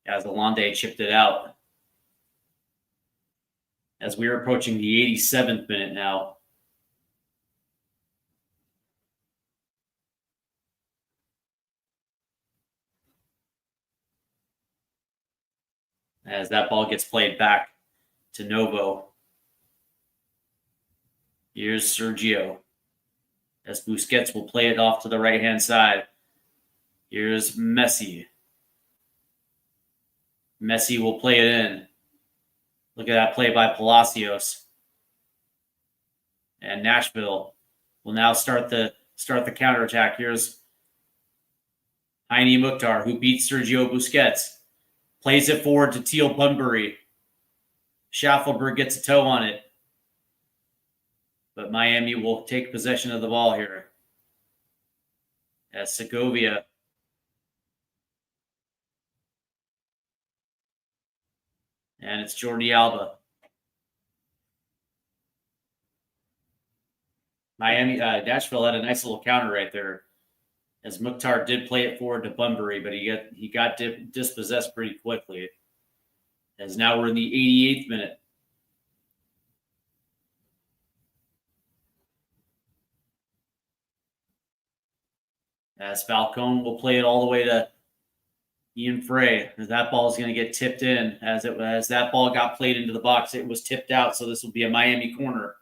As Alande chipped it out. As we are approaching the 87th minute now. As that ball gets played back to Novo. Here's Sergio. As Busquets will play it off to the right-hand side. Here's Messi. Messi will play it in. Look at that play by Palacios. And Nashville will now start the counterattack. Here's Heine Mukhtar, who beats Sergio Busquets. Plays it forward to Teal Bunbury. Schaffelberg gets a toe on it. But Miami will take possession of the ball here. As Segovia. And it's Jordi Alba. Nashville had a nice little counter right there. As Mukhtar did play it forward to Bunbury, but he got dispossessed pretty quickly. As now we're in the 88th minute. As Falcone will play it all the way to Ian Frey. That ball is going to get tipped in. As that ball got played into the box, it was tipped out. So this will be a Miami corner.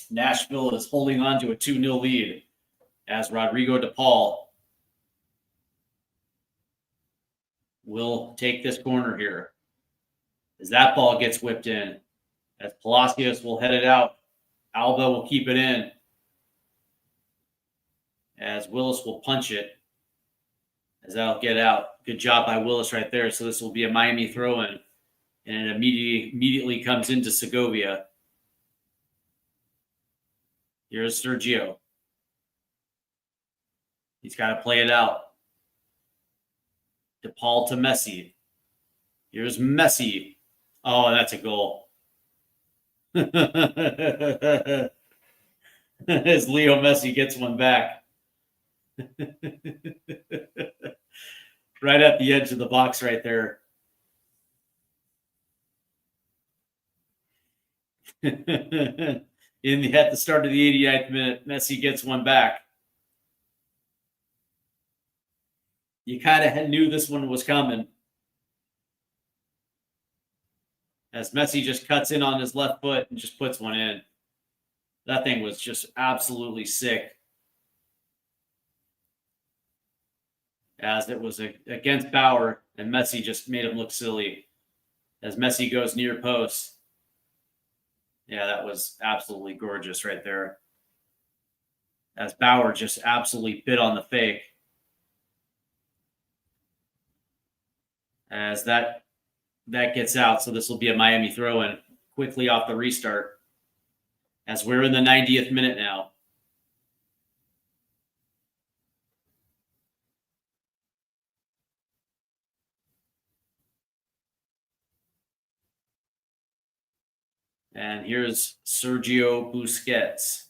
Nashville is holding on to a 2-0 lead as Rodrigo de Paul will take this corner here. As that ball gets whipped in. As Palacios will head it out. Alba will keep it in. As Willis will punch it. As that'll get out. Good job by Willis right there. So this will be a Miami throw-in. And it immediately comes into Segovia. Here's Sergio. He's got to play it out. DePaul to Messi. Here's Messi. Oh, that's a goal. As Leo Messi gets one back. Right at the edge of the box right there. At the start of the 89th minute, Messi gets one back. You kind of knew this one was coming, as Messi just cuts in on his left foot and just puts one in. That thing was just absolutely sick, as it was against Bauer, and Messi just made him look silly as Messi goes near post. Yeah, that was absolutely gorgeous right there, as Bauer just absolutely bit on the fake. As that gets out, so this will be a Miami throw-in quickly off the restart, as we're in the 90th minute now. And here's Sergio Busquets.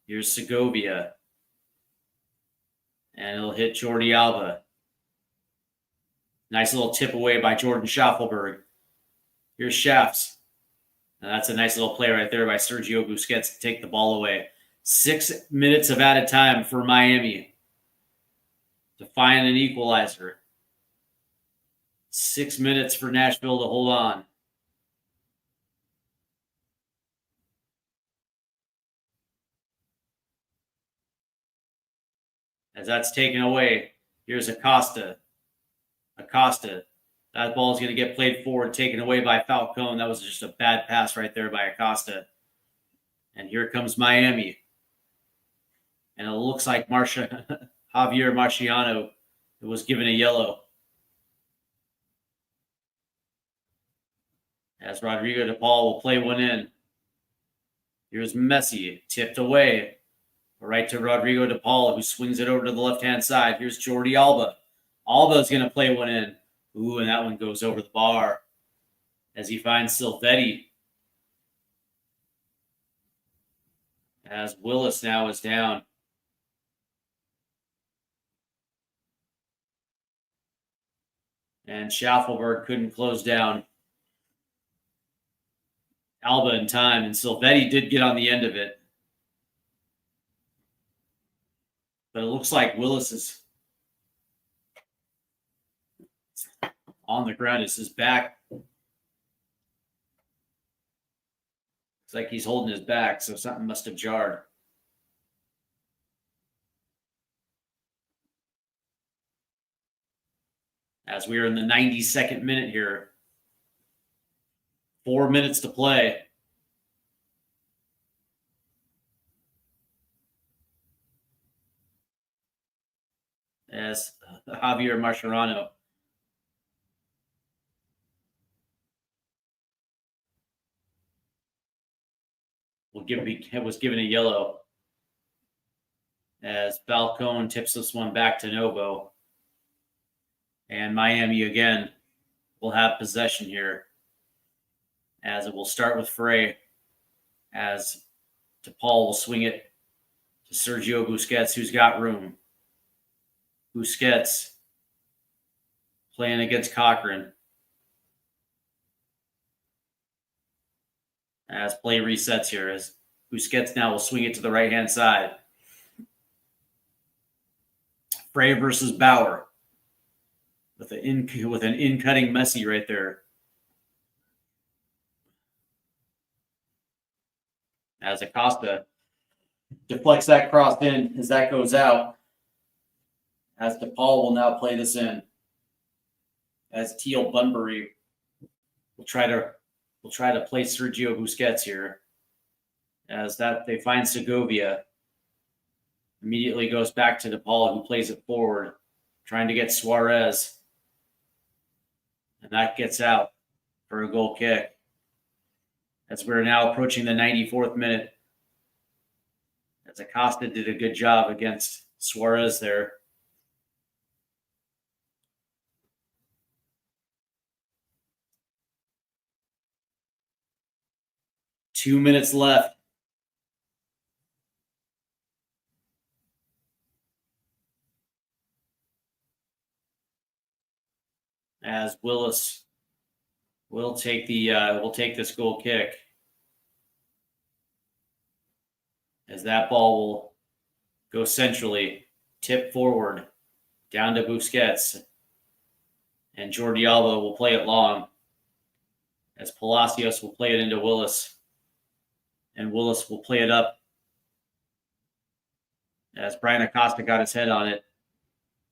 Here's Segovia. And it'll hit Jordi Alba. Nice little tip away by Jordan Schaffelberg. Here's Shafts. And that's a nice little play right there by Sergio Busquets to take the ball away. 6 minutes of added time for Miami to find an equalizer. 6 minutes for Nashville to hold on. As that's taken away, here's Acosta. That ball is going to get played forward, taken away by Falcone. That was just a bad pass right there by Acosta. And here comes Miami. And it looks like Javier Marciano was given a yellow, as Rodrigo de Paul will play one in. Here's Messi, tipped away. Right to Rodrigo de Paul, who swings it over to the left-hand side. Here's Jordi Alba. Alba's going to play one in. Ooh, and that one goes over the bar as he finds Silvetti. As Willis now is down. And Schaffelberg couldn't close down Alba in time, and Silvetti did get on the end of it. But it looks like Willis is on the ground. It's his back. Looks like he's holding his back, so something must have jarred. As we are in the 92nd minute here. 4 minutes to play. As Javier Mascherano was given a yellow, as Falcone tips this one back to Novo. And Miami again will have possession here, as it will start with Frey, as DePaul will swing it to Sergio Busquets, who's got room. Busquets playing against Cochran. As play resets here, as Busquets now will swing it to the right-hand side. Frey versus Bauer, with an in-cutting Messi right there. As Acosta deflects that cross in, as that goes out. As DePaul will now play this in. As Teal Bunbury will try to play Sergio Busquets here. As that they find Segovia. Immediately goes back to DePaul, who plays it forward, trying to get Suarez. And that gets out for a goal kick. As we're now approaching the 94th minute. As Acosta did a good job against Suarez there. Two minutes left. As Willis will take this goal kick, as that ball will go centrally, tip forward, down to Busquets, and Jordi Alba will play it long, as Palacios will play it into Willis, and Willis will play it up, as Brian Acosta got his head on it,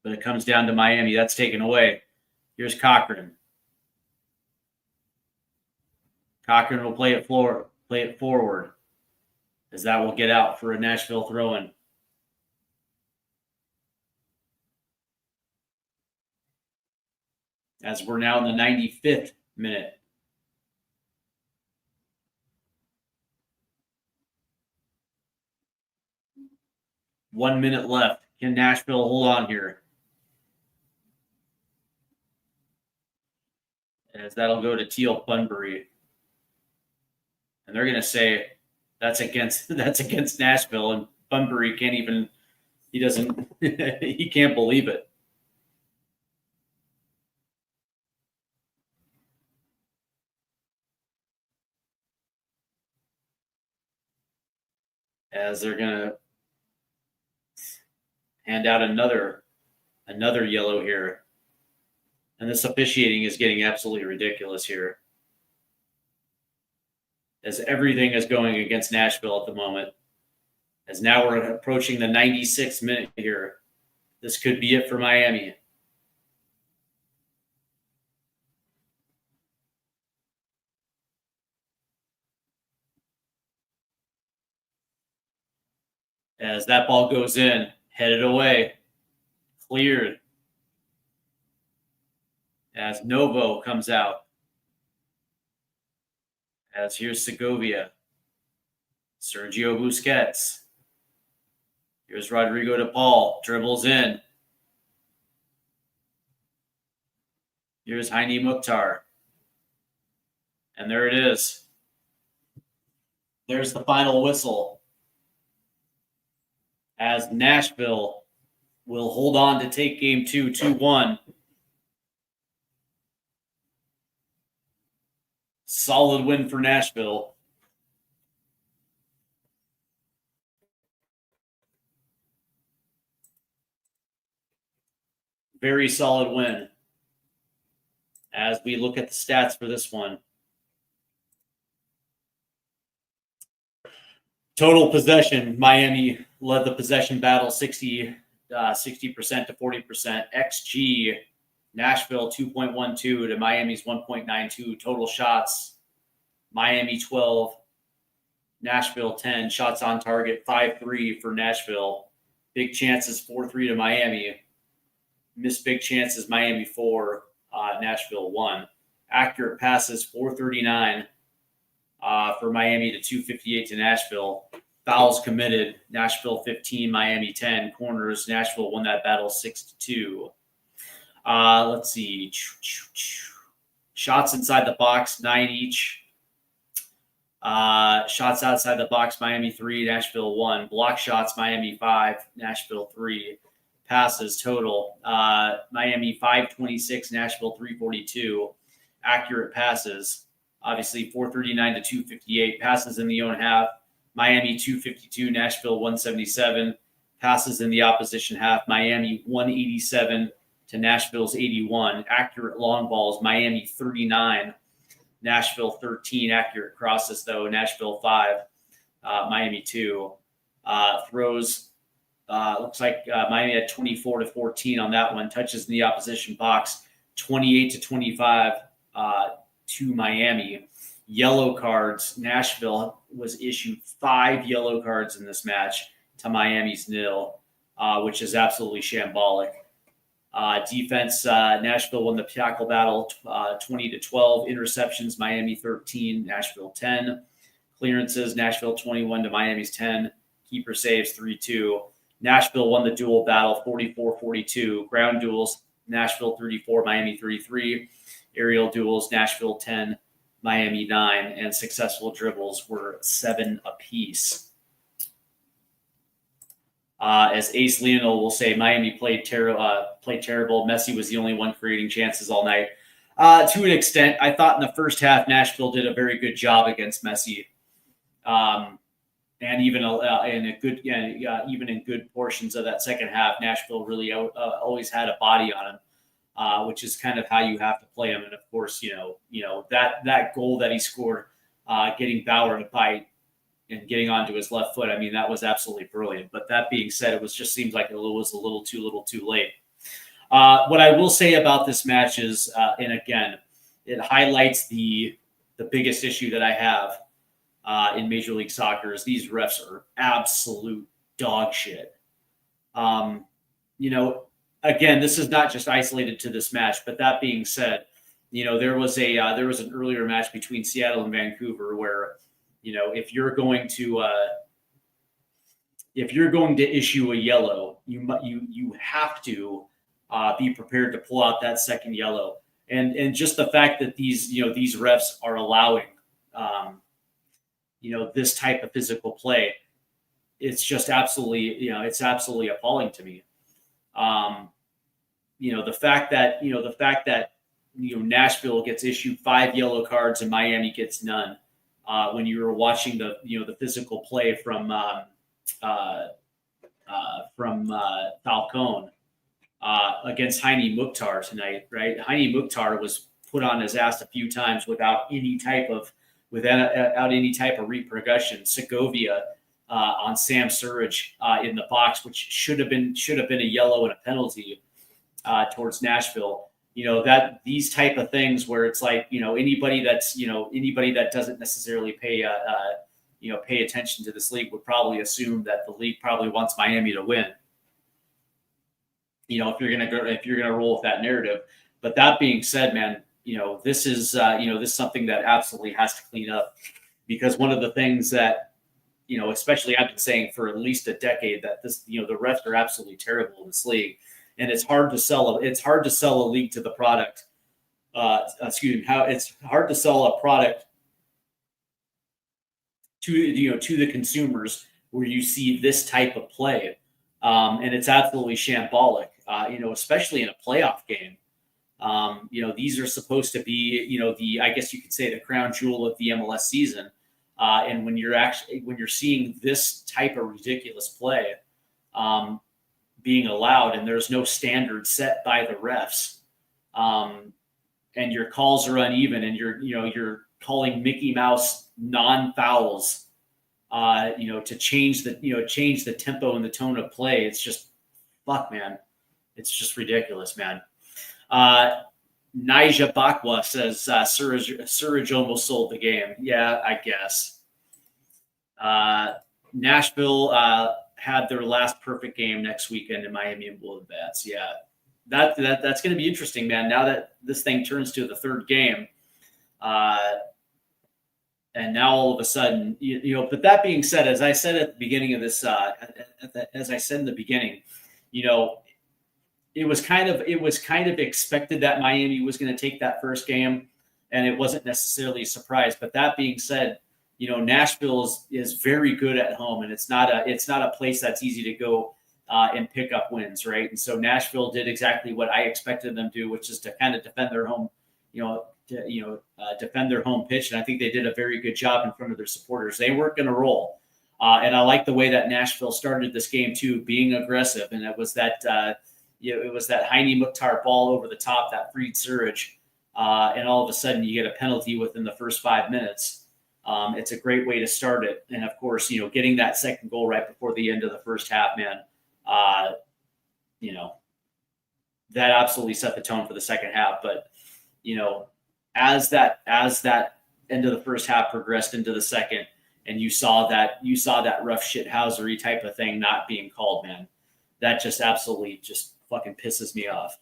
but it comes down to Miami. That's taken away. Here's Cochrane. Cochrane will play it forward, as that will get out for a Nashville throw-in. As we're now in the 95th minute. One minute left. Can Nashville hold on here? As that'll go to Teal Bunbury. And they're going to say that's against Nashville, and Bunbury can't even, he can't believe it. As they're going to hand out another yellow here. And this officiating is getting absolutely ridiculous here, as everything is going against Nashville at the moment. As now we're approaching the 96th minute here. This could be it for Miami. As that ball goes in, headed away, cleared. As Novo comes out. As here's Segovia. Sergio Busquets. Here's Rodrigo de Paul. Dribbles in. Here's Heine Mukhtar. And there it is. There's the final whistle, as Nashville will hold on to take game 2, 2-1. Solid win for Nashville. Very solid win. As we look at the stats for this one. Total possession, Miami led the possession battle 60% to 40%. XG, Nashville 2.12 to Miami's 1.92. Total shots, Miami 12, Nashville 10. Shots on target 5-3 for Nashville. Big chances 4-3 to Miami. Missed big chances, Miami 4, Nashville 1. Accurate passes 439 for Miami to 258 to Nashville. Fouls committed, Nashville 15, Miami 10. Corners, Nashville won that battle 6-2. Let's see. Shots inside the box, 9 each. Shots outside the box, Miami 3, Nashville 1. Block shots, Miami 5, Nashville 3. Passes total, Miami 526, Nashville 342. Accurate passes, obviously 439 to 258. Passes in the own half, Miami 252, Nashville 177. Passes in the opposition half, Miami 187 to Nashville's 81. Accurate long balls, Miami 39, Nashville 13. Accurate crosses, though, Nashville 5, Miami 2. Throws, looks like Miami had 24 to 14 on that one. Touches in the opposition box, 28 to 25 to Miami. Yellow cards, Nashville was issued 5 yellow cards in this match to Miami's 0, which is absolutely shambolic. Defense, Nashville won the tackle battle 20 to 12. Interceptions, Miami 13, Nashville 10. Clearances, Nashville 21 to Miami's 10. Keeper saves 3-2. Nashville won the duel battle 44-42. Ground duels, Nashville 34, Miami 33. Aerial duels, Nashville 10, Miami 9. And successful dribbles were 7 apiece. As Ace Leonel will say, Miami played terrible. Messi was the only one creating chances all night. To an extent, I thought in the first half Nashville did a very good job against Messi, and even even in good portions of that second half, Nashville really always had a body on him, which is kind of how you have to play him. And of course, that goal that he scored, getting Bauer to bite and getting onto his left foot. I mean, that was absolutely brilliant. But that being said, it just seems like it was a little too late. What I will say about this match is, and again, it highlights the biggest issue that I have in Major League Soccer is these refs are absolute dog shit. Again, this is not just isolated to this match, but that being said, there was an earlier match between Seattle and Vancouver where, if you're going to issue a yellow, you have to be prepared to pull out that second yellow, and just the fact that these refs are allowing this type of physical play, it's just absolutely appalling to me. The fact that Nashville gets issued 5 yellow cards and Miami gets none, when you were watching the physical play from Falcone against Heine Mukhtar tonight, right? Heine Mukhtar was put on his ass a few times without any type of repercussion. Segovia on Sam Surridge in the box, which should have been a yellow and a penalty towards Nashville. That these type of things where it's like, anybody that doesn't necessarily pay attention to this league would probably assume that the league probably wants Miami to win. If you're gonna roll with that narrative. But that being said, man, this is something that absolutely has to clean up, because one of the things that, especially I've been saying for at least a decade, that the refs are absolutely terrible in this league, and it's hard to sell a league to the product. It's hard to sell a product to the consumers where you see this type of play, and it's absolutely shambolic. Especially in a playoff game. These are supposed to be, I guess you could say, the crown jewel of the MLS season. And when you're seeing this type of ridiculous play being allowed, and there's no standard set by the refs, and your calls are uneven, and you're calling Mickey Mouse non-fouls, to change the tempo and the tone of play. It's just, fuck, man. It's just ridiculous, man. Nija Bakwa says Surridge almost sold the game. Yeah, I guess. Nashville had their last perfect game next weekend in Miami and Blue Bats. Yeah, that's going to be interesting, man. Now that this thing turns to the third game, and now all of a sudden, But that being said, as I said at the beginning of this, it was kind of expected that Miami was going to take that first game, and it wasn't necessarily a surprise. But that being said, Nashville is very good at home, and it's not a place that's easy to go and pick up wins, right? And so Nashville did exactly what I expected them to do, which is to kind of defend their home, defend their home pitch. And I think they did a very good job in front of their supporters. They weren't going to roll, and I like the way that Nashville started this game too, being aggressive, and it was that. It was that Heine Mukhtar ball over the top that freed Surridge, and all of a sudden you get a penalty within the first 5 minutes. It's a great way to start it, and of course, getting that second goal right before the end of the first half, man. That absolutely set the tone for the second half. But as that end of the first half progressed into the second, and you saw that rough shithousery type of thing not being called, man, that just absolutely just fucking pisses me off.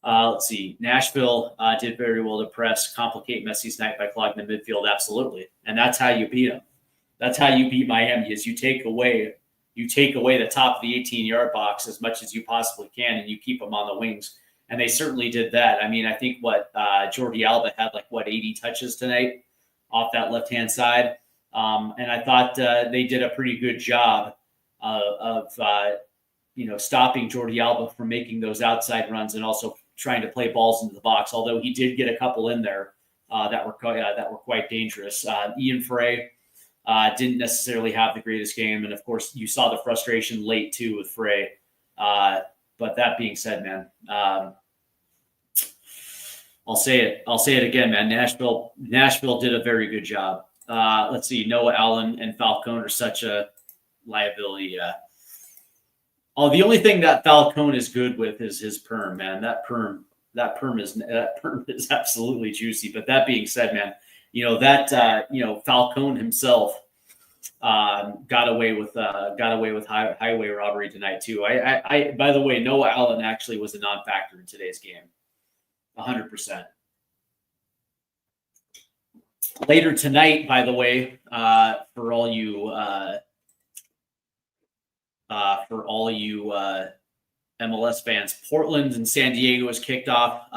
Let's see. Nashville did very well to press, complicate Messi's night by clogging the midfield. Absolutely. And that's how you beat them. That's how you beat Miami, is you take away the top of the 18-yard box as much as you possibly can, and you keep them on the wings. And they certainly did that. I mean, I think Jordi Alba had 80 touches tonight off that left-hand side. And I thought they did a pretty good job of stopping Jordi Alba from making those outside runs, and also trying to play balls into the box. Although he did get a couple in there that were quite dangerous. Ian Frey didn't necessarily have the greatest game, and of course, you saw the frustration late too with Frey. But that being said, man, I'll say it again, man. Nashville did a very good job. Let's see, Noah Allen and Falcone are such a liability. Oh, the only thing that Falcone is good with is his perm, man. That perm is absolutely juicy. But that being said, man, Falcone himself got away with highway robbery tonight too. I by the way, Noah Allen actually was a non-factor in today's game, 100%. Later tonight, by the way, for all you MLS fans, Portland and San Diego has kicked off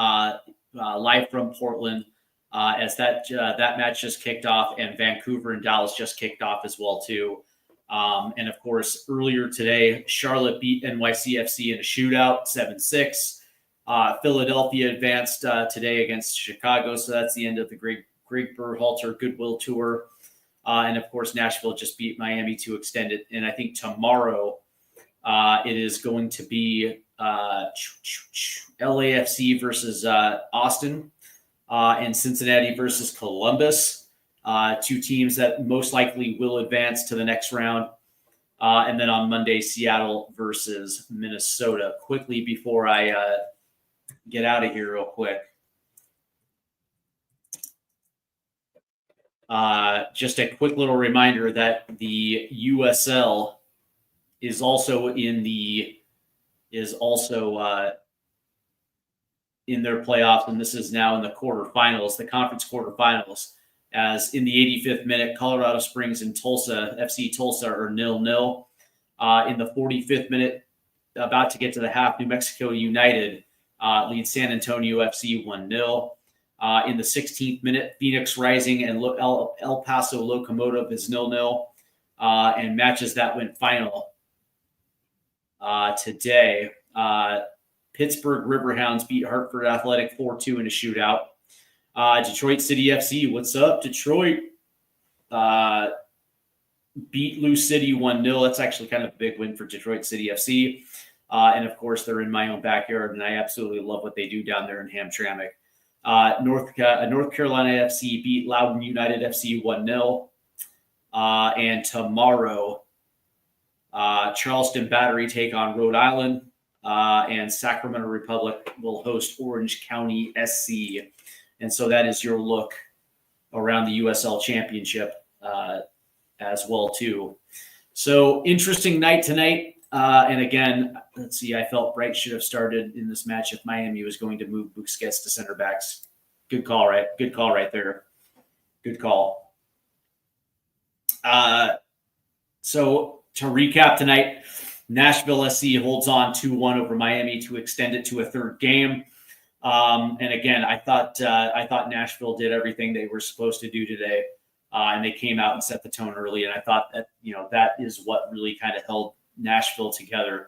live from Portland as that match just kicked off, and Vancouver and Dallas just kicked off as well too. And of course, earlier today, Charlotte beat NYCFC in a shootout, 7-6. Philadelphia advanced today against Chicago, so that's the end of the Greg Berhalter Goodwill Tour. And of course, Nashville just beat Miami to extend it. And I think tomorrow it is going to be LAFC versus Austin and Cincinnati versus Columbus. Two teams that most likely will advance to the next round. And then on Monday, Seattle versus Minnesota. Quickly before I get out of here real quick. Just a quick little reminder that the USL is also in their playoffs, and this is now in the quarterfinals, the conference quarterfinals, as in the 85th minute, Colorado Springs and FC Tulsa are 0-0. In the 45th minute, about to get to the half, New Mexico United leads San Antonio FC 1-0. In the 16th minute, Phoenix Rising and El Paso Locomotive is 0-0, and matches that went final today. Pittsburgh Riverhounds beat Hartford Athletic 4-2 in a shootout. Detroit City FC, what's up, Detroit? Beat Lou City 1-0. That's actually kind of a big win for Detroit City FC. And of course, they're in my own backyard, and I absolutely love what they do down there in Hamtramck. North Carolina FC beat Loudoun United FC 1-0. And tomorrow, Charleston Battery take on Rhode Island, and Sacramento Republic will host Orange County SC. And so that is your look around the USL Championship as well too. So interesting night tonight. And again, let's see, I felt Bright should have started in this match if Miami was going to move Busquets to center backs. Good call, right? Good call right there. Good call. So to recap tonight, Nashville SC holds on 2-1 over Miami to extend it to a third game. And again, I thought Nashville did everything they were supposed to do today. And they came out and set the tone early. And I thought that, that is what really kind of held Nashville together,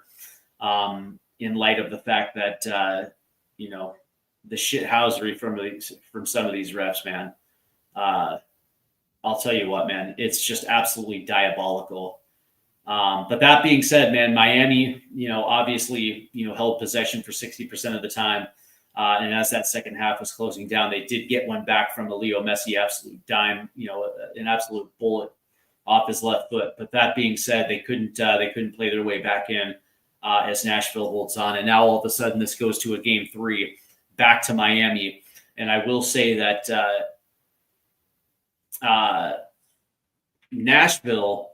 in light of the fact that the shithousery from some of these refs, man. I'll tell you what, man, it's just absolutely diabolical. But that being said, man, Miami, obviously, held possession for 60% of the time. And as that second half was closing down, they did get one back from a Leo Messi absolute dime, an absolute bullet off his left foot. But that being said, they couldn't play their way back in as Nashville holds on. And now all of a sudden this goes to a game 3 back to Miami. And I will say that Nashville,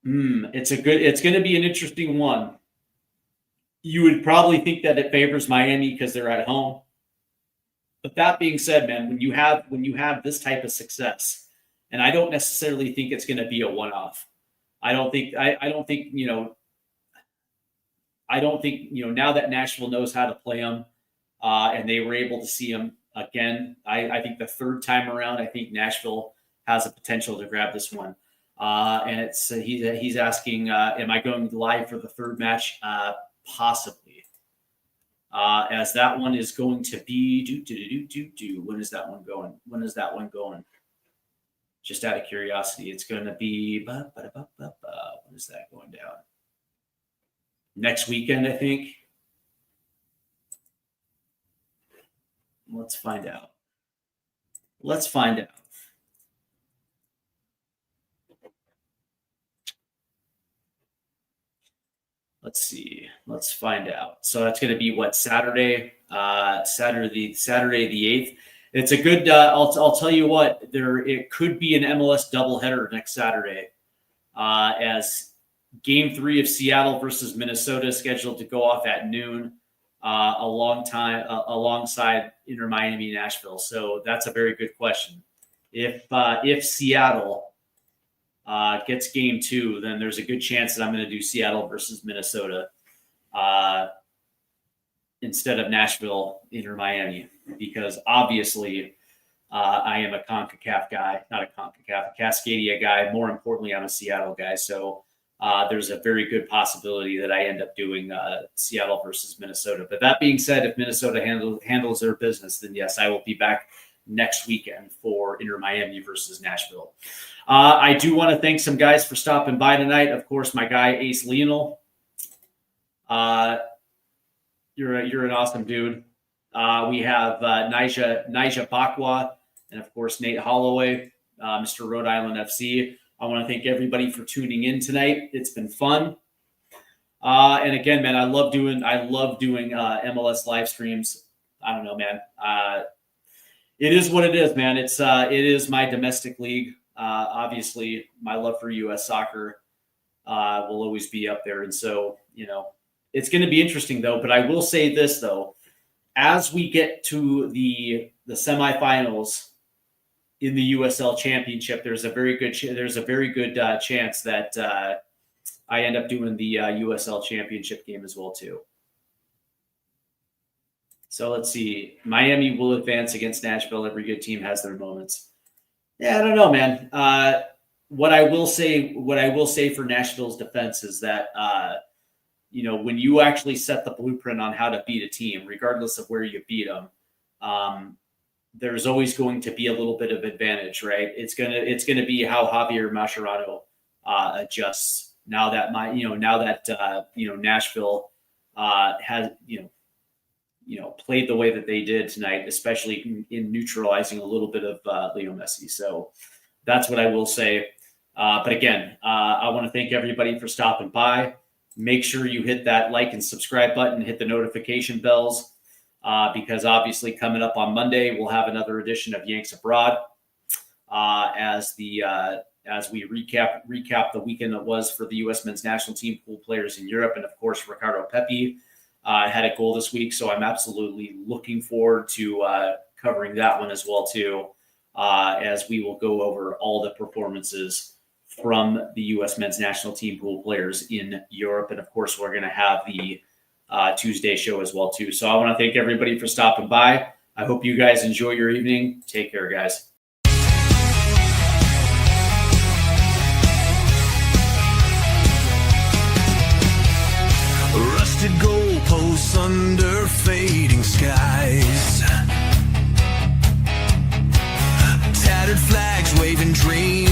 it's going to be an interesting one. You would probably think that it favors Miami because they're at home. But that being said, man, when you have this type of success, and I don't necessarily think it's going to be a one-off. I don't think now that Nashville knows how to play them, and they were able to see them again. I think the third time around, I think Nashville has a potential to grab this one. And it's he's asking, am I going live for the third match? Possibly. as that one is going to be when is that one going? Just out of curiosity, it's going to be when is that going down? Next weekend, I think. Let's find out. Let's see. Let's find out. So that's going to be what, Saturday the 8th. It's a good. I'll tell you what. It could be an MLS doubleheader next Saturday, as Game 3 of Seattle versus Minnesota is scheduled to go off at noon, alongside Inter Miami Nashville. So that's a very good question. If Seattle gets Game 2, then there's a good chance that I'm going to do Seattle versus Minnesota instead of Nashville Inter Miami, because obviously I am a CONCACAF guy, not a Cascadia guy. More importantly, I'm a Seattle guy. So there's a very good possibility that I end up doing Seattle versus Minnesota. But that being said, if Minnesota handles their business, then yes, I will be back next weekend for Inter Miami versus Nashville. I do want to thank some guys for stopping by tonight. Of course, my guy Ace Lionel. You're an awesome dude. We have Nija Bakwa, and of course Nate Holloway, Mr. Rhode Island FC. I want to thank everybody for tuning in tonight. It's been fun. And again, man, I love doing MLS live streams. I don't know, man. It is what it is, man. It is my domestic league. Obviously, my love for U.S. soccer will always be up there. And so, it's going to be interesting, though. But I will say this, though. As we get to the semifinals in the USL Championship, there's a very good chance that I end up doing the USL Championship game as well, too. So let's see. Miami will advance against Nashville. Every good team has their moments. Yeah, I don't know, man. What I will say for Nashville's defense is that when you actually set the blueprint on how to beat a team, regardless of where you beat them, there's always going to be a little bit of advantage, right? It's gonna be how Javier Mascherano adjusts now that Nashville has played the way that they did tonight, especially in neutralizing a little bit of Leo Messi. So that's what I will say. But again, I want to thank everybody for stopping by. Make sure you hit that like and subscribe button, hit the notification bells, because obviously coming up on Monday, we'll have another edition of Yanks Abroad as we recap the weekend that was for the U.S. men's national team pool players in Europe. And of course, Ricardo Pepi had a goal this week. So I'm absolutely looking forward to covering that one as well, too, as we will go over all the performances from the U.S. men's national team pool players in Europe. And of course, we're going to have the Tuesday show as well, too. So I want to thank everybody for stopping by. I hope you guys enjoy your evening. Take care, guys. Rusted goalposts under fading skies, tattered flags waving dreams.